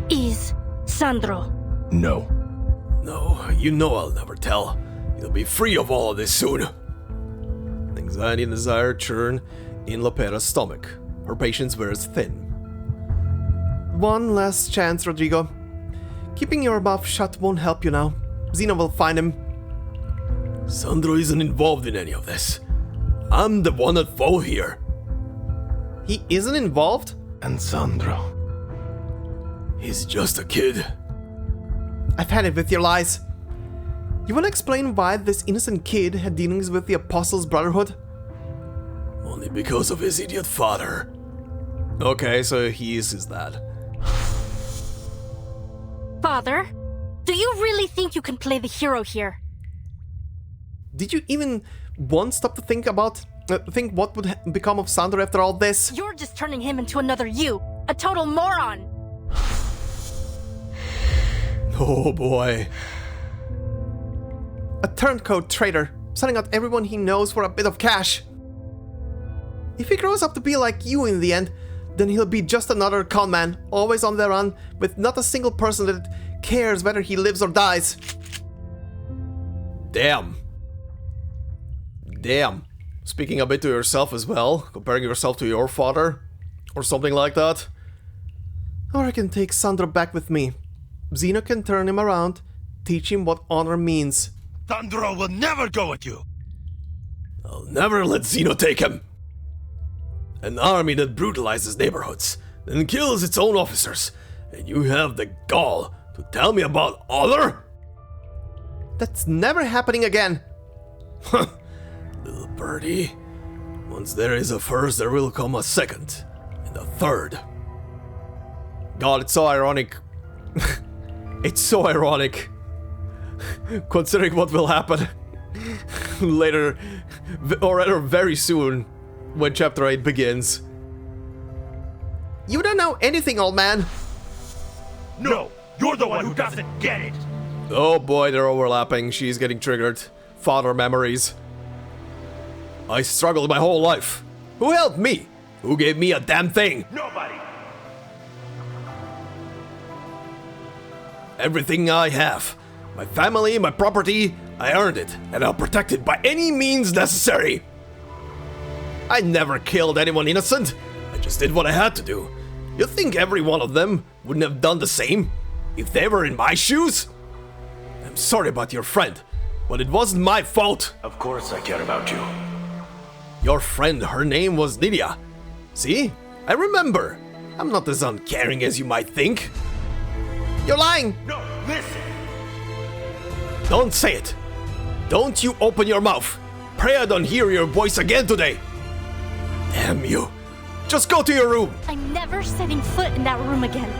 is Sandro? No. No, you know I'll never tell. You'll be free of all of this soon. Anxiety and desire churn in Lopera's stomach. Her patience wears thin. One last chance, Rodrigo. Keeping your mouth shut won't help you now. Zeno will find him. Sandro isn't involved in any of this. I'm the one at fault here. He isn't involved? And Sandro. He's just a kid. I've had it with your lies. You wanna explain why this innocent kid had dealings with the Apostles' Brotherhood? Only because of his idiot father. Okay, so he is his dad. Father, do you really think you can play the hero here? Did you even once stop to think what would become of Sandro after all this? You're just turning him into another you, a total moron. Oh boy. A turncoat traitor, selling out everyone he knows for a bit of cash. If he grows up to be like you in the end, then he'll be just another con man, always on the run, with not a single person that cares whether he lives or dies. Damn. Damn. Speaking a bit to yourself as well, comparing yourself to your father, or something like that. Or I can take Sandro back with me. Zeno can turn him around, teach him what honor means. Sandro will never go with you! I'll never let Zeno take him! An army that brutalizes neighborhoods, then kills its own officers, and you have the gall to tell me about honor? That's never happening again! Little birdie, once there is a first, there will come a second, and a third. God, it's so ironic. It's so ironic. Considering what will happen later, or rather very soon, when Chapter 8 begins. You don't know anything, old man! No, you're the one who doesn't get it! Oh boy, they're overlapping. She's getting triggered. Father memories. I struggled my whole life. Who helped me? Who gave me a damn thing? Nobody! Everything I have, my family, my property, I earned it, and I'll protect it by any means necessary. I never killed anyone innocent. I just did what I had to do. You think every one of them wouldn't have done the same if they were in my shoes? I'm sorry about your friend, but it wasn't my fault. Of course I care about you. Your friend, her name was Lydia. See? I remember. I'm not as uncaring as you might think. You're lying! No, listen! Don't say it. Don't you open your mouth. Pray I don't hear your voice again today. Damn you. Just go to your room. I'm never setting foot in that room again.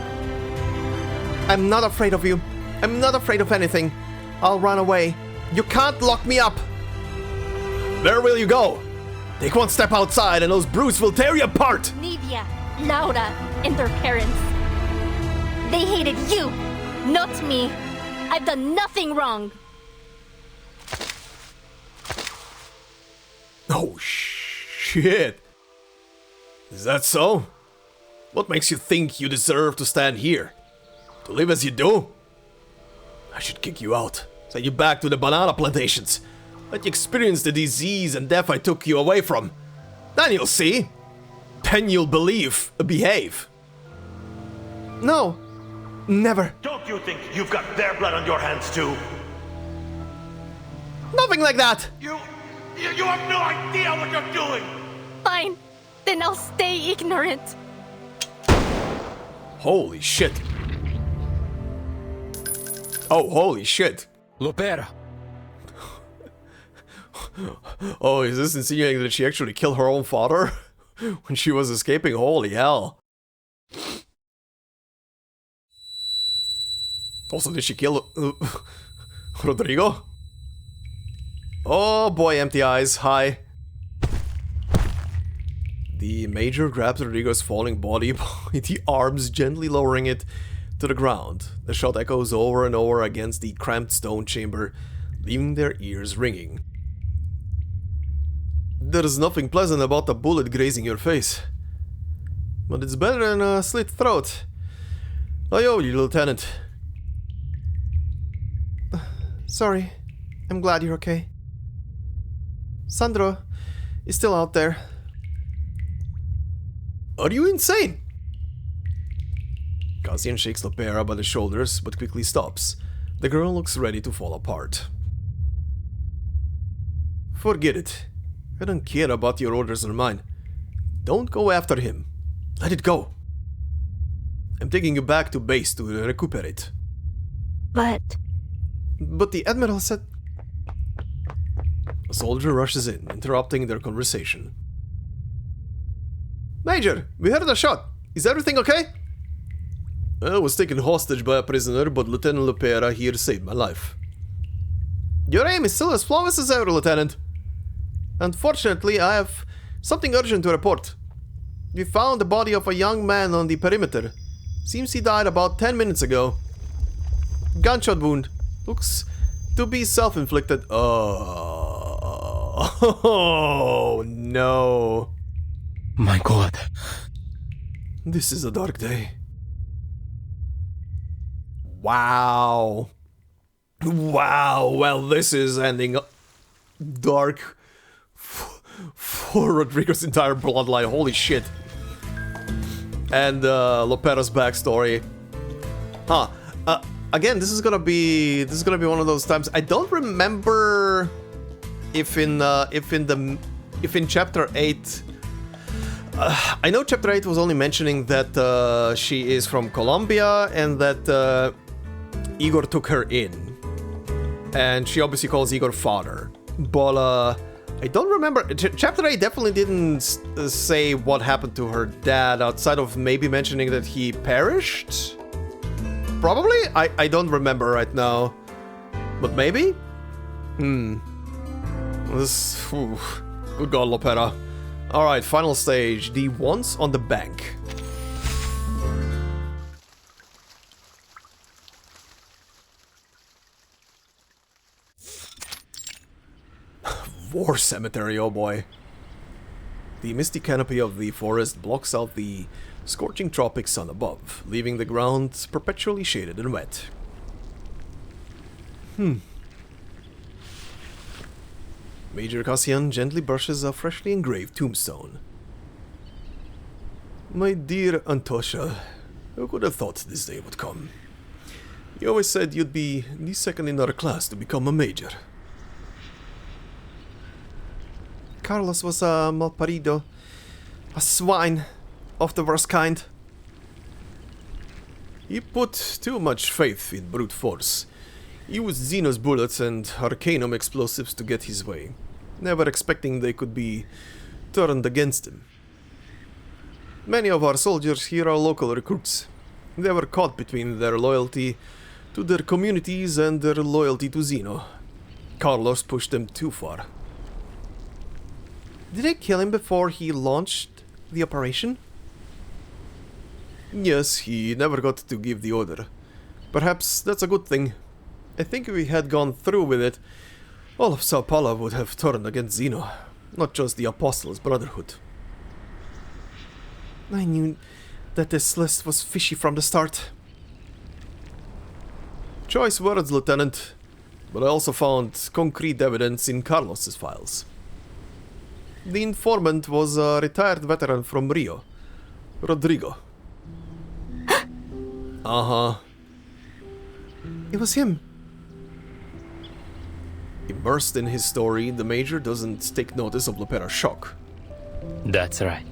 I'm not afraid of you. I'm not afraid of anything. I'll run away. You can't lock me up. Where will you go? Take one step outside and those brutes will tear you apart. Nidia, Laura, and their parents. They hated you, not me. I've done nothing wrong. Oh, shit. Is that so? What makes you think you deserve to stand here? To live as you do? I should kick you out. Send you back to the banana plantations. Let you experience the disease and death I took you away from. Then you'll see. Then you'll behave. No. Never. Don't you think you've got their blood on your hands too? Nothing like that! You have no idea what you're doing! Fine, then I'll stay ignorant. Holy shit. Oh, holy shit. Lopera. Oh, is this insinuating that she actually killed her own father when she was escaping? Holy hell. Also, did she kill Rodrigo? Oh boy, empty eyes. Hi. The Major grabs Rodrigo's falling body by the arms, gently lowering it to the ground. The shot echoes over and over against the cramped stone chamber, leaving their ears ringing. There's nothing pleasant about a bullet grazing your face. But it's better than a slit throat. I owe you, Lieutenant. Sorry. I'm glad you're okay. Sandro is still out there. Are you insane? Cassian shakes Lopera by the shoulders, but quickly stops. The girl looks ready to fall apart. Forget it. I don't care about your orders or mine. Don't go after him. Let it go. I'm taking you back to base to recuperate. But the Admiral said... A soldier rushes in, interrupting their conversation. Major, we heard a shot. Is everything okay? I was taken hostage by a prisoner, but Lieutenant Lopera here saved my life. Your aim is still as flawless as ever, Lieutenant. Unfortunately, I have something urgent to report. We found the body of a young man on the perimeter. Seems he died about 10 minutes ago. Gunshot wound. Looks to be self-inflicted. Oh, no. My god. This is a dark day. Wow. Wow, well, this is ending dark for Rodrigo's entire bloodline. Holy shit. And Lopera's backstory. Again, this is gonna be one of those times. I don't remember if in chapter 8. I know chapter 8 was only mentioning that she is from Colombia and that Igor took her in. And she obviously calls Igor father. But I don't remember. Chapter 8 definitely didn't say what happened to her dad, outside of maybe mentioning that he perished? Probably? I don't remember right now. But maybe? This... Good God, Lopera. Alright, final stage. The ones on the bank. War cemetery, oh boy. The misty canopy of the forest blocks out the scorching tropic sun above, leaving the ground perpetually shaded and wet. Major Cassian gently brushes a freshly engraved tombstone. My dear Antosha, who could have thought this day would come? You always said you'd be the second in our class to become a major. Carlos was a malparido. A swine. Of the worst kind. He put too much faith in brute force. He used Xeno's bullets and Arcanum explosives to get his way, never expecting they could be turned against him. Many of our soldiers here are local recruits. They were caught between their loyalty to their communities and their loyalty to Xeno. Carlos pushed them too far. Did they kill him before he launched the operation? Yes, he never got to give the order. Perhaps that's a good thing. I think if we had gone through with it, all of Sao Paulo would have turned against Xeno, not just the Apostles' Brotherhood. I knew that this list was fishy from the start. Choice words, Lieutenant, but I also found concrete evidence in Carlos's files. The informant was a retired veteran from Rio, Rodrigo. Uh-huh. It was him. Immersed in his story, the Major doesn't take notice of Lopera's shock. That's right.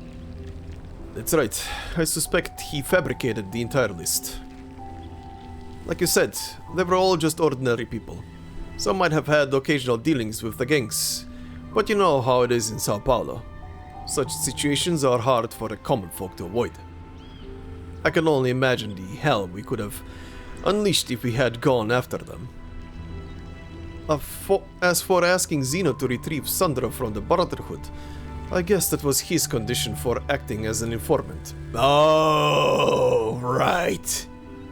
That's right. I suspect he fabricated the entire list. Like you said, they were all just ordinary people. Some might have had occasional dealings with the gangs, but you know how it is in Sao Paulo. Such situations are hard for the common folk to avoid. I can only imagine the hell we could have unleashed if we had gone after them. As for asking Xeno to retrieve Sandro from the Brotherhood, I guess that was his condition for acting as an informant. Oh, right.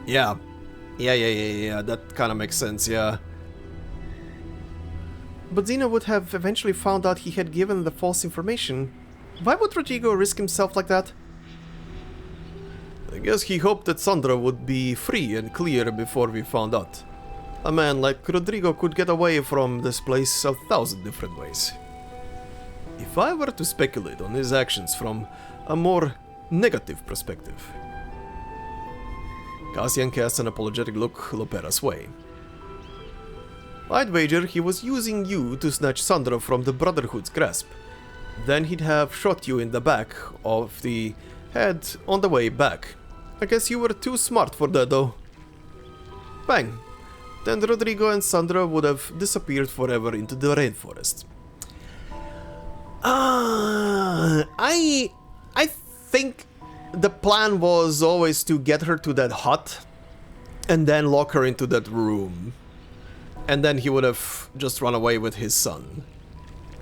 Yeah. Yeah, that kind of makes sense, yeah. But Zeno would have eventually found out he had given the false information. Why would Rodrigo risk himself like that? I guess he hoped that Sandro would be free and clear before we found out. A man like Rodrigo could get away from this place 1,000 different ways. If I were to speculate on his actions from a more negative perspective... Cassian cast an apologetic look Lopera's way. I'd wager he was using you to snatch Sandro from the Brotherhood's grasp. Then he'd have shot you in the back of the head on the way back. I guess you were too smart for that though. Bang. Then Rodrigo and Sandro would have disappeared forever into the rainforest. I think the plan was always to get her to that hut and then lock her into that room. And then he would have just run away with his son.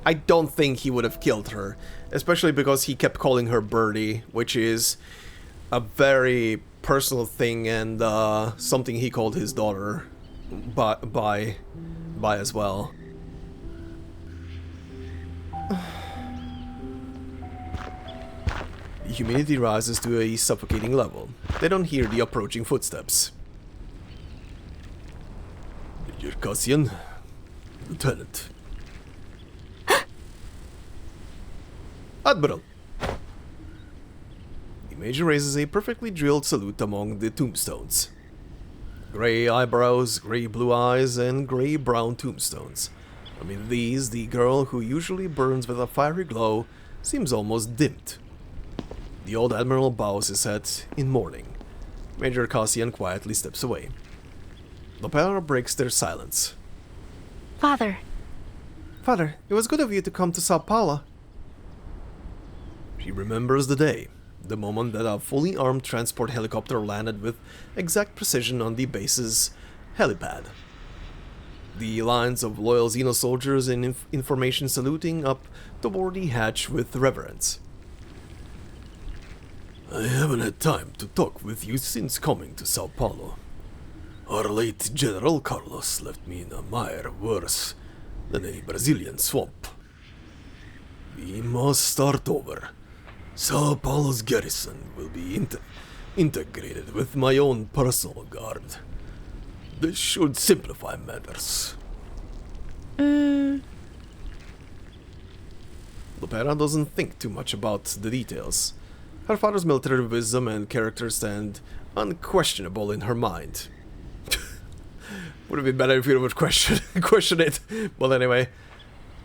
I don't think he would have killed her, especially because he kept calling her Birdie, which is a very personal thing and something he called his daughter by as well. The humidity rises to a suffocating level. They don't hear the approaching footsteps. Major Cassian, Lieutenant. Admiral. The Major raises a perfectly drilled salute among the tombstones. Grey eyebrows, grey blue eyes, and grey brown tombstones. Amid these, the girl who usually burns with a fiery glow seems almost dimmed. The old Admiral bows his head in mourning. Major Cassian quietly steps away. Lopera breaks their silence. Father. Father, it was good of you to come to Sao Paulo. She remembers the day, the moment that a fully armed transport helicopter landed with exact precision on the base's helipad. The lines of loyal Xeno soldiers in information saluting up toward the hatch with reverence. I haven't had time to talk with you since coming to Sao Paulo. Our late General Carlos left me in a mire worse than any Brazilian swamp. We must start over. Sao Paulo's garrison will be integrated with my own personal guard. This should simplify matters. Lopera doesn't think too much about the details. Her father's military wisdom and character stand unquestionable in her mind. Would have been better if you would question it, but anyway.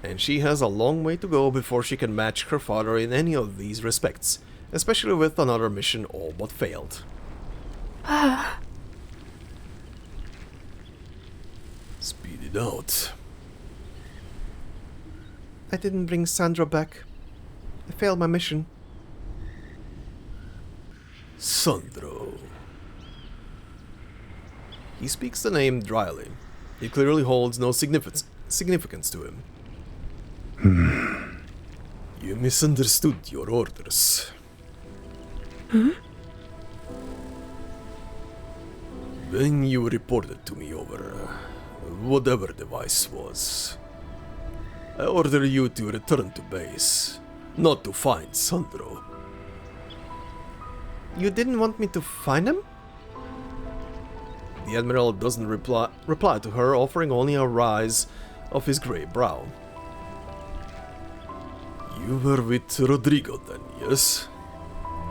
And she has a long way to go before she can match her father in any of these respects, especially with another mission all but failed. Speed it out. I didn't bring Sandro back. I failed my mission. Sandro. He speaks the name dryly. It clearly holds no significance to him. You misunderstood your orders. When you reported to me over whatever device was, I ordered you to return to base, not to find Sandro. You didn't want me to find him? The Admiral doesn't reply to her, offering only a rise of his grey brow. You were with Rodrigo then, yes?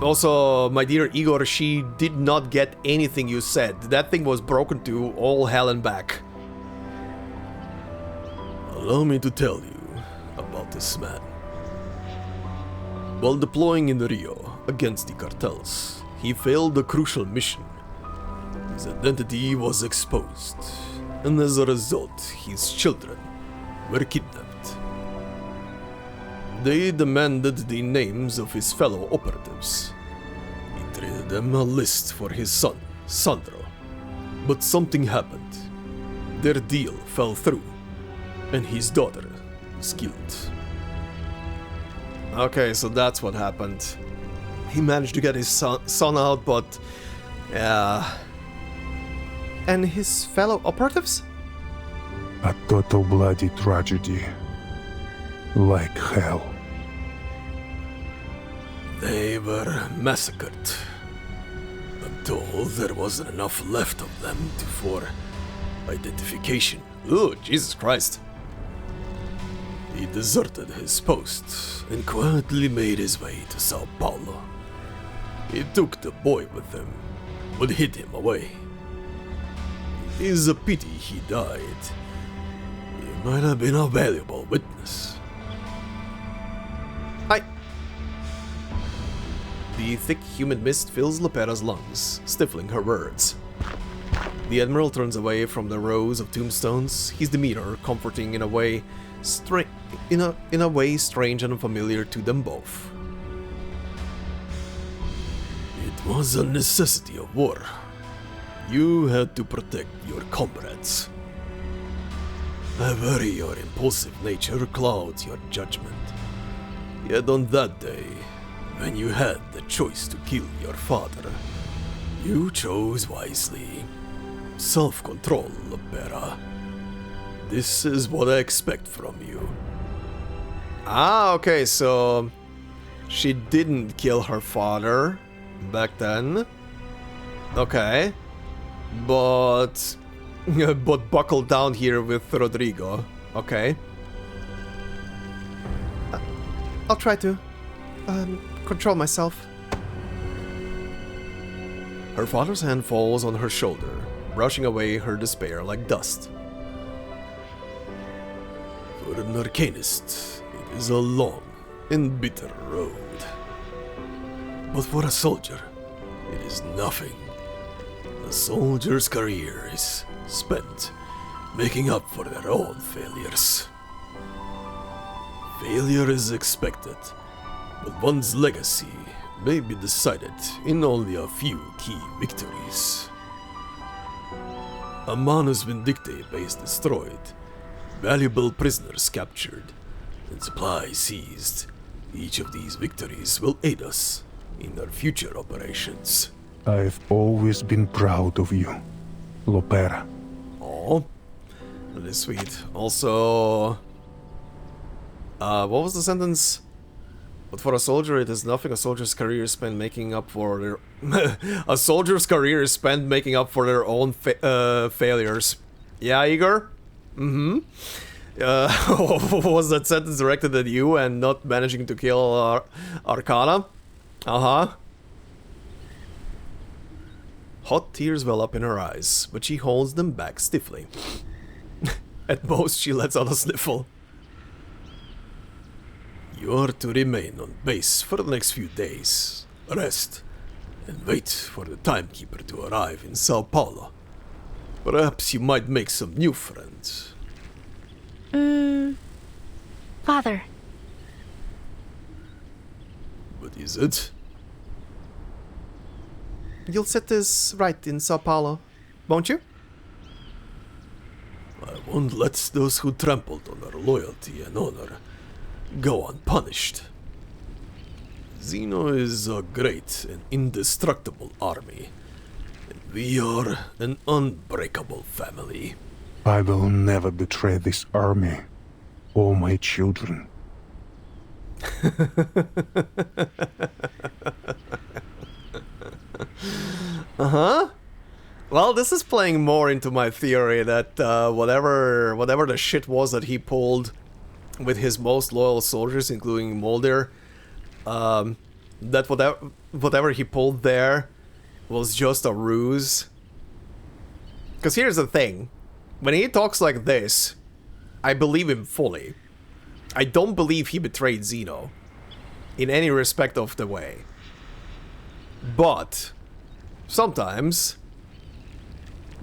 Also, my dear Igor, she did not get anything you said. That thing was broken to all hell and back. Allow me to tell you about this man. While deploying in Rio against the cartels, he failed a crucial mission. His identity was exposed, and as a result, his children were kidnapped. They demanded the names of his fellow operatives. He traded them a list for his son, Sandro. But something happened. Their deal fell through, and his daughter was killed. Okay, so that's what happened. He managed to get his son out, but... yeah... And his fellow operatives? A total bloody tragedy. Like hell. They were massacred. I'm told there wasn't enough left of them for identification. Ooh, Jesus Christ. He deserted his post and quietly made his way to Sao Paulo. He took the boy with him, but hid him away. It is a pity he died. He might have been a valuable witness. The thick, humid mist fills Lopera's lungs, stifling her words. The Admiral turns away from the rows of tombstones, his demeanor comforting in a way strange and unfamiliar to them both. It was a necessity of war. You had to protect your comrades. I worry your impulsive nature clouds your judgment. Yet on that day, when you had the choice to kill your father, you chose wisely. Self-control, Lopera. This is what I expect from you. Ah, okay, so she didn't kill her father back then. Okay. But buckled down here with Rodrigo. Okay. I'll try to control myself. Her father's hand falls on her shoulder, brushing away her despair like dust. For an Arcanist, it is a long and bitter road. But for a soldier, it is nothing. A soldier's career is spent making up for their own failures. Failure is expected, but one's legacy may be decided in only a few key victories. A Manus Vindictae base destroyed, valuable prisoners captured, and supplies seized. Each of these victories will aid us in our future operations. I've always been proud of you, Lopera. Oh, that is sweet. Also, what was the sentence? But for a soldier, it is nothing. A soldier's career is spent making up for their a soldier's career is spent making up for their own failures. Yeah, Igor. Was that sentence directed at you and not managing to kill Arcana? Hot tears well up in her eyes, but she holds them back stiffly. At most, she lets out a sniffle. You are to remain on base for the next few days, rest, and wait for the Timekeeper to arrive in Sao Paulo. Perhaps you might make some new friends. Father. What is it? You'll set this right in Sao Paulo, won't you? I won't let those who trampled on our loyalty and honor go unpunished. Zeno is a great and indestructible army, and we are an unbreakable family. I will never betray this army or my children. Well, this is playing more into my theory that whatever the shit was that he pulled with his most loyal soldiers, including Mulder, that whatever he pulled there was just a ruse. Because here's the thing. When he talks like this, I believe him fully. I don't believe he betrayed Zeno in any respect of the way. But sometimes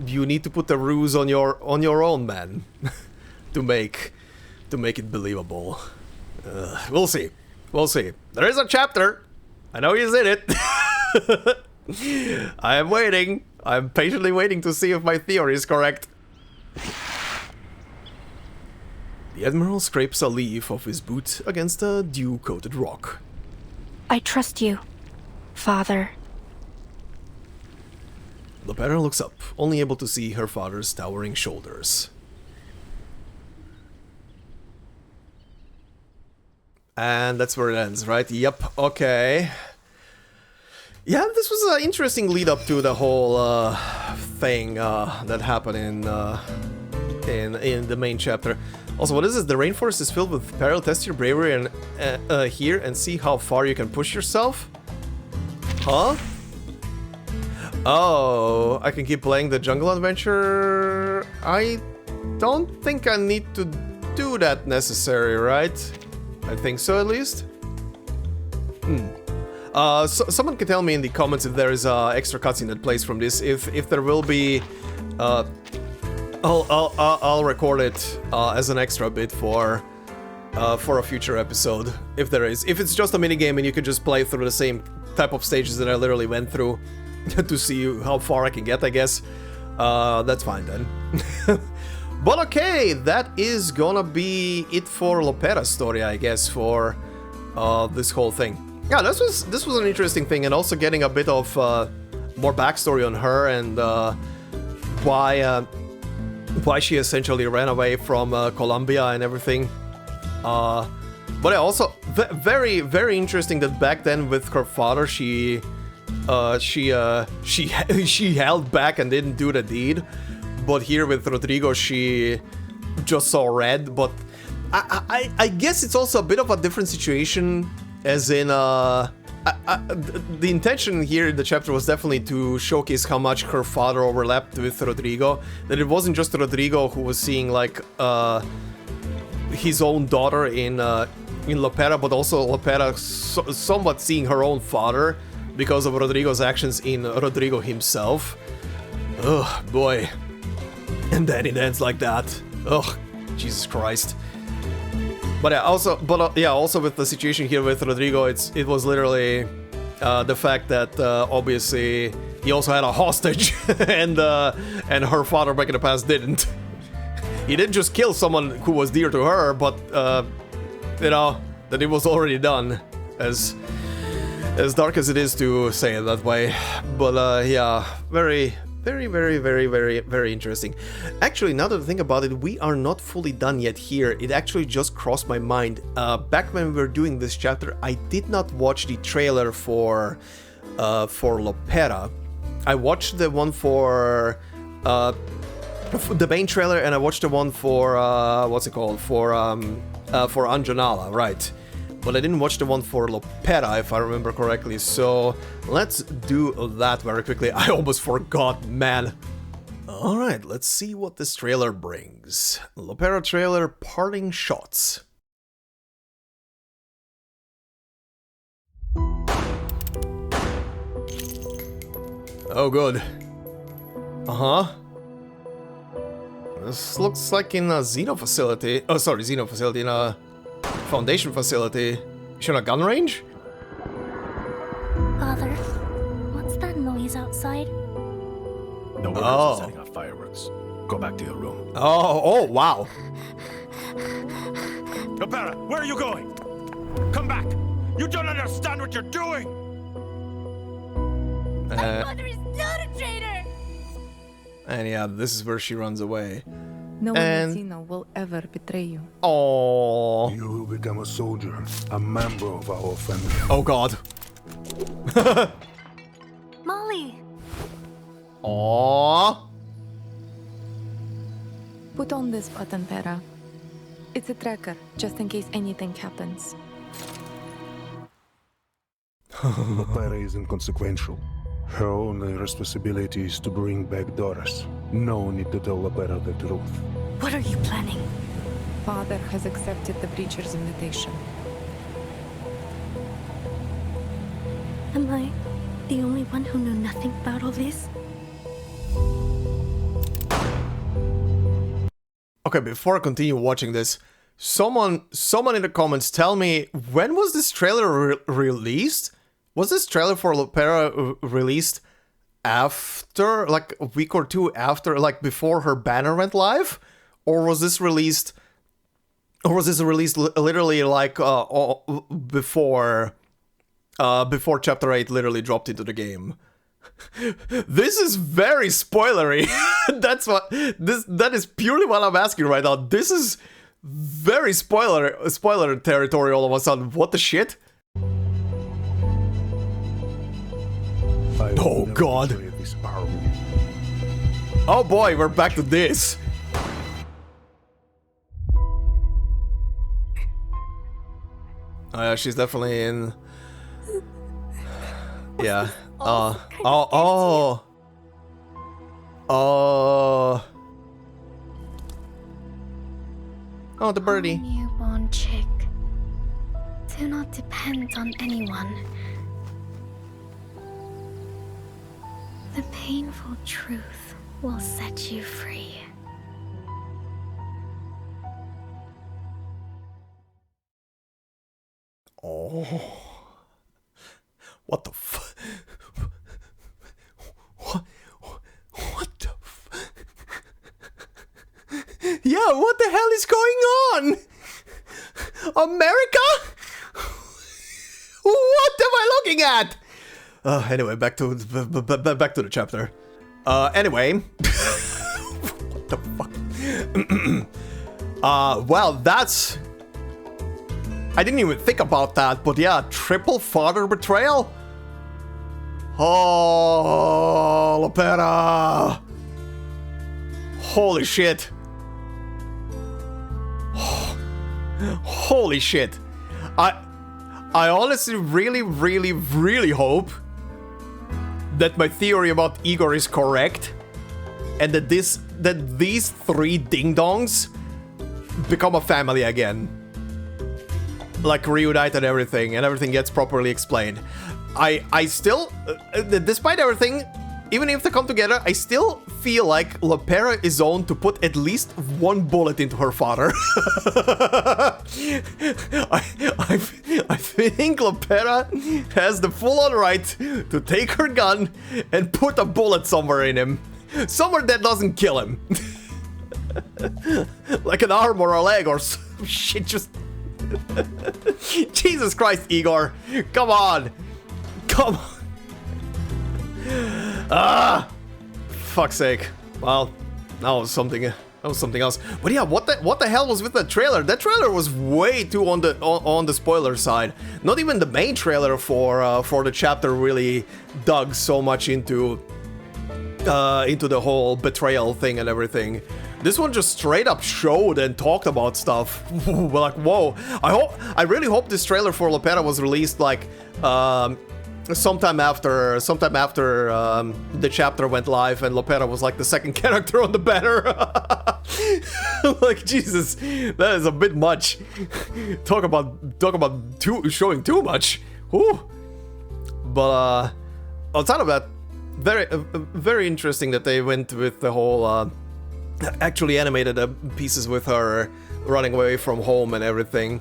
you need to put the ruse on your own man to make it believable. We'll see. We'll see. There is a chapter. I know he's in it. I am waiting. I'm patiently waiting to see if my theory is correct. The Admiral scrapes a leaf off his boot against a dew-coated rock. I trust you, Father. Lopera looks up, only able to see her father's towering shoulders. And that's where it ends, right? Yep, okay. Yeah, this was an interesting lead up to the whole thing that happened in the main chapter. Also, what is this? The rainforest is filled with peril. Test your bravery and here and see how far you can push yourself. Huh? Oh, I can keep playing the jungle adventure. I don't think I need to do that necessary, right? I think so, at least. So, someone can tell me in the comments if there is extra cutscene that plays from this. If there will be, I'll record it as an extra bit for a future episode. If there is, if it's just a minigame and you can just play through the same type of stages that I literally went through to see how far I can get, I guess. That's fine then. But okay, that is gonna be it for Lopera's story, I guess, for this whole thing. Yeah, this was an interesting thing, and also getting a bit of more backstory on her and why she essentially ran away from Colombia and everything. But yeah, also very, very interesting that back then with her father, she held back and didn't do the deed. But here with Rodrigo, she just saw red. But I guess it's also a bit of a different situation, as in the intention here in the chapter was definitely to showcase how much her father overlapped with Rodrigo. That it wasn't just Rodrigo who was seeing like his own daughter in Lopera, but also Lopera somewhat seeing her own father because of Rodrigo's actions in Rodrigo himself. Ugh, boy. And then it ends like that. Ugh, Jesus Christ. But yeah, also with the situation here with Rodrigo, it was literally the fact that obviously he also had a hostage, and her father back in the past didn't. He didn't just kill someone who was dear to her, but you know that it was already done. As dark as it is to say it that way, but yeah, very interesting. Actually, now that I think about it, we are not fully done yet here. It actually just crossed my mind. Back when we were doing this chapter, I did not watch the trailer for Lopera. I watched the one for the main trailer, and I watched the one for what's it called, for Anjanala, right? But I didn't watch the one for Lopera, if I remember correctly, so let's do that very quickly. I almost forgot, man. Alright, let's see what this trailer brings. Lopera trailer, parting shots. Oh, good. Uh-huh. This looks like in a Xeno facility. Oh, sorry, Xeno facility, in a Foundation facility. Is she on a gun range? Father, what's that noise outside? No, we're setting off fireworks. Go back to your room. Oh, wow. Lopera, where are you going? Come back! You don't understand what you're doing! My mother is not a traitor! And yeah, this is where she runs away. No one in Xeno will ever betray you. Oh. You will become a soldier, a member of our family. Oh God. Molly. Aww. Put on this button, Pera. It's a tracker, just in case anything happens. Lopera is inconsequential. Her only responsibility is to bring back Doris. No need to tell Lopera the truth. What are you planning? Father has accepted the Breacher's invitation. Am I the only one who knew nothing about all this? Okay, before I continue watching this, someone in the comments tell me, when was this trailer released? Was this trailer for Lopera released after, like a week or two after, like before her banner went live? Or was this released literally like before chapter 8 literally dropped into the game? This is very spoilery. That is purely what I'm asking right now. This is very spoiler territory all of a sudden. What the shit? Oh god. Oh boy, we're back to this. Oh yeah, she's definitely in. Yeah. Oh, the birdie. Newborn chick. Do not depend on anyone. The painful truth will set you free. Oh. What the f... What the f... Yeah, what the hell is going on? America? What am I looking at? Anyway, back to the chapter. Anyway. What the fuck? Well, that's... I didn't even think about that, but yeah, triple father betrayal? Oh, Lopera! Holy shit. Holy shit. I honestly really hope that my theory about Igor is correct and that these three ding-dongs become a family again. Like reunite and everything gets properly explained. I still, despite everything, even if they come together, I still feel like Lopera is on to put at least one bullet into her father. I think Lopera has the full-on right to take her gun and put a bullet somewhere in him. Somewhere that doesn't kill him. Like an arm or a leg or some shit, just... Jesus Christ, Igor. Come on. Come on. Ah! Fuck's sake. Well, that was something else. But yeah, what the hell was with that trailer? That trailer was way too on the spoiler side. Not even the main trailer for the chapter really dug so much into the whole betrayal thing and everything. This one just straight up showed and talked about stuff. Like, whoa. I really hope this trailer for Lopera was released like sometime after the chapter went live and Lopera was like the second character on the banner. Like, Jesus, that is a bit much. Talk about showing too much. Whew. But outside of that, very interesting that they went with the whole actually animated pieces with her running away from home and everything.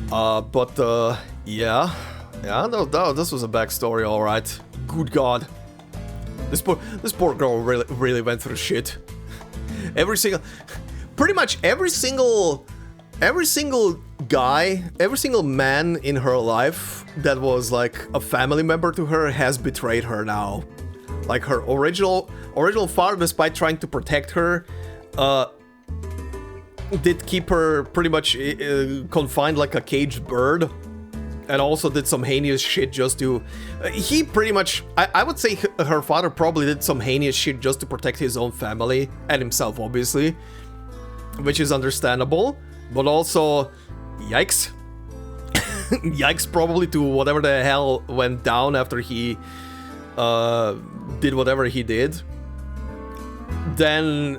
But yeah, no, this was a backstory, all right. Good God, this poor girl really went through shit. Pretty much every single guy, every single man in her life that was like a family member to her has betrayed her now. Like her original father, despite trying to protect her, did keep her pretty much confined like a caged bird, and also did some heinous shit just to... he pretty much... I would say her father probably did some heinous shit just to protect his own family, and himself, obviously. Which is understandable, but also... yikes. Yikes probably to whatever the hell went down after he... did whatever he did. Then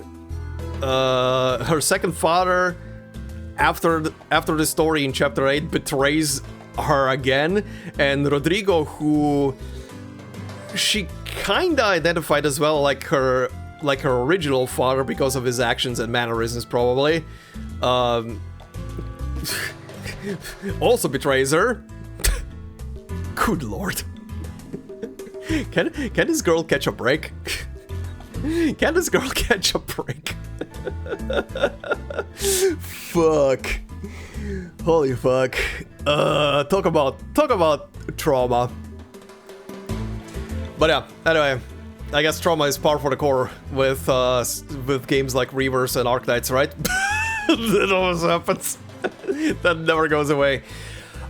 her second father, after the story in chapter 8, betrays her again, and Rodrigo, who she kinda identified as well like her original father because of his actions and mannerisms probably, also betrays her. Good lord. Can this girl catch a break? Can this girl catch a break? Fuck. Holy fuck. Talk about trauma. But yeah, anyway, I guess trauma is par for the core with games like Reavers and Arcanists, right? That always happens. That never goes away.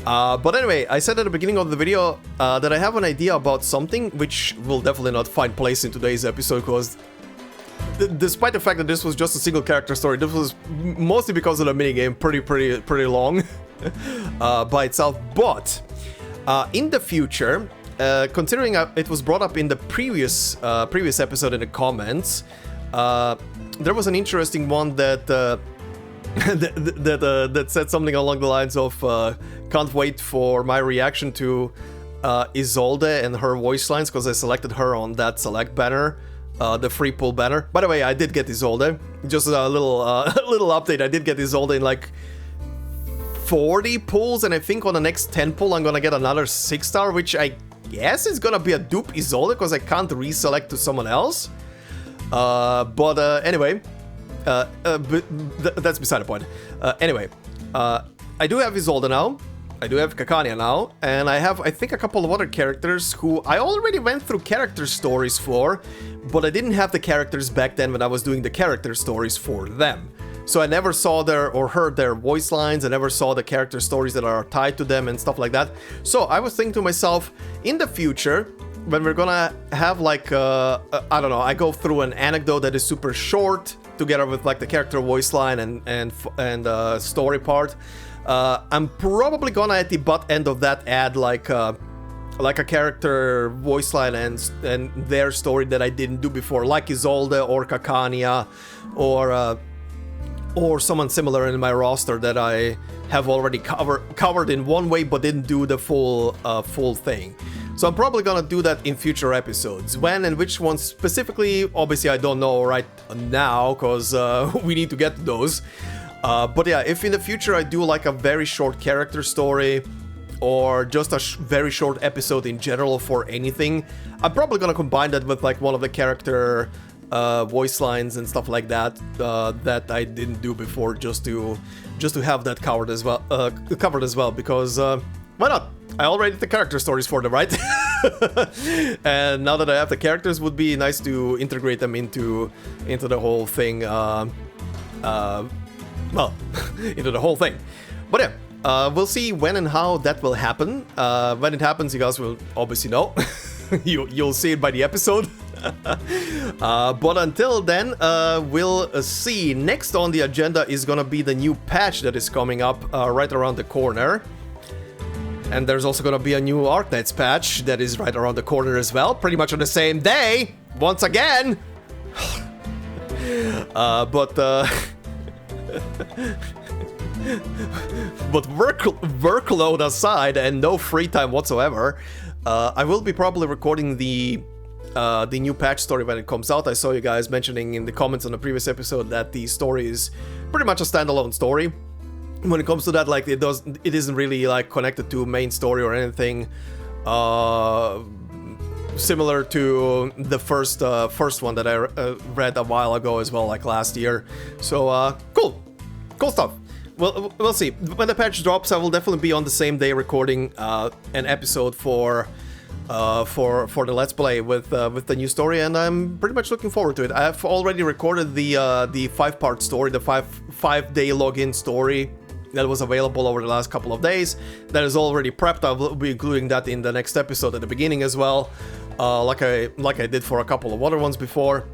But anyway, I said at the beginning of the video that I have an idea about something which will definitely not find place in today's episode, because despite the fact that this was just a single character story, this was mostly because of the minigame pretty long by itself. But in the future, considering it was brought up in the previous episode in the comments, there was an interesting one that that said something along the lines of can't wait for my reaction to Isolde and her voice lines, because I selected her on that select banner, the free pull banner. By the way, I did get Isolde. Just a little little update. I did get Isolde in like 40 pulls, and I think on the next 10 pull I'm gonna get another 6-star, which I guess is gonna be a dupe Isolde because I can't reselect to someone else. But anyway, that's beside the point. Anyway, I do have Isolde now. I do have Kakania now, and I have, I think, a couple of other characters who I already went through character stories for, but I didn't have the characters back then when I was doing the character stories for them. So I never saw their or heard their voice lines, I never saw the character stories that are tied to them and stuff like that. So I was thinking to myself, in the future, when we're gonna have like, I don't know, I go through an anecdote that is super short, together with like the character voice line and story part, I'm probably gonna at the butt end of that add like a character voice line and their story that I didn't do before, like Isolde or Kakania or someone similar in my roster that I have already covered in one way but didn't do the full thing. So I'm probably gonna do that in future episodes. When and which ones specifically, obviously I don't know right now, because we need to get to those. But yeah, if in the future I do like a very short character story, or just a very short episode in general for anything, I'm probably gonna combine that with like one of the character voice lines and stuff like that that I didn't do before, just to have that covered as well, because why not? I already did the character stories for them, right? And now that I have the characters, would be nice to integrate them into the whole thing. Well, into the whole thing. But yeah, we'll see when and how that will happen. When it happens, you guys will obviously know. You'll see it by the episode. But until then, we'll see. Next on the agenda is gonna be the new patch that is coming up right around the corner. And there's also gonna be a new Arcanists patch that is right around the corner as well, pretty much on the same day, once again. But workload aside and no free time whatsoever, I will be probably recording the new patch story when it comes out. I saw you guys mentioning in the comments on the previous episode that the story is pretty much a standalone story. When it comes to that, like it isn't really like connected to main story or anything, similar to the first one that I read a while ago as well, like last year. So cool stuff. Well, we'll see. When the patch drops, I will definitely be on the same day recording an episode for the Let's Play with the new story, and I'm pretty much looking forward to it. I have already recorded the 5-part story, the 5-day login story that was available over the last couple of days. That is already prepped. I will be including that in the next episode at the beginning as well, like I did for a couple of other ones before.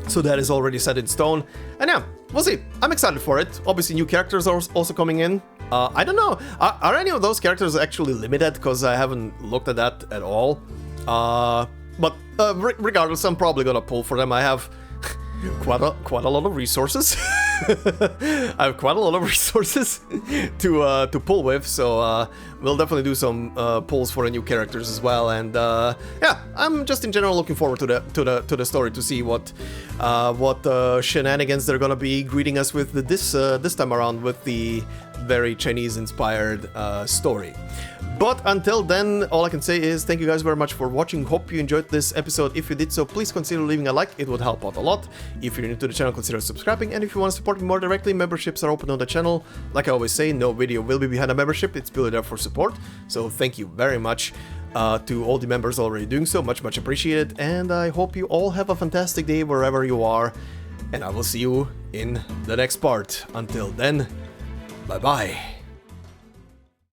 So that is already set in stone. And yeah, we'll see. I'm excited for it. Obviously, new characters are also coming in. I don't know. Are any of those characters actually limited? Because I haven't looked at that at all. But regardless, I'm probably gonna pull for them. I have quite a lot of resources. I have quite a lot of resources to pull with, so we'll definitely do some pulls for the new characters as well. And yeah, I'm just in general looking forward to the story, to see what shenanigans they're gonna be greeting us with this time around with the very Chinese-inspired story. But until then, all I can say is thank you guys very much for watching. Hope you enjoyed this episode. If you did so, please consider leaving a like. It would help out a lot. If you're new to the channel, consider subscribing. And if you want to support me more directly, memberships are open on the channel. Like I always say, no video will be behind a membership. It's purely there for support. So thank you very much. to all the members already doing so. Much appreciated. And I hope you all have a fantastic day wherever you are. And I will see you in the next part. Until then, bye-bye.